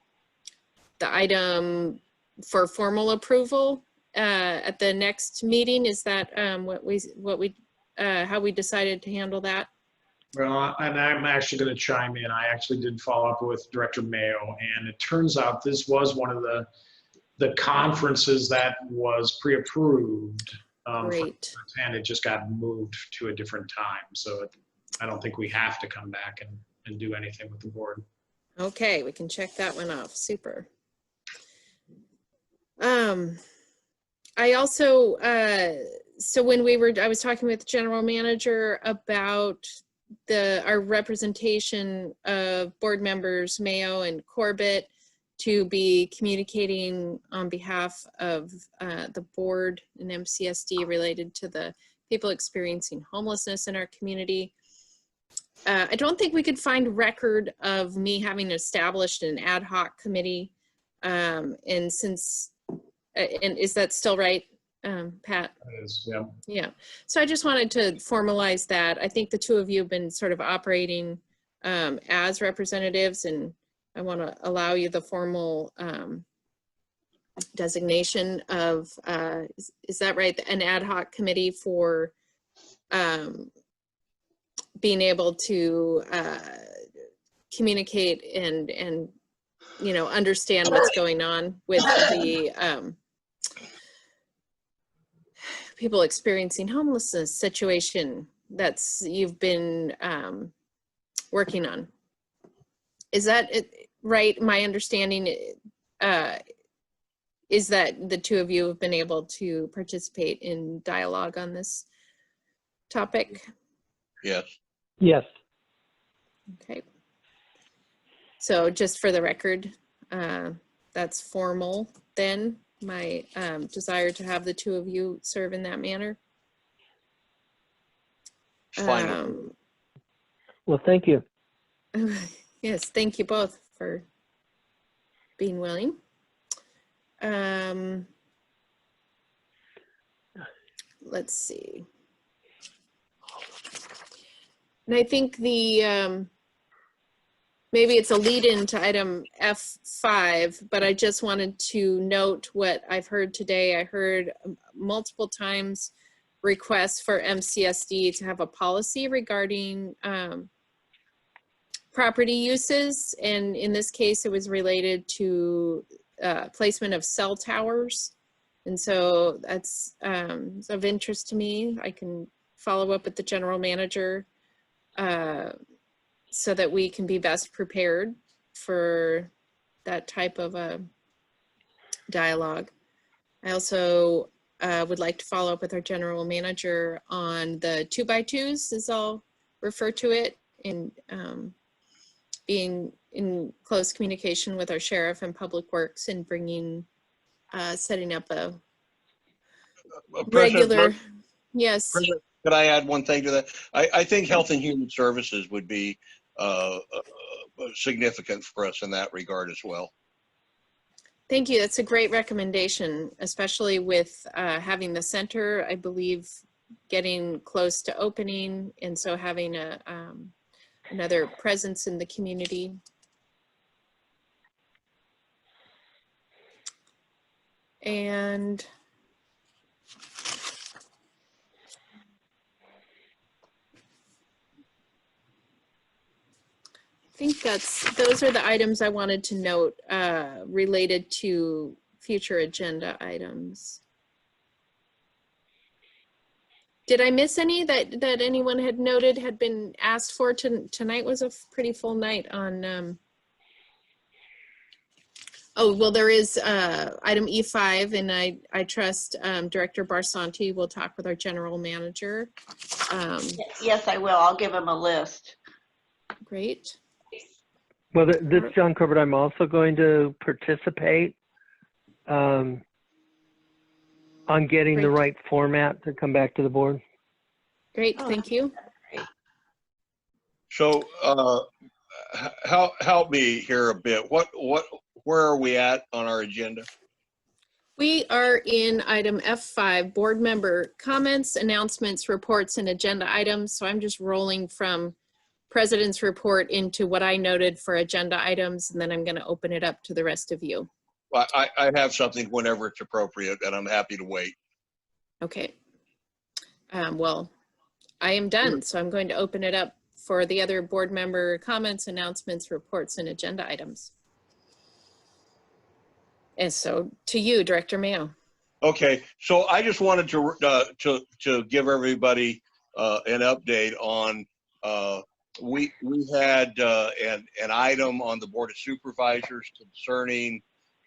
item for formal approval at the next meeting. Is that how we decided to handle that? Well, and I'm actually going to chime in. I actually did follow up with Director Mayo, and it turns out this was one of the conferences that was pre-approved. Great. And it just got moved to a different time. So I don't think we have to come back and do anything with the board. Okay, we can check that one off. Super. I also, so when I was talking with the general manager about our representation of board members, Mayo and Corbett, to be communicating on behalf of the board and MCSD related to the people experiencing homelessness in our community. I don't think we could find record of me having established an ad hoc committee. And is that still right, Pat? It is, yeah. Yeah. So I just wanted to formalize that. I think the two of you have been sort of operating as representatives, and I want to allow you the formal designation of, is that right? An ad hoc committee for being able to communicate and understand what's going on with the people experiencing homelessness situation that's you've been working on. Is that right? My understanding is that the two of you have been able to participate in dialogue on this topic? Yes. Yes. Okay. So just for the record, that's formal then, my desire to have the two of you serve in that manner. Fine. Well, thank you. Yes, thank you both for being willing. Let's see. And I think the, maybe it's a lead in to item F5, but I just wanted to note what I've heard today. I heard multiple times requests for MCSD to have a policy regarding property uses. And in this case, it was related to placement of cell towers. And so that's of interest to me. I can follow up with the general manager so that we can be best prepared for that type of a dialogue. I also would like to follow up with our general manager on the 2x2s, as I'll refer to it, and being in close communication with our sheriff and public works and bringing, setting up a President regular, Burke, yes. President, could I add one thing to that? I think Health and Human Services would be significant for us in that regard as well. Thank you. That's a great recommendation, especially with having the center, I believe, getting close to opening, and so having a another presence in the community. And I think those are the items I wanted to note related to future agenda items. Did I miss any that anyone had noted had been asked for? Tonight was a pretty full night on, oh, well, there is item E5, and I trust Director Barsanti will talk with our general manager. Yes, I will. I'll give him a list. Great. Well, this John Corbett, I'm also going to participate on getting the right format to come back to the board. Great, thank you. So help me here a bit. Where are we at on our agenda? We are in item F5, board member comments, announcements, reports, and agenda items. So I'm just rolling from president's report into what I noted for agenda items, and then I'm going to open it up to the rest of you. I have something whenever it's appropriate, and I'm happy to wait. Okay. Well, I am done, so I'm going to open it up for the other board member comments, announcements, reports, and agenda items. And so to you, Director Mayo. Okay, so I just wanted to give everybody an update on we had an item on the Board of Supervisors concerning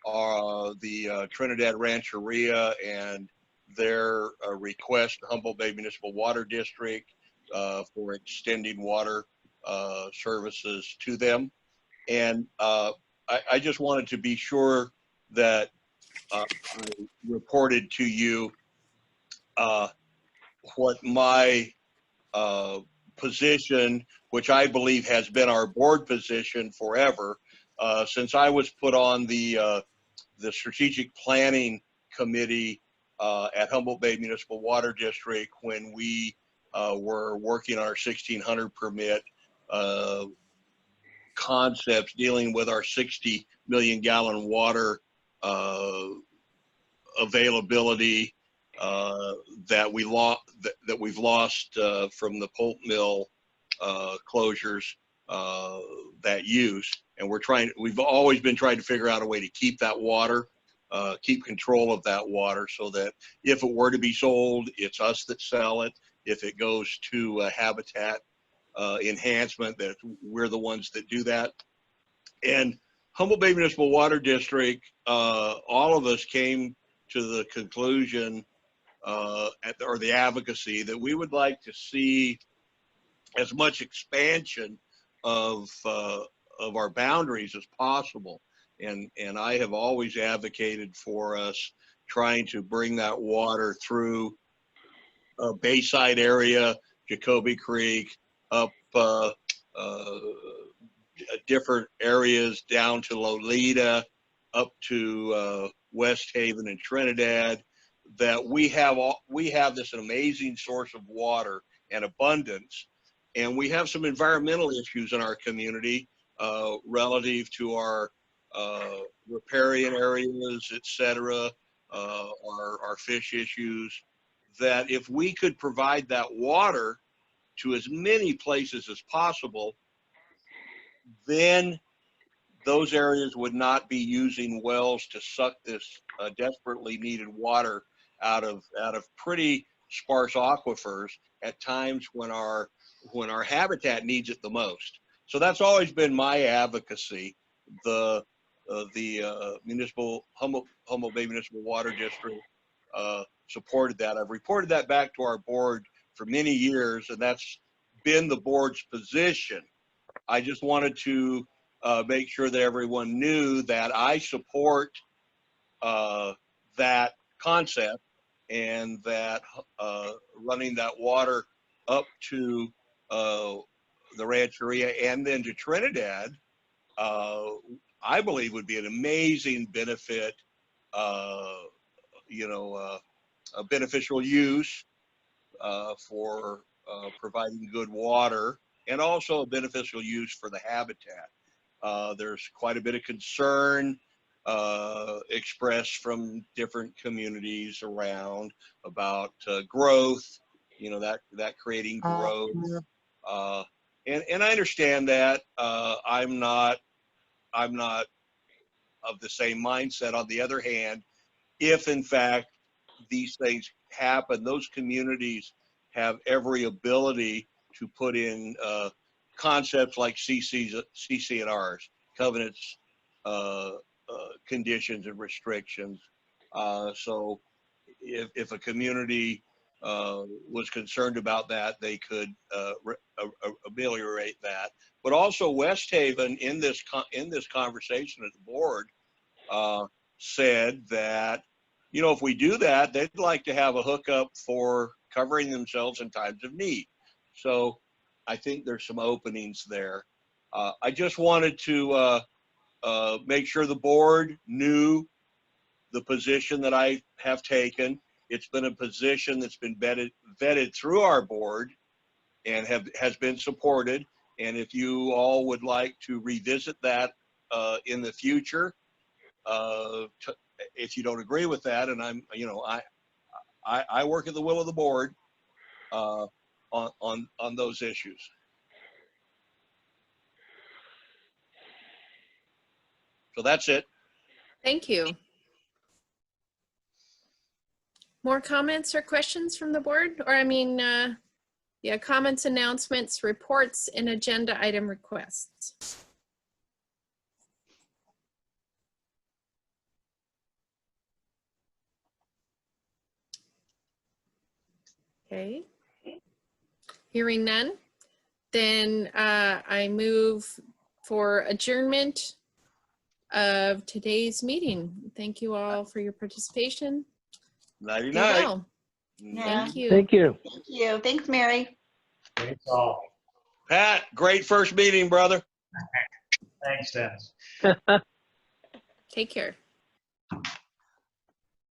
the Trinidad Rancheria and their request to Humboldt Bay Municipal Water District for extending water services to them. And I just wanted to be sure that I reported to you what my position, which I believe has been our board position forever, since I was put on the strategic planning committee at Humboldt Bay Municipal Water District when we were working on our 1600 permit concepts dealing with our 60 million gallon water availability that we've lost from the pulp mill closures that use, and we've always been trying to figure out a way to keep that water, keep control of that water, so that if it were to be sold, it's us that sell it. If it goes to habitat enhancement, that we're the ones that do that. And Humboldt Bay Municipal Water District, all of us came to the conclusion or the advocacy that we would like to see as much expansion of our boundaries as possible. And I have always advocated for us trying to bring that water through Bayside area, Jacoby Creek, up different areas down to Lolita, up to West Haven and Trinidad, that we have this amazing source of water and abundance, and we have some environmental issues in our community relative to our riparian areas, etc., our fish issues, that if we could provide that water to as many places as possible, then those areas would not be using wells to suck this desperately needed water out of pretty sparse aquifers at times when our habitat needs it the most. So that's always been my advocacy. The Humboldt Bay Municipal Water District supported that. I've reported that back to our board for many years, and that's been the board's position. I just wanted to make sure that everyone knew that I support that concept, and that running that water up to the Rancheria and then to Trinidad, I believe would be an amazing benefit, you know, a beneficial use for providing good water, and also a beneficial use for the habitat. There's quite a bit of concern expressed from different communities around about growth, you know, that creating growth. And I understand that. I'm not of the same mindset. On the other hand, if in fact these things happen, those communities have every ability to put in concepts like CC&Rs, covenants, conditions and restrictions. So if a community was concerned about that, they could ameliorate that. But also West Haven, in this conversation at the board, said that, you know, if we do that, they'd like to have a hookup for covering themselves in times of need. So I think there's some openings there. I just wanted to make sure the board knew the position that I have taken. It's been a position that's been vetted through our board and has been supported. And if you all would like to revisit that in the future, if you don't agree with that, and I'm, you know, I work at the will of the board on those issues. So that's it. Thank you. More comments or questions from the board? Or I mean, yeah, comments, announcements, reports, and agenda item requests. Okay. Hearing none, then I move for adjournment of today's meeting. Thank you all for your participation. Nighty Be night. well. Thank you. Thank you. Thank you. Thanks, Mary. Thanks all. Pat, great first meeting, brother. Thanks, Dennis. Take care.